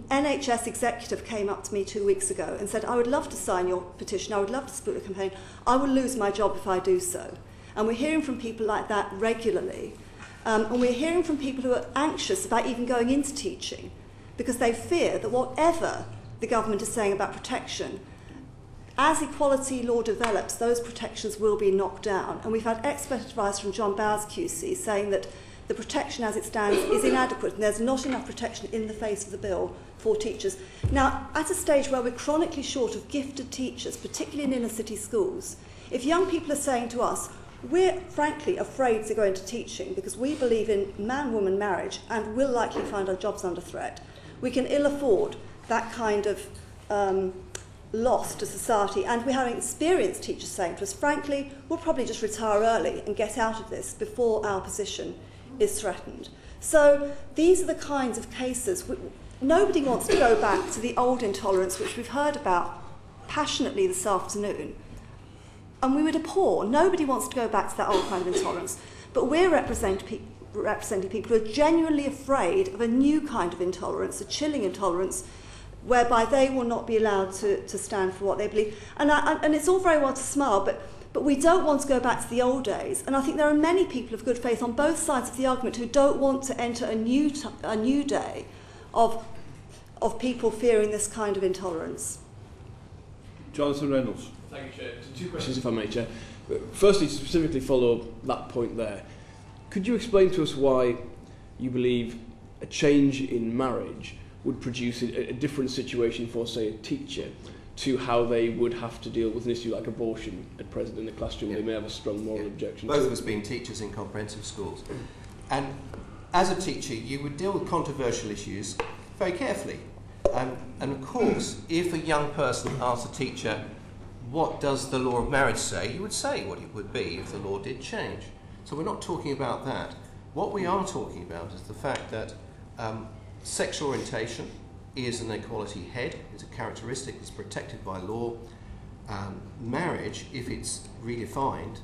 NHS executive came up to me 2 weeks ago and said, I would love to sign your petition, I would love to support the campaign, I will lose my job if I do so. And we're hearing from people like that regularly. And we're hearing from people who are anxious about even going into teaching, because they fear that whatever the government is saying about protection, as equality law develops, those protections will be knocked down. And we've had expert advice from John Bowers QC saying that the protection as it stands is inadequate, and there's not enough protection in the face of the bill for teachers. Now, at a stage where we're chronically short of gifted teachers, particularly in inner city schools, if young people are saying to us, we're frankly afraid to go into teaching because we believe in man-woman marriage and will likely find our jobs under threat, we can ill afford that kind of loss to society. And we're having experienced teachers saying to us, frankly, we'll probably just retire early and get out of this before our position is threatened. So these are the kinds of cases. Nobody wants to go back to the old intolerance, which we've heard about passionately this afternoon. And we would abhor. Nobody wants to go back to that old kind of intolerance. But we're representing people who are genuinely afraid of a new kind of intolerance, a chilling intolerance, whereby they will not be allowed to stand for what they believe. And it's all very well to smile, but we don't want to go back to the old days. And I think there are many people of good faith on both sides of the argument who don't want to enter a new day of people fearing this kind of intolerance. Jonathan Reynolds. Thank you, Chair. Two questions, if I may, Chair. Firstly, to specifically follow up that point there, could you explain to us why you believe a change in marriage would produce a different situation for, say, a teacher to how they would have to deal with an issue like abortion at present in the classroom? They may have a strong moral objection. Both of us being teachers in comprehensive schools. And as a teacher, you would deal with controversial issues very carefully. And of course, if a young person asks a teacher, what does the law of marriage say? You would say what it would be if the law did change. So we're not talking about that. What we are talking about is the fact that sexual orientation is an equality head, is a characteristic that's protected by law. Marriage, if it's redefined,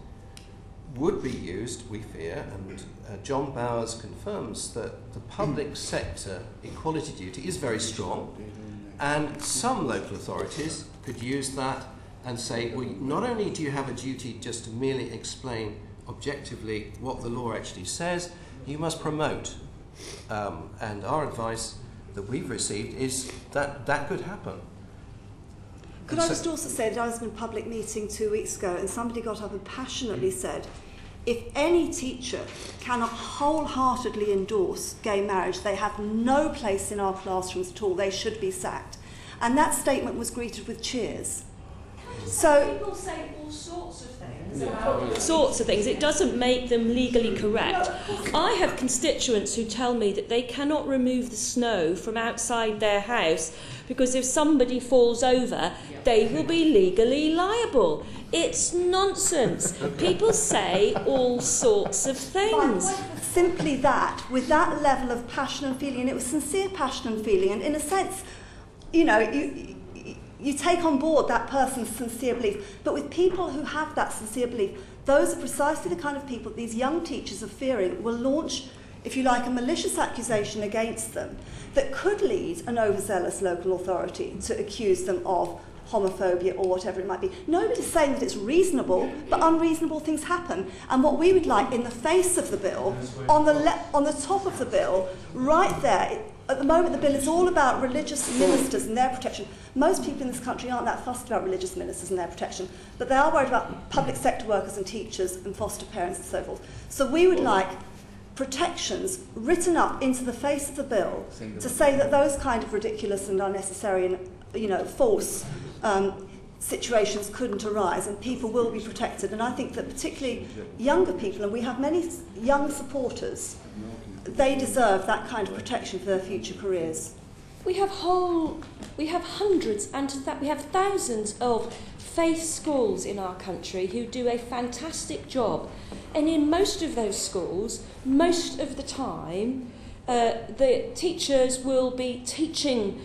would be used, we fear, and John Bowers confirms that the public sector equality duty is very strong, and some local authorities could use that and say, well, not only do you have a duty just to merely explain objectively what the law actually says, you must promote. And our advice that we've received is that that could happen. Could I just also say that I was in a public meeting 2 weeks ago and somebody got up and passionately said, if any teacher cannot wholeheartedly endorse gay marriage, they have no place in our classrooms at all, they should be sacked. And that statement was greeted with cheers. So people say all sorts of things about sorts of things. It doesn't make them legally correct. I have constituents who tell me that they cannot remove the snow from outside their house because if somebody falls over, they will be legally liable. It's nonsense. People say all sorts of things. Simply that, with that level of passion and feeling, and it was sincere passion and feeling, and in a sense, you know, you take on board that person's sincere belief. But with people who have that sincere belief, those are precisely the kind of people these young teachers are fearing will launch, if you like, a malicious accusation against them that could lead an overzealous local authority to accuse them of homophobia or whatever it might be. Nobody's saying that it's reasonable, but unreasonable things happen. And what we would like in the face of the bill, on the top of the bill, right there, at the moment the bill is all about religious ministers and their protection. Most people in this country aren't that fussed about religious ministers and their protection, but they are worried about public sector workers and teachers and foster parents and so forth. So we would like protections written up into the face of the bill to say that those kind of ridiculous and unnecessary and, you know, false situations couldn't arise and people will be protected. And I think that particularly younger people, and we have many young supporters, they deserve that kind of protection for their future careers. We have hundreds and we have thousands of faith schools in our country who do a fantastic job. And in most of those schools, most of the time, the teachers will be teaching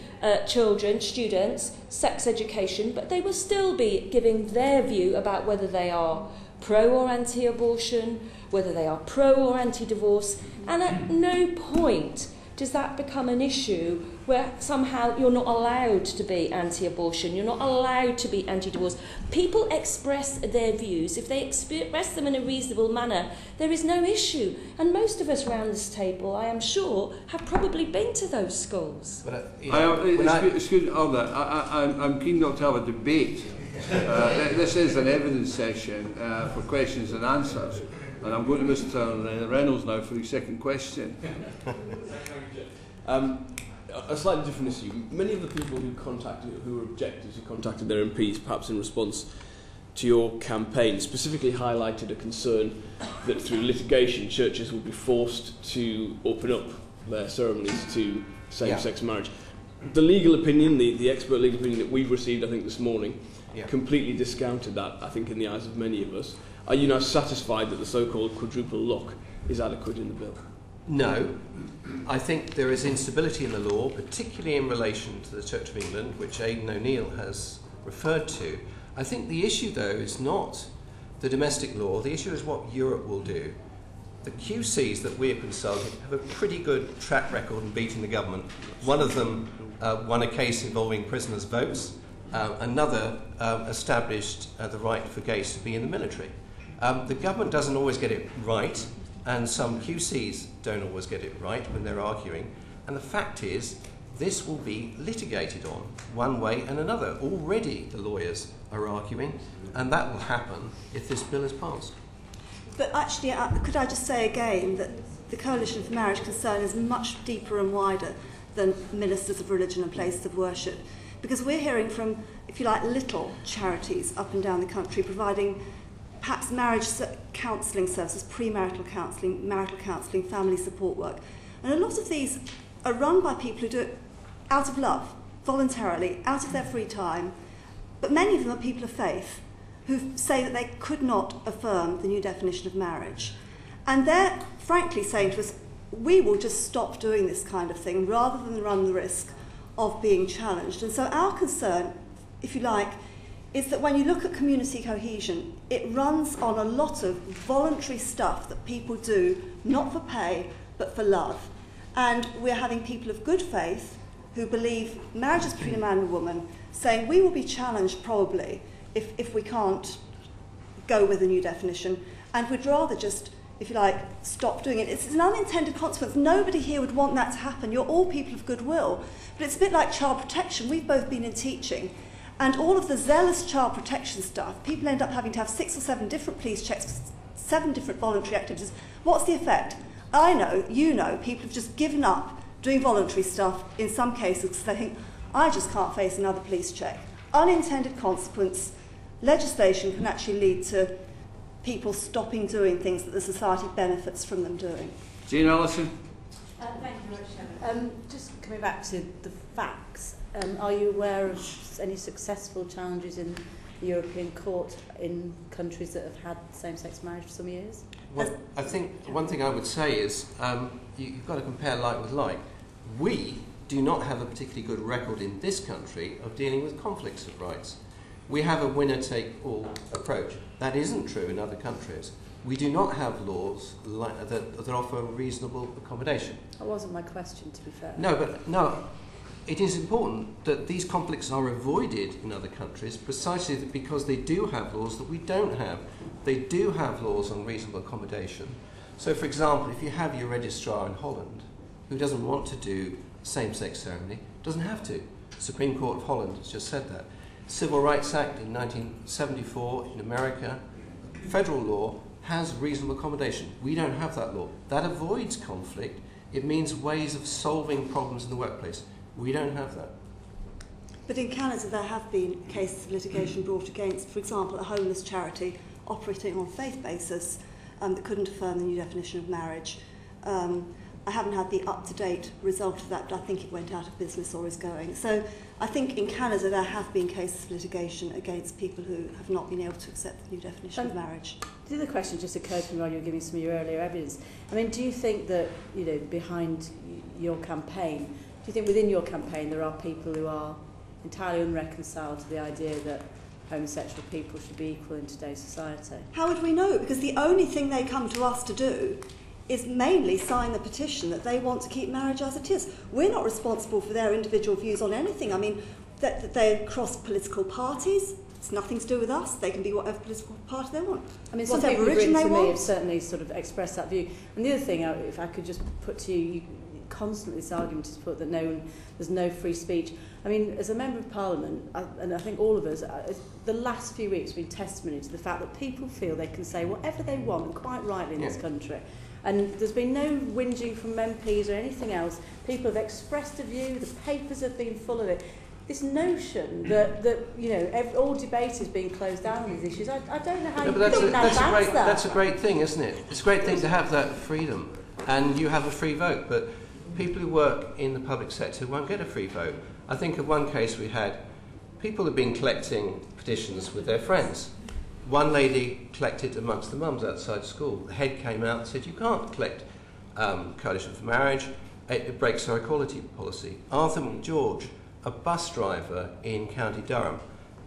students, sex education, but they will still be giving their view about whether they are pro or anti-abortion, whether they are pro or anti-divorce, and at no point does that become an issue where somehow you're not allowed to be anti-abortion, you're not allowed to be anti-divorce. People express their views. If they express them in a reasonable manner, there is no issue. And most of us around this table, I am sure, have probably been to those schools. But, excuse me, I'm keen not to have a debate. This is an evidence session for questions and answers. And I'm going to Mr. Reynolds now for his second question. A slightly different issue. Many of the people who were objectors, who contacted their MPs, perhaps in response to your campaign, specifically highlighted a concern that through litigation, churches would be forced to open up their ceremonies to same-sex marriage. The legal opinion, the expert legal opinion that we've received, I think, this morning, completely discounted that, I think, in the eyes of many of us. Are you now satisfied that the so-called quadruple lock is adequate in the bill? No. I think there is instability in the law, particularly in relation to the Church of England, which Aidan O'Neill has referred to. I think the issue, though, is not the domestic law. The issue is what Europe will do. The QCs that we have consulted have a pretty good track record in beating the government. One of them won a case involving prisoners' votes. Another established the right for gays to be in the military. The government doesn't always get it right, and some QCs don't always get it right when they're arguing. And the fact is, this will be litigated on one way and another. Already the lawyers are arguing, and that will happen if this bill is passed. But actually, could I just say again that the Coalition for Marriage concern is much deeper and wider than ministers of religion and places of worship. Because we're hearing from, if you like, little charities up and down the country providing perhaps marriage counselling services, premarital counselling, marital counselling, family support work. And a lot of these are run by people who do it out of love, voluntarily, out of their free time. But many of them are people of faith who say that they could not affirm the new definition of marriage. And they're frankly saying to us, we will just stop doing this kind of thing rather than run the risk of being challenged. And so our concern, if you like, is that when you look at community cohesion, it runs on a lot of voluntary stuff that people do, not for pay, but for love. And we're having people of good faith who believe marriage is between a man and a woman, saying we will be challenged probably if we can't go with a new definition, and we'd rather just, if you like, stop doing it. It's an unintended consequence. Nobody here would want that to happen. You're all people of goodwill. But it's a bit like child protection. We've both been in teaching. And all of the zealous child protection stuff, people end up having to have 6 or 7 different police checks, 7 different voluntary activities. What's the effect? I know, you know, people have just given up doing voluntary stuff in some cases because they think, I just can't face another police check. Unintended consequence, legislation can actually lead to people stopping doing things that the society benefits from them doing. Jean Ellison. Thank you very much, Sharon. Just coming back to the facts, are you aware of any successful challenges in the European Court in countries that have had same-sex marriage for some years? Well, I think one thing I would say is you've got to compare like with like. We do not have a particularly good record in this country of dealing with conflicts of rights. We have a winner-take-all approach. That isn't true in other countries. We do not have laws that offer reasonable accommodation. That wasn't my question, to be fair. No, it is important that these conflicts are avoided in other countries precisely because they do have laws that we don't have. They do have laws on reasonable accommodation. So, for example, if you have your registrar in Holland who doesn't want to do same-sex ceremony, doesn't have to. The Supreme Court of Holland has just said that. Civil Rights Act in 1974 in America, federal law has reasonable accommodation. We don't have that law. That avoids conflict. It means ways of solving problems in the workplace. We don't have that. But in Canada there have been cases of litigation brought against, for example, a homeless charity operating on a faith basis that couldn't affirm the new definition of marriage. I haven't had the up-to-date result of that, but I think it went out of business or is going. So I think in Canada there have been cases of litigation against people who have not been able to accept the new definition of marriage. The other question just occurred to me while you were giving some of your earlier evidence. I mean, do you think that, you know, behind your campaign, do you think within your campaign there are people who are entirely unreconciled to the idea that homosexual people should be equal in today's society? How would we know? Because the only thing they come to us to do is mainly sign the petition that they want to keep marriage as it is. We're not responsible for their individual views on anything. I mean, that they cross political parties, it's nothing to do with us. They can be whatever political party they want. I mean, some people who've written to me have certainly sort of expressed that view. And the other thing, if I could just put to you, constantly this argument is put that there's no free speech. I mean, as a Member of Parliament, and I think all of us, the last few weeks have been testimony to the fact that people feel they can say whatever they want, and quite rightly in this country. And there's been no whinging from MPs or anything else. People have expressed a view, the papers have been full of it. This notion that you know, all debate is being closed down on these issues, I don't know how you think that's a great thing, isn't it? It's a great thing to have that freedom. And you have a free vote, but people who work in the public sector won't get a free vote. I think of one case we had, people have been collecting petitions with their friends. One lady collected amongst the mums outside school. The head came out and said, you can't collect Coalition for Marriage, it breaks our equality policy. Arthur McGeorge, a bus driver in County Durham,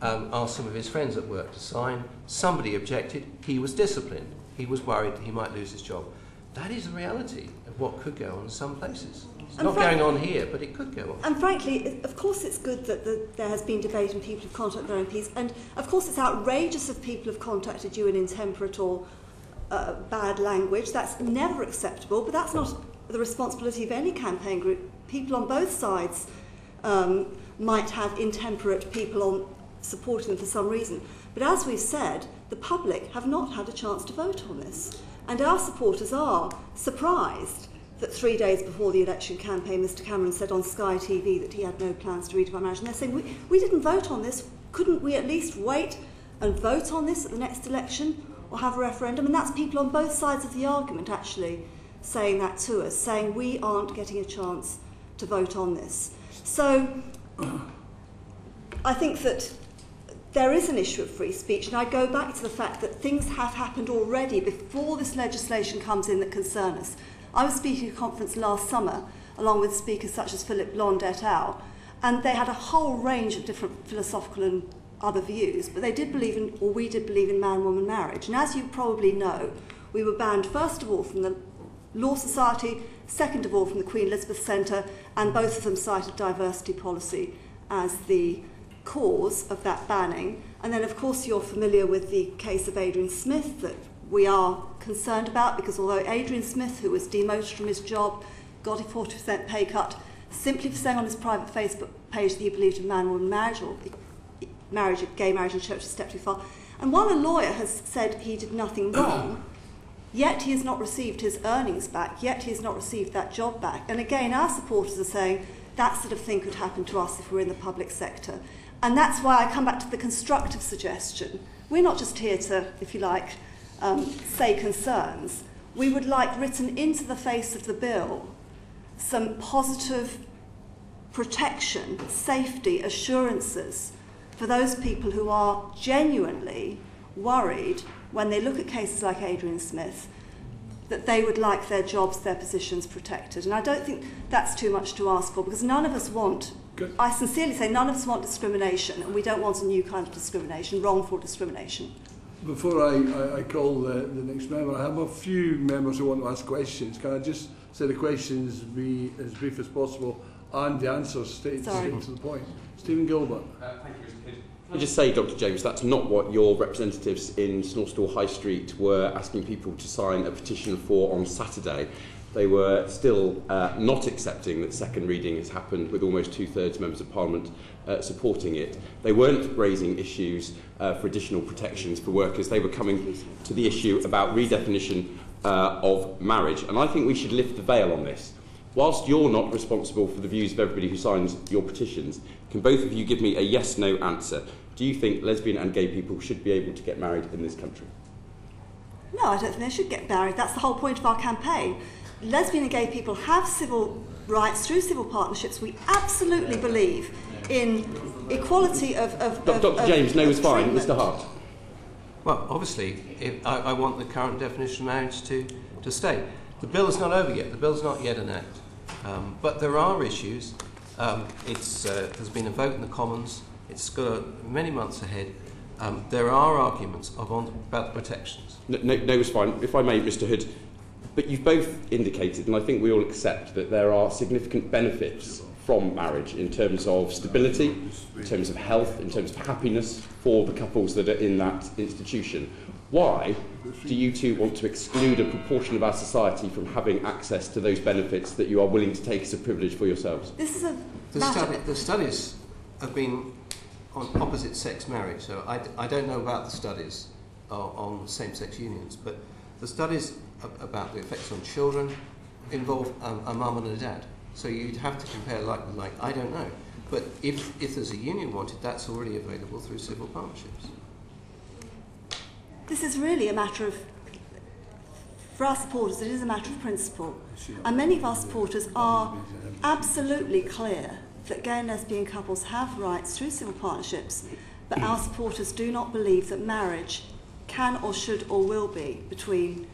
asked some of his friends at work to sign. Somebody objected, he was disciplined. He was worried that he might lose his job. That is the reality of what could go on in some places. It's not going on here, but it could go on. And frankly, of course it's good that there has been debate and people have contacted their MPs, and of course it's outrageous if people have contacted you in intemperate or bad language. That's never acceptable, but that's not the responsibility of any campaign group. People on both sides might have intemperate people on supporting them for some reason. But as we've said, the public have not had a chance to vote on this. And our supporters are surprised that 3 days before the election campaign, Mr Cameron said on Sky TV that he had no plans to redefine marriage. And they're saying, we didn't vote on this. Couldn't we at least wait and vote on this at the next election or have a referendum? And that's people on both sides of the argument actually saying that to us, saying we aren't getting a chance to vote on this. So I think that there is an issue of free speech, and I go back to the fact that things have happened already before this legislation comes in that concern us. I was speaking at a conference last summer, along with speakers such as Philip Blond et al., and they had a whole range of different philosophical and other views, but they did believe in, or we did believe in man-woman marriage. And as you probably know, we were banned first of all from the Law Society, second of all from the Queen Elizabeth Centre, and both of them cited diversity policy as the cause of that banning. And then of course you're familiar with the case of Adrian Smith that we are concerned about, because although Adrian Smith, who was demoted from his job, got a 40% pay cut simply for saying on his private Facebook page that he believed in man-woman marriage, or gay marriage in church is a step too far. And while a lawyer has said he did nothing wrong, yet he has not received his earnings back, yet he has not received that job back. And again, our supporters are saying that sort of thing could happen to us if we're in the public sector. And that's why I come back to the constructive suggestion. We're not just here to, if you like, say concerns. We would like written into the face of the bill some positive protection, safety, assurances for those people who are genuinely worried when they look at cases like Adrian Smith, that they would like their jobs, their positions protected. And I don't think that's too much to ask for, because none of us want, I sincerely say, none of us want discrimination, and we don't want a new kind of discrimination, wrongful discrimination. Before I call the next member, I have a few members who want to ask questions. Can I just say the questions be as brief as possible and the answers straight to the point? Stephen Gilbert. Thank you, Mr. Hood. Can I just say, Dr. James, that's not what your representatives in Snorstall High Street were asking people to sign a petition for on Saturday. They were still not accepting that second reading has happened, with almost 2/3 members of Parliament supporting it. They weren't raising issues for additional protections for workers. They were coming to the issue about redefinition of marriage. And I think we should lift the veil on this. Whilst you're not responsible for the views of everybody who signs your petitions, can both of you give me a yes-no answer? Do you think lesbian and gay people should be able to get married in this country? No, I don't think they should get married. That's the whole point of our campaign. Lesbian and gay people have civil rights through civil partnerships. We absolutely believe in equality of Dr. James, no is fine. Mr. Hart. Well, obviously, I want the current definition of marriage to stay. The bill is not over yet. The bill is not yet an act. But there are issues. There's been a vote in the Commons. It's got many months ahead. There are arguments about the protections. No is fine. If I may, Mr. Hood, but you've both indicated, and I think we all accept, that there are significant benefits from marriage in terms of stability, in terms of health, in terms of happiness for the couples that are in that institution. Why do you two want to exclude a proportion of our society from having access to those benefits that you are willing to take as a privilege for yourselves? This is the studies have been on opposite-sex marriage, so I don't know about the studies on same-sex unions, but the studies about the effects on children involve a mum and a dad. So you'd have to compare like with like. I don't know. But if there's a union wanted, that's already available through civil partnerships. This is really a matter of, for our supporters, it is a matter of principle. And many of our supporters are absolutely clear that gay and lesbian couples have rights through civil partnerships, but our supporters do not believe that marriage can or should or will be between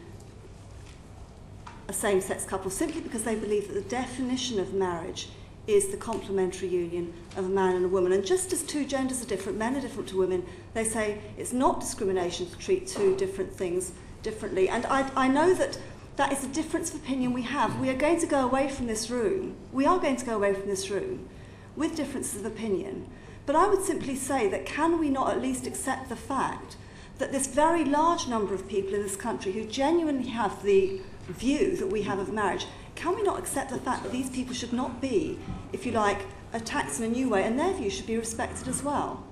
a same-sex couple, simply because they believe that the definition of marriage is the complementary union of a man and a woman. And just as two genders are different, men are different to women, they say it's not discrimination to treat two different things differently. And I know that that is a difference of opinion we have. We are going to go away from this room. We are going to go away from this room with differences of opinion. But I would simply say that can we not at least accept the fact that this very large number of people in this country who genuinely have the view that we have of marriage, can we not accept the fact that these people should not be, if you like, attacked in a new way, and their view should be respected as well?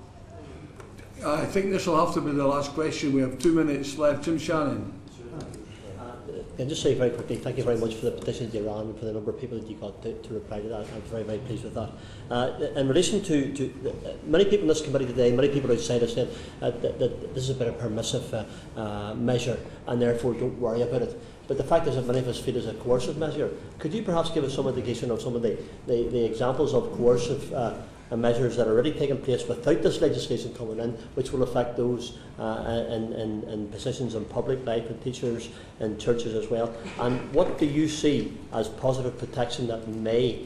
I think this will have to be the last question. We have 2 minutes left. Jim Shannon. Can I just say very quickly, thank you very much for the petition you ran and for the number of people that you got to reply to that. I'm very, very pleased with that. In relation to many people in this committee today, many people outside have said that this is a bit of a permissive measure and therefore don't worry about it. But the fact is that many of us feel it's a coercive measure. Could you perhaps give us some indication of some of the examples of coercive measures that are already taking place without this legislation coming in, which will affect those in positions in public life, and teachers and churches as well? And what do you see as positive protection that may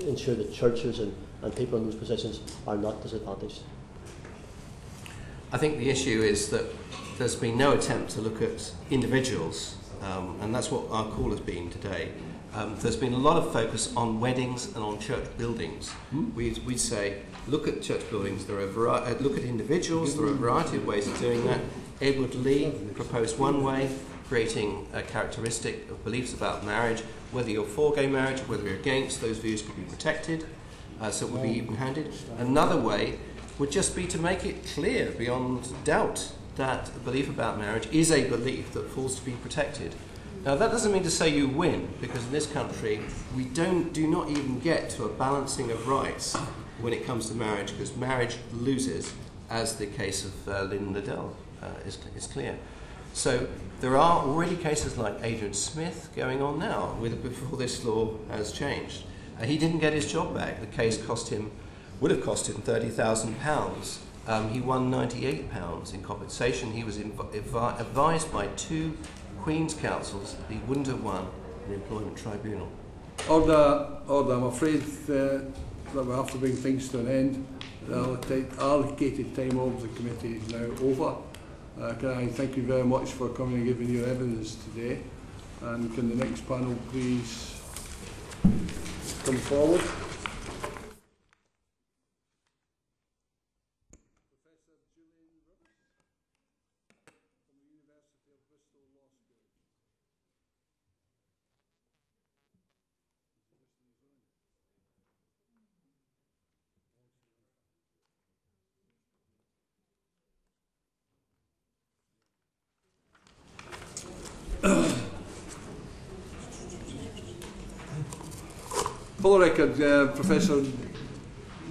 ensure that churches and people in those positions are not disadvantaged? I think the issue is that there's been no attempt to look at individuals, and that's what our call has been today. There's been a lot of focus on weddings and on church buildings. We say, look at church buildings, look at individuals, there are a variety of ways of doing that. Edward Lee proposed one way, creating a characteristic of beliefs about marriage, whether you're for gay marriage, whether you're against, those views could be protected, so it would be even-handed. Another way would just be to make it clear beyond doubt that a belief about marriage is a belief that falls to be protected. Now, that doesn't mean to say you win, because in this country we do not even get to a balancing of rights when it comes to marriage, because marriage loses, as the case of Lynn Liddell is clear. So there are already cases like Adrian Smith going on now, before this law has changed. He didn't get his job back. The case would have cost him £30,000. He won £98 in compensation. He was advised by 2 Queen's counsels that he wouldn't have won in the employment tribunal. Order, I'm afraid that we have to bring things to an end. The allocated time of the committee is now over. Can I thank you very much for coming and giving your evidence today. And can the next panel please come forward? Professor Julian from the University of Bristol Law School. For the record, Professor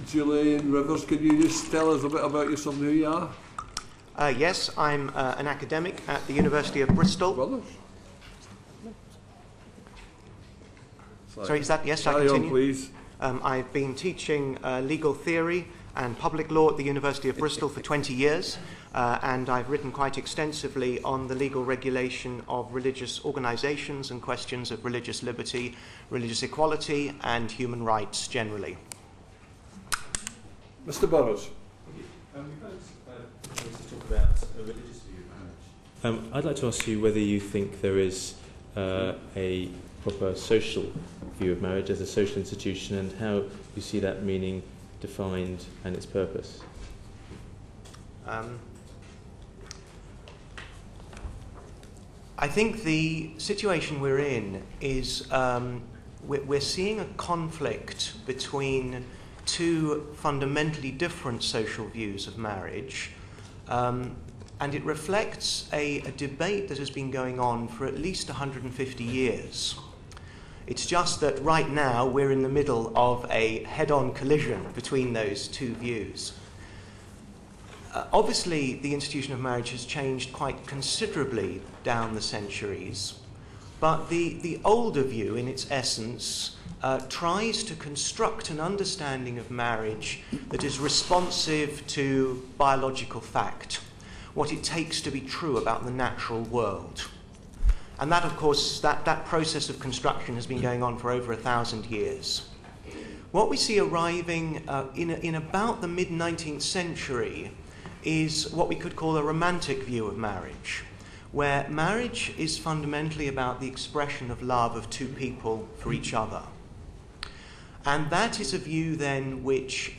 Julian Rivers, could you just tell us a bit about yourself and who you are? Yes, I'm an academic at the University of Bristol. Sorry, is that, yes, I continue? On, please. I've been teaching legal theory and public law at the University of Bristol for 20 years, and I've written quite extensively on the legal regulation of religious organisations and questions of religious liberty, religious equality, and human rights generally. Mr. Burrows. We've had to talk about a religious view of marriage. I'd like to ask you whether you think there is a proper social view of marriage as a social institution, and how you see that meaning defined and its purpose. I think the situation we're in is we're seeing a conflict between 2 fundamentally different social views of marriage, and it reflects a debate that has been going on for at least 150 years. It's just that right now we're in the middle of a head-on collision between those 2 views. Obviously, the institution of marriage has changed quite considerably down the centuries, but the older view, in its essence, tries to construct an understanding of marriage that is responsive to biological fact, what it takes to be true about the natural world. And that, of course, that process of construction has been going on for over 1,000 years. What we see arriving in about the mid-19th century is what we could call a romantic view of marriage, where marriage is fundamentally about the expression of love of 2 people for each other. And that is a view then which,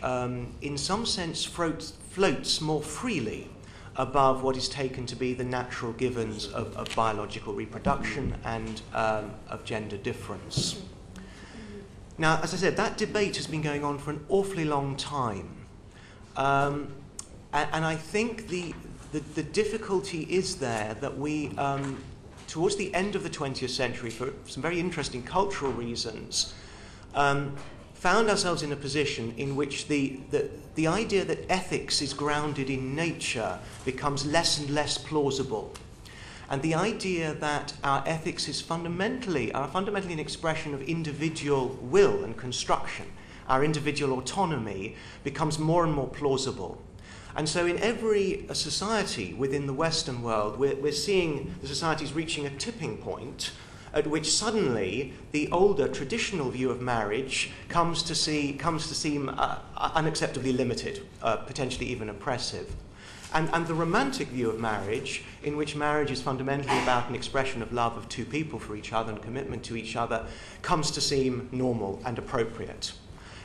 in some sense, floats more freely above what is taken to be the natural givens of biological reproduction and of gender difference. Now, as I said, that debate has been going on for an awfully long time. And I think the difficulty is there that we, towards the end of the 20th century, for some very interesting cultural reasons, found ourselves in a position in which the idea that ethics is grounded in nature becomes less and less plausible. And the idea that our ethics is fundamentally an expression of individual will and construction, our individual autonomy, becomes more and more plausible. And so in every society within the Western world, we're seeing the societies reaching a tipping point at which suddenly the older traditional view of marriage comes to seem unacceptably limited, potentially even oppressive. And the romantic view of marriage, in which marriage is fundamentally about an expression of love of 2 people for each other and commitment to each other, comes to seem normal and appropriate.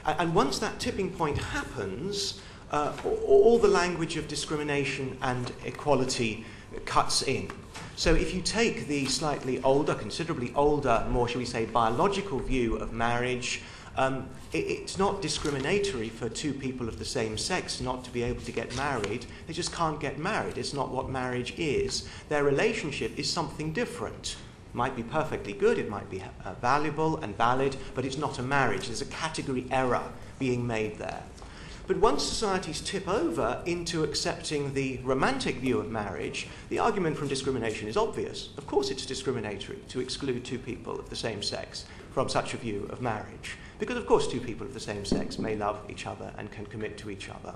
And once that tipping point happens, all the language of discrimination and equality cuts in. So if you take the slightly older, considerably older, more, shall we say, biological view of marriage, It's not discriminatory for two people of the same sex not to be able to get married. They just can't get married. It's not what marriage is. Their relationship is something different. It might be perfectly good, it might be valuable and valid, but it's not a marriage. There's a category error being made there. But once societies tip over into accepting the romantic view of marriage, the argument from discrimination is obvious. Of course it's discriminatory to exclude two people of the same sex from such a view of marriage, because of course two people of the same sex may love each other and can commit to each other.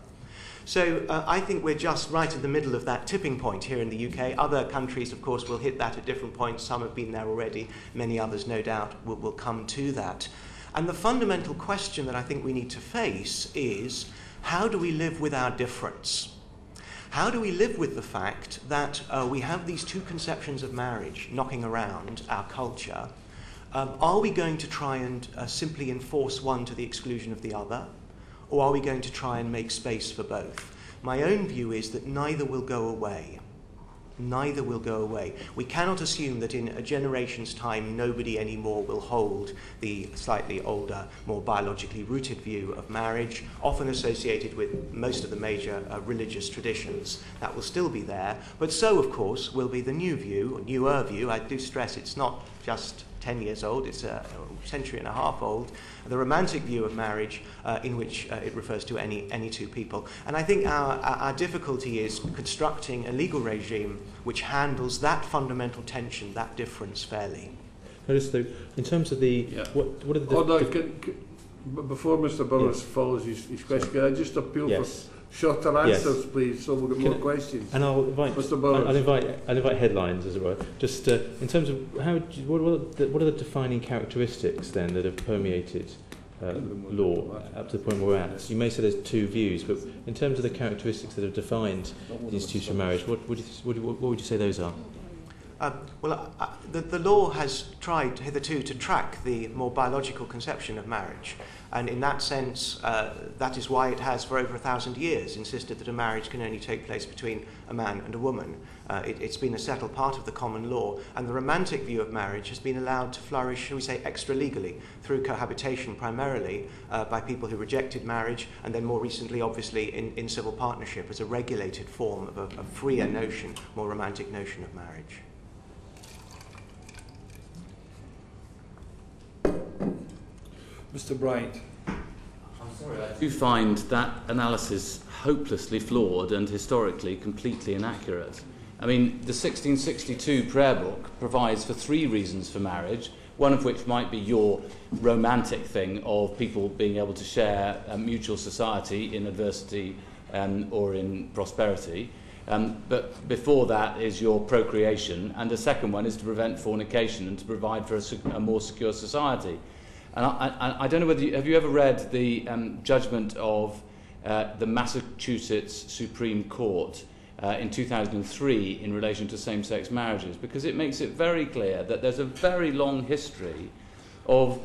So I think we're just right in the middle of that tipping point here in the UK. Other countries, of course, will hit that at different points. Some have been there already. Many others, no doubt, will come to that. And the fundamental question that I think we need to face is, how do we live with our difference? How do we live with the fact that we have these two conceptions of marriage knocking around our culture? Are we going to try and simply enforce one to the exclusion of the other? Or are we going to try and make space for both? My own view is that neither will go away. Neither will go away. We cannot assume that in a generation's time nobody anymore will hold the slightly older, more biologically rooted view of marriage, often associated with most of the major religious traditions. That will still be there, but so, of course, will be the new view, or newer view. I do stress it's not just 10 years old, it's a century and a half old, the romantic view of marriage in which it refers to any two people. And I think our difficulty is constructing a legal regime which handles that fundamental tension, that difference fairly. Notice though, in terms of the... Yeah. What are the... Before Mr. Burrows follows his question, can I just appeal for shorter answers, please, so we'll get more questions? And I'll invite Mr. Burrows. I'll invite headlines, as it were. Just in terms of what are the defining characteristics then that have permeated law up to the point where we're at? You may say there's two views, but in terms of the characteristics that have defined the institution of marriage, what would you say those are? The law has tried hitherto to track the more biological conception of marriage, and in that sense, that is why it has, for over 1,000 years, insisted that a marriage can only take place between a man and a woman. It's been a settled part of the common law, and the romantic view of marriage has been allowed to flourish, shall we say, extra-legally, through cohabitation primarily, by people who rejected marriage, and then more recently, obviously, in civil partnership as a regulated form of a freer notion, more romantic notion of marriage. Mr. Bright. I'm sorry, I do find that analysis hopelessly flawed and historically completely inaccurate. I mean, the 1662 prayer book provides for 3 reasons for marriage, one of which might be your romantic thing of people being able to share mutual society in adversity or in prosperity. But before that is your procreation, and the second one is to prevent fornication and to provide for a more secure society. And I don't know whether have you ever read the judgment of the Massachusetts Supreme Court in 2003 in relation to same-sex marriages, because it makes it very clear that there's a very long history of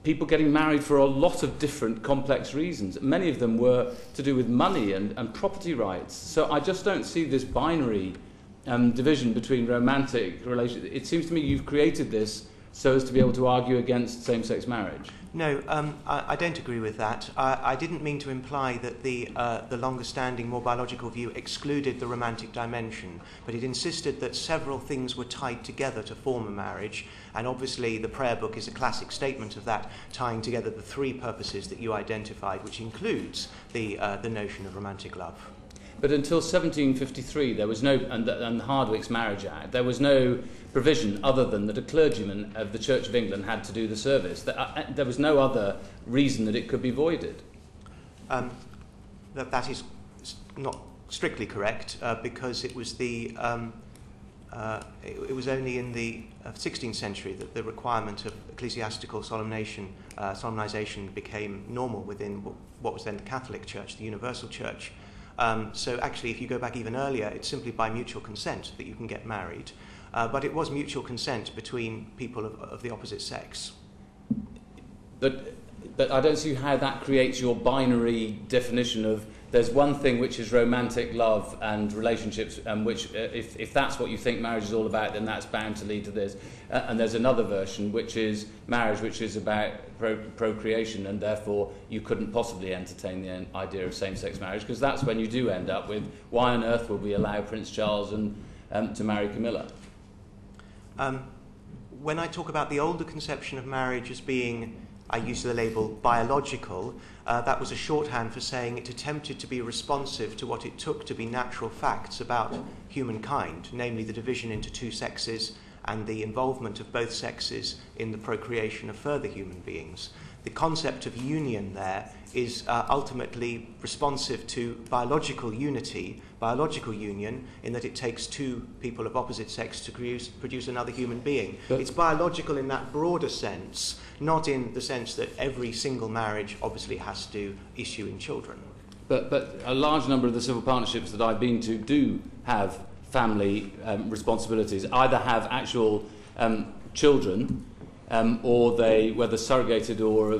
people getting married for a lot of different complex reasons. Many of them were to do with money and property rights. So I just don't see this binary division between romantic relations. It seems to me you've created this so as to be able to argue against same-sex marriage. No, I don't agree with that. I didn't mean to imply that the longer-standing, more biological view excluded the romantic dimension, but it insisted that several things were tied together to form a marriage, and obviously the prayer book is a classic statement of that, tying together the 3 purposes that you identified, which includes the notion of romantic love. But until 1753, there was no, and Hardwicke's Marriage Act, there was no provision other than that a clergyman of the Church of England had to do the service. There was no other reason that it could be voided. That is not strictly correct, because it was it was only in the 16th century that the requirement of ecclesiastical solemnization became normal within what was then the Catholic Church, the Universal Church. So actually, if you go back even earlier, it's simply by mutual consent that you can get married. But it was mutual consent between people of the opposite sex. But but I don't see how that creates your binary definition of there's one thing which is romantic love and relationships, and which, if that's what you think marriage is all about, then that's bound to lead to this. And there's another version which is marriage, which is about procreation, and therefore you couldn't possibly entertain the idea of same-sex marriage, because that's when you do end up with why on earth would we allow Prince Charles and to marry Camilla? When I talk about the older conception of marriage as being, I use the label biological, that was a shorthand for saying it attempted to be responsive to what it took to be natural facts about humankind, namely the division into two sexes and the involvement of both sexes in the procreation of further human beings. The concept of union there is ultimately responsive to biological unity, biological union, in that it takes two people of opposite sex to produce another human being. It's biological in that broader sense, not in the sense that every single marriage obviously has to issue in children. But a large number of the civil partnerships that I've been to do have family responsibilities, either have actual children, or they, whether surrogated or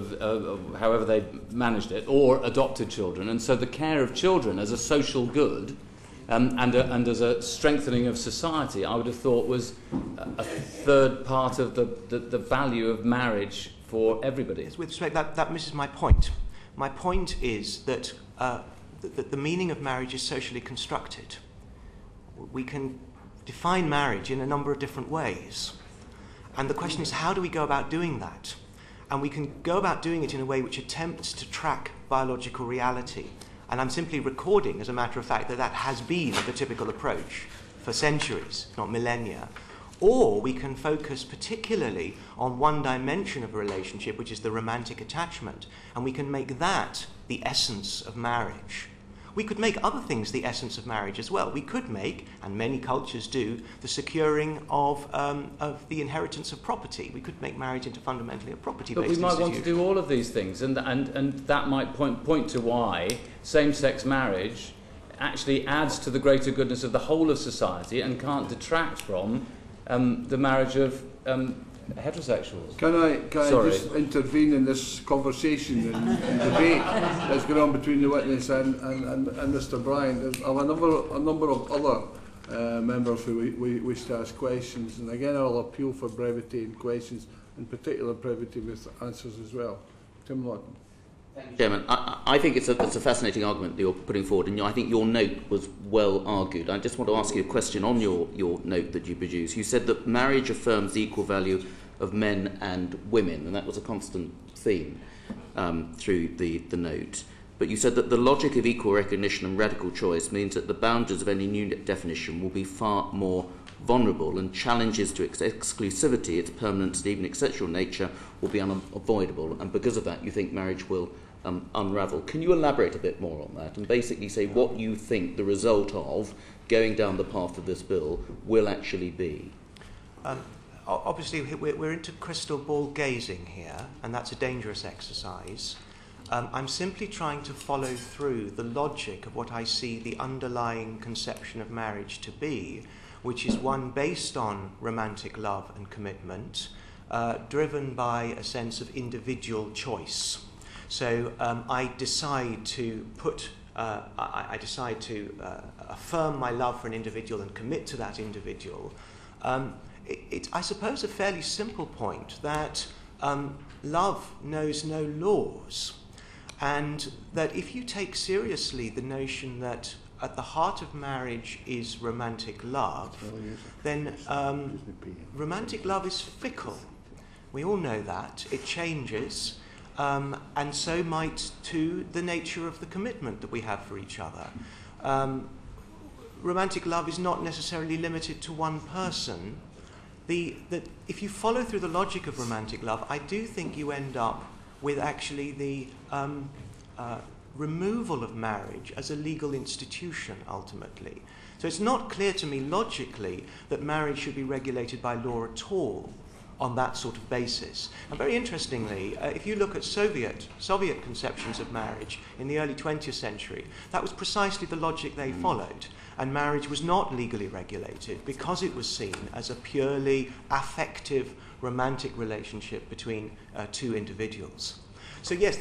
however they managed it, or adopted children. And so the care of children as a social good and as a strengthening of society, I would have thought was a third part of the value of marriage for everybody. With respect, that misses my point. My point is that the meaning of marriage is socially constructed. We can define marriage in a number of different ways. And the question is, how do we go about doing that? And we can go about doing it in a way which attempts to track biological reality. And I'm simply recording, as a matter of fact, that has been the typical approach for centuries, not millennia. Or we can focus particularly on one dimension of a relationship, which is the romantic attachment, and we can make that the essence of marriage. We could make other things the essence of marriage as well. We could make, and many cultures do, the securing of the inheritance of property. We could make marriage into fundamentally a property-based institution. But we might want to do all of these things, and that might point to why same-sex marriage actually adds to the greater goodness of the whole of society and can't detract from the marriage of heterosexuals. Can I just intervene in this conversation and debate that's going on between the witness and Mr. Bryan? There's a number of other members who wish to ask questions, and again I'll appeal for brevity in questions, in particular brevity with answers as well. Tim Lawton. Chairman, I think it's a fascinating argument that you're putting forward, and I think your note was well argued. I just want to ask you a question on your note that you produced. You said that marriage affirms the equal value of men and women, and that was a constant theme through the note. But you said that the logic of equal recognition and radical choice means that the boundaries of any new definition will be far more vulnerable, and challenges to its exclusivity, its permanence, and even its sexual nature will be unavoidable. And because of that, you think marriage will unravel. Can you elaborate a bit more on that and basically say what you think the result of going down the path of this bill will actually be? Obviously, we're into crystal ball gazing here, and that's a dangerous exercise. I'm simply trying to follow through the logic of what I see the underlying conception of marriage to be, which is one based on romantic love and commitment, driven by a sense of individual choice. So I decide to affirm my love for an individual and commit to that individual. It's, I suppose, a fairly simple point that love knows no laws, and that if you take seriously the notion that at the heart of marriage is romantic love, then romantic love is fickle. We all know that. It changes, and so might too the nature of the commitment that we have for each other. Romantic love is not necessarily limited to one person. If you follow through the logic of romantic love, I do think you end up with actually the removal of marriage as a legal institution, ultimately. So it's not clear to me logically that marriage should be regulated by law at all on that sort of basis. And very interestingly, if you look at Soviet conceptions of marriage in the early 20th century, that was precisely the logic they followed. And marriage was not legally regulated because it was seen as a purely affective, romantic relationship between two individuals. So yes,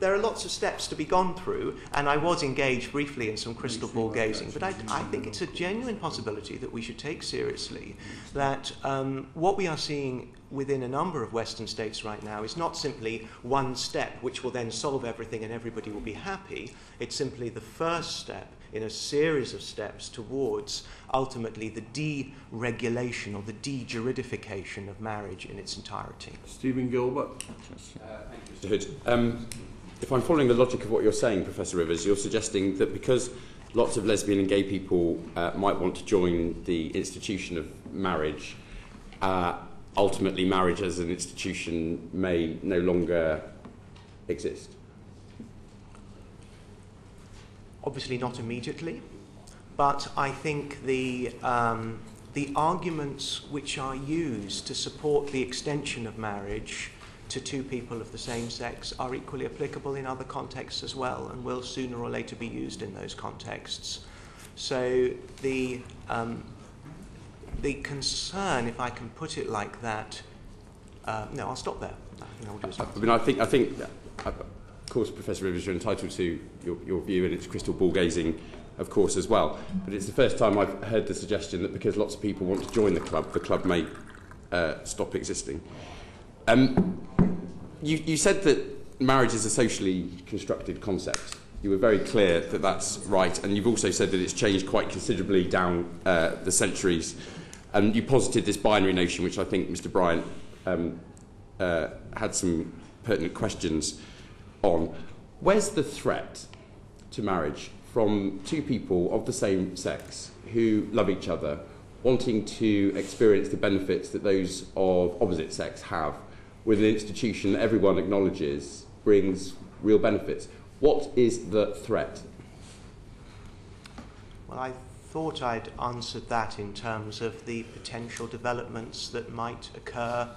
there are lots of steps to be gone through, and I was engaged briefly in some crystal ball gazing, but I think it's a genuine possibility that we should take seriously that what we are seeing within a number of Western states right now is not simply one step which will then solve everything and everybody will be happy. It's simply the first step in a series of steps towards ultimately the deregulation or the de-juridification of marriage in its entirety. Stephen Gilbert. Mr. Hood, if I'm following the logic of what you're saying, Professor Rivers, you're suggesting that because lots of lesbian and gay people might want to join the institution of marriage, ultimately marriage as an institution may no longer exist? Obviously not immediately, but I think the arguments which are used to support the extension of marriage to two people of the same sex are equally applicable in other contexts as well, and will sooner or later be used in those contexts. So the concern, if I can put it like that, no, I'll stop there. I think of course, Professor Rivers, you're entitled to your view, and it's crystal ball gazing, of course, as well. But it's the first time I've heard the suggestion that because lots of people want to join the club may stop existing. You said that marriage is a socially constructed concept. You were very clear that that's right, and you've also said that it's changed quite considerably down the centuries. And you posited this binary notion, which I think Mr. Bryant had some pertinent questions on. Where's the threat to marriage from two people of the same sex who love each other, wanting to experience the benefits that those of opposite sex have with an institution that everyone acknowledges brings real benefits? What is the threat? Well, I thought I'd answered that in terms of the potential developments that might occur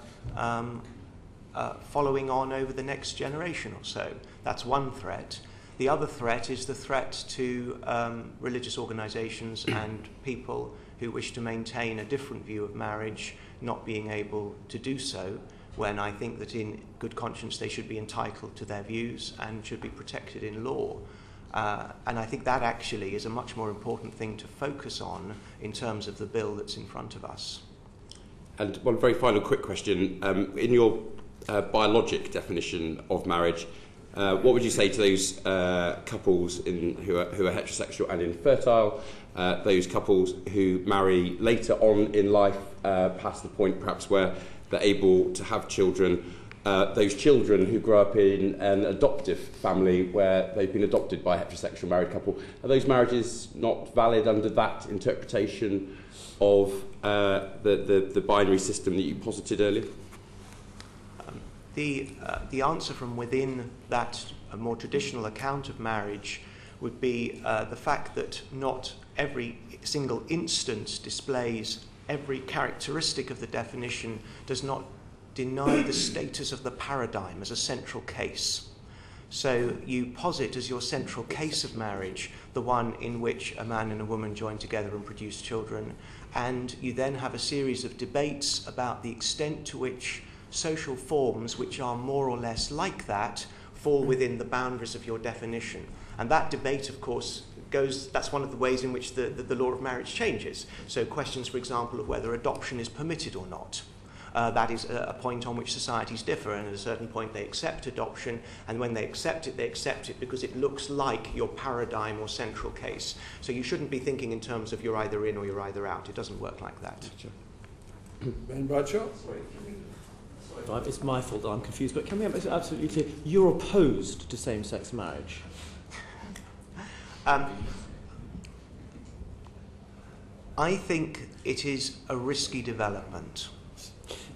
following on over the next generation or so. That's one threat. The other threat is the threat to religious organisations and people who wish to maintain a different view of marriage not being able to do so, when I think that in good conscience they should be entitled to their views and should be protected in law. And I think that actually is a much more important thing to focus on in terms of the bill that's in front of us. And one very final quick question. In your biologic definition of marriage, what would you say to those couples who are heterosexual and infertile, those couples who marry later on in life, past the point perhaps where they're able to have children, those children who grow up in an adoptive family where they've been adopted by a heterosexual married couple? Are those marriages not valid under that interpretation of the binary system that you posited earlier? The answer from within that more traditional account of marriage would be the fact that not every single instance displays every characteristic of the definition, does not deny the status of the paradigm as a central case. So you posit as your central case of marriage the one in which a man and a woman join together and produce children, and you then have a series of debates about the extent to which social forms which are more or less like that fall within the boundaries of your definition. And that debate, of course, that's one of the ways in which the law of marriage changes. So questions, for example, of whether adoption is permitted or not. That is a point on which societies differ, and at a certain point they accept adoption, and when they accept it because it looks like your paradigm or central case. So you shouldn't be thinking in terms of you're either in or you're either out. It doesn't work like that. Ben Bradshaw? Sorry, it's my fault that I'm confused, but can we make it absolutely clear? You're opposed to same-sex marriage? I think it is a risky development.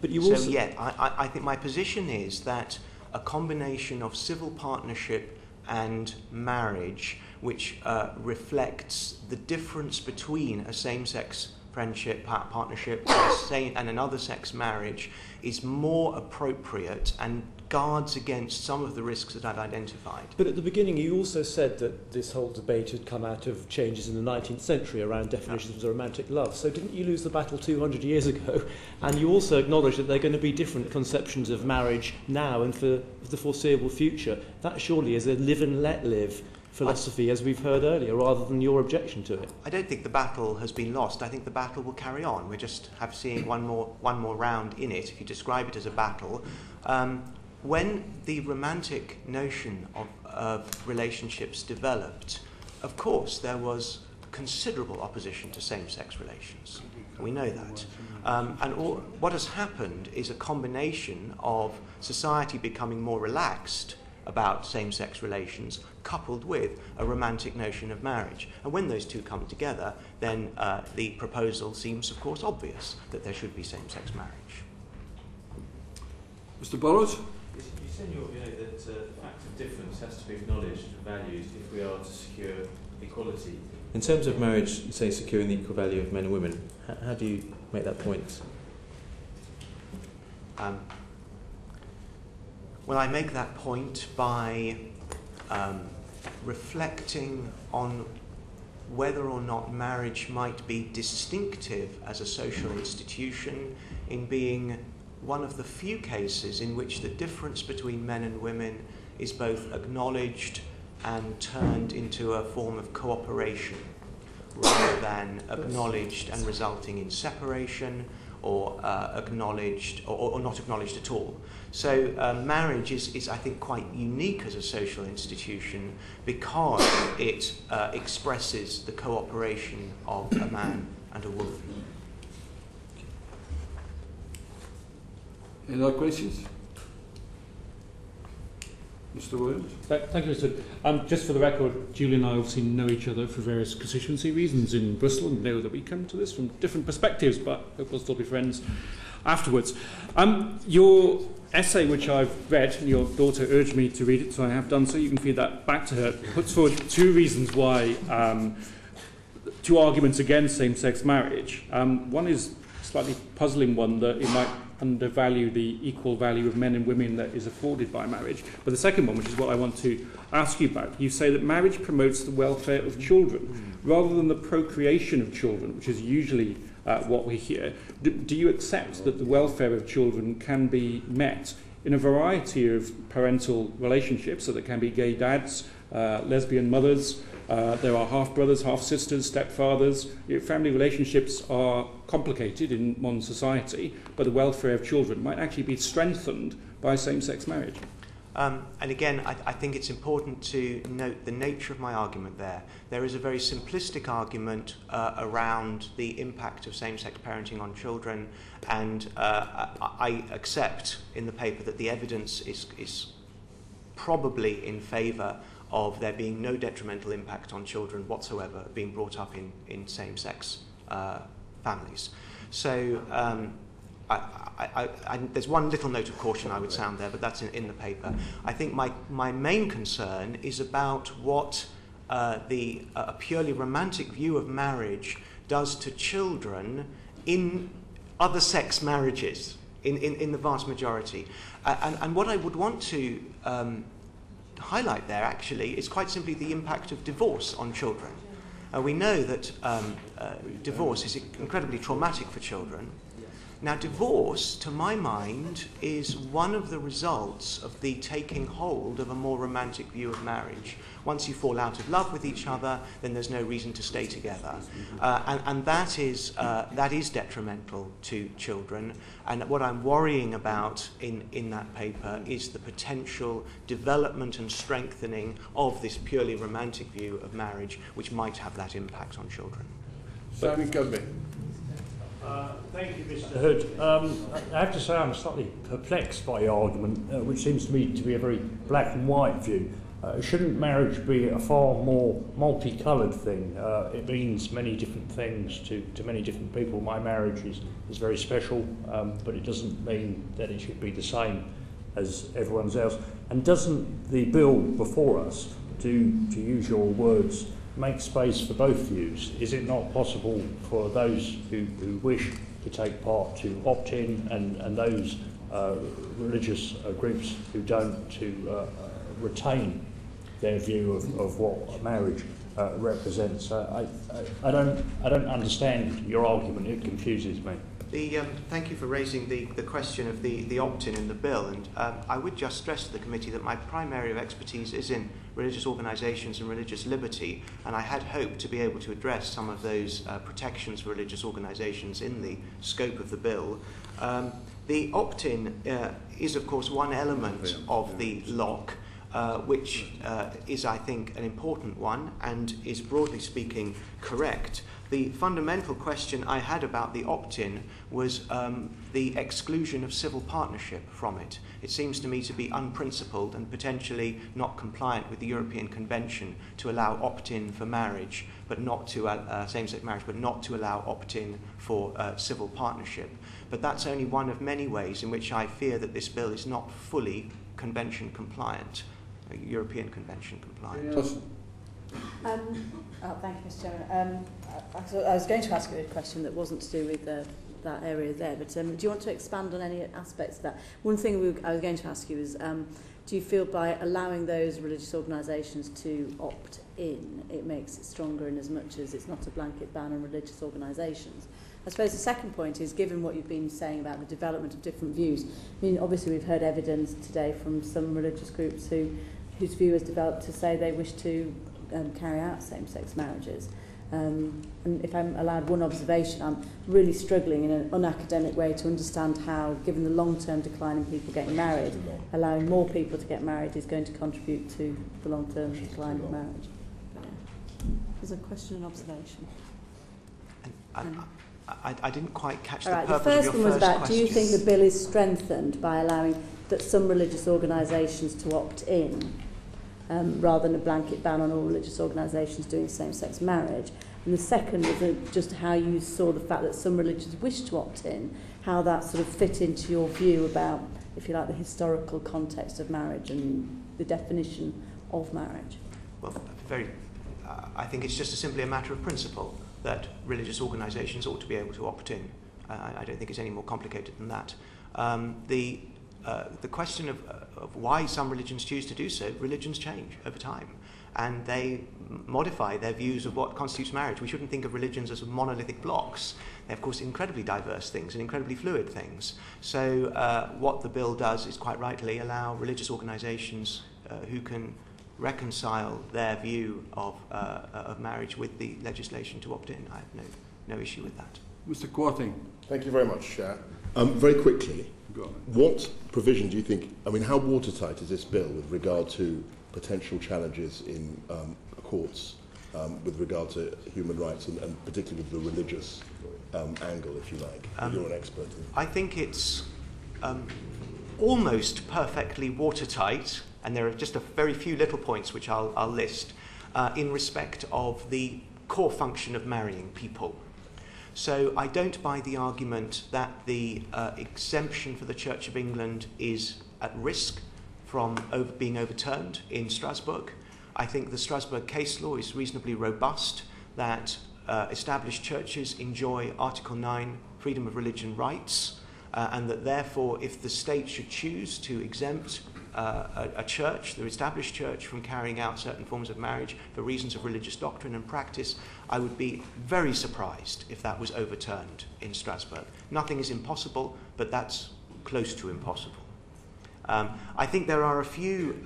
But you also... So, yeah, I think my position is that a combination of civil partnership and marriage, which reflects the difference between a same-sex friendship, partnership, and another sex marriage is more appropriate and guards against some of the risks that I've identified. But at the beginning you also said that this whole debate had come out of changes in the 19th century around definitions of romantic love. So didn't you lose the battle 200 years ago? And you also acknowledged that there are going to be different conceptions of marriage now and for the foreseeable future. That surely is a live and let live philosophy, as we've heard earlier, rather than your objection to it. I don't think the battle has been lost. I think the battle will carry on. We're just seeing one more round in it, if you describe it as a battle. When the romantic notion of relationships developed, of course, there was considerable opposition to same-sex relations. We know that. What has happened is a combination of society becoming more relaxed about same-sex relations coupled with a romantic notion of marriage. And when those two come together, then the proposal seems, of course, obvious that there should be same-sex marriage. Mr. Burrows? You said in your view that the fact of difference has to be acknowledged and valued if we are to secure equality. In terms of marriage, say, securing the equal value of men and women, how do you make that point? Well, I make that point by reflecting on whether or not marriage might be distinctive as a social institution in being one of the few cases in which the difference between men and women is both acknowledged and turned into a form of cooperation rather than acknowledged and resulting in separation or acknowledged or not acknowledged at all. So marriage is, I think, quite unique as a social institution because it expresses the cooperation of a man and a woman. Any other questions? Mr. Williams? Thank you, Mr. Just for the record, Julian and I obviously know each other for various constituency reasons in Bristol and know that we come to this from different perspectives, but hope we'll still be friends afterwards. Your essay, which I've read, and your daughter urged me to read it, so I have done so, you can feed that back to her, puts forward two reasons why, two arguments against same-sex marriage. One is a slightly puzzling one, that it might undervalue the equal value of men and women that is afforded by marriage. But the second one, which is what I want to ask you about, you say that marriage promotes the welfare of children rather than the procreation of children, which is usually what we hear. Do you accept that the welfare of children can be met in a variety of parental relationships, so there can be gay dads, lesbian mothers, there are half-brothers, half-sisters, stepfathers. Family relationships are complicated in modern society, but the welfare of children might actually be strengthened by same-sex marriage. And again, I think it's important to note the nature of my argument there. There is a very simplistic argument around the impact of same-sex parenting on children, and I accept in the paper that the evidence is probably in favour of there being no detrimental impact on children whatsoever being brought up in same-sex families. So there's one little note of caution I would sound there, but that's in the paper. I think my main concern is about what a purely romantic view of marriage does to children in other sex marriages, in the vast majority. And what I would want to highlight there actually is quite simply the impact of divorce on children. We know that divorce is incredibly traumatic for children. Now, divorce, to my mind, is one of the results of the taking hold of a more romantic view of marriage. Once you fall out of love with each other, then there's no reason to stay together. And that is detrimental to children. And what I'm worrying about in that paper is the potential development and strengthening of this purely romantic view of marriage, which might have that impact on children. Simon Kirby. Thank you, Mr. Hood. I have to say I'm slightly perplexed by your argument, which seems to me to be a very black and white view. Shouldn't marriage be a far more multicoloured thing? It means many different things to many different people. My marriage is very special, but it doesn't mean that it should be the same as everyone's else. And doesn't the bill before us, to use your words, make space for both views? Is it not possible for those who wish to take part to opt in, and those religious groups who don't to retain their view of what marriage represents? I don't understand your argument. It confuses me. Thank you for raising the question of the opt-in in the bill, and I would just stress to the committee that my primary area of expertise is in religious organisations and religious liberty, and I had hoped to be able to address some of those protections for religious organisations in the scope of the bill. The opt-in is, of course, one element of the lock, which is, I think, an important one and is, broadly speaking, correct. The fundamental question I had about the opt-in was the exclusion of civil partnership from it. It seems to me to be unprincipled and potentially not compliant with the European Convention to allow opt-in for marriage, but not to same-sex marriage, but not to allow opt-in for civil partnership. But that's only one of many ways in which I fear that this bill is not fully convention compliant, European Convention compliant. Thank you, Mr. Chairman. I was going to ask you a question that wasn't to do with that area there, but do you want to expand on any aspects of that? One thing I was going to ask you is, do you feel by allowing those religious organisations to opt in, it makes it stronger in as much as it's not a blanket ban on religious organisations? I suppose the second point is, given what you've been saying about the development of different views, I mean, obviously we've heard evidence today from some religious groups whose view has developed to say they wish to carry out same-sex marriages. And if I'm allowed one observation, I'm really struggling in an unacademic way to understand how, given the long-term decline in people getting married, allowing more people to get married is going to contribute to the long-term decline of marriage. But, there's a question and observation. I didn't quite catch the Right, purpose the first of your one was first about, question. do you think the bill is strengthened by allowing that some religious organisations to opt in, rather than a blanket ban on all religious organisations doing same-sex marriage? And the second was just how you saw the fact that some religions wish to opt in, how that sort of fit into your view about, if you like, the historical context of marriage and the definition of marriage. Well, I think it's just simply a matter of principle that religious organisations ought to be able to opt in. I don't think it's any more complicated than that. The question of why some religions choose to do so, religions change over time, and they modify their views of what constitutes marriage. We shouldn't think of religions as monolithic blocks. They're, of course, incredibly diverse things and incredibly fluid things. So what the bill does is, quite rightly, allow religious organisations who can reconcile their view of marriage with the legislation to opt in. I have no issue with that. Mr. Quating. Thank you very much, Chair. Very quickly, what provision do you think, I mean, how watertight is this bill with regard to potential challenges in courts with regard to human rights and particularly the religious angle, if you like? You're an expert. I think it's almost perfectly watertight, and there are just a very few little points which I'll list in respect of the core function of marrying people. So I don't buy the argument that the exemption for the Church of England is at risk from being overturned in Strasbourg. I think the Strasbourg case law is reasonably robust, that established churches enjoy Article 9 freedom of religion rights, and that therefore if the state should choose to exempt a church, the established church, from carrying out certain forms of marriage for reasons of religious doctrine and practice, I would be very surprised if that was overturned in Strasbourg. Nothing is impossible, but that's close to impossible. I think there are a few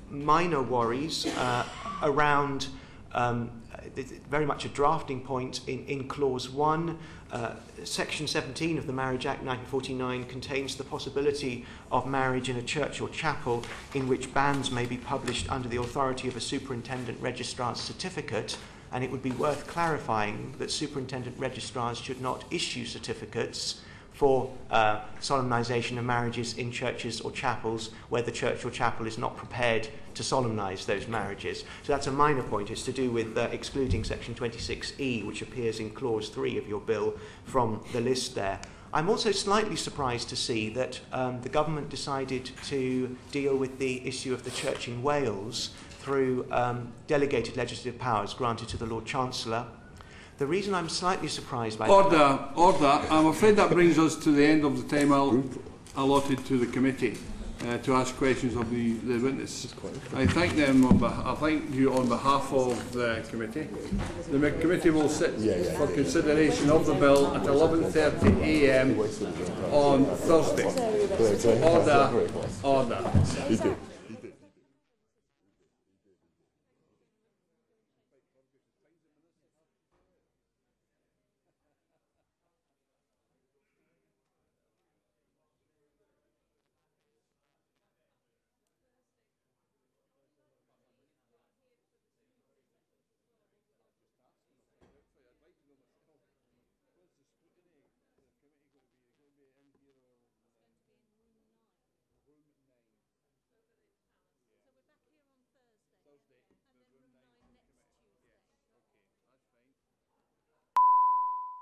minor worries around very much a drafting point in Clause 1. Section 17 of the Marriage Act 1949 contains the possibility of marriage in a church or chapel in which bans may be published under the authority of a superintendent registrar's certificate, and it would be worth clarifying that superintendent registrars should not issue certificates for solemnisation of marriages in churches or chapels where the church or chapel is not prepared to solemnise those marriages. So that's a minor point. It's to do with excluding Section 26E, which appears in Clause 3 of your bill, from the list there. I'm also slightly surprised to see that the government decided to deal with the issue of the church in Wales through delegated legislative powers granted to the Lord Chancellor. The reason I'm slightly surprised by Order. I'm afraid that brings us to the end of the time allotted to the committee to ask questions of the witness. I thank them. I thank you on behalf of the committee. The committee will sit for consideration of the bill at 11:30 a.m. on Thursday. Order.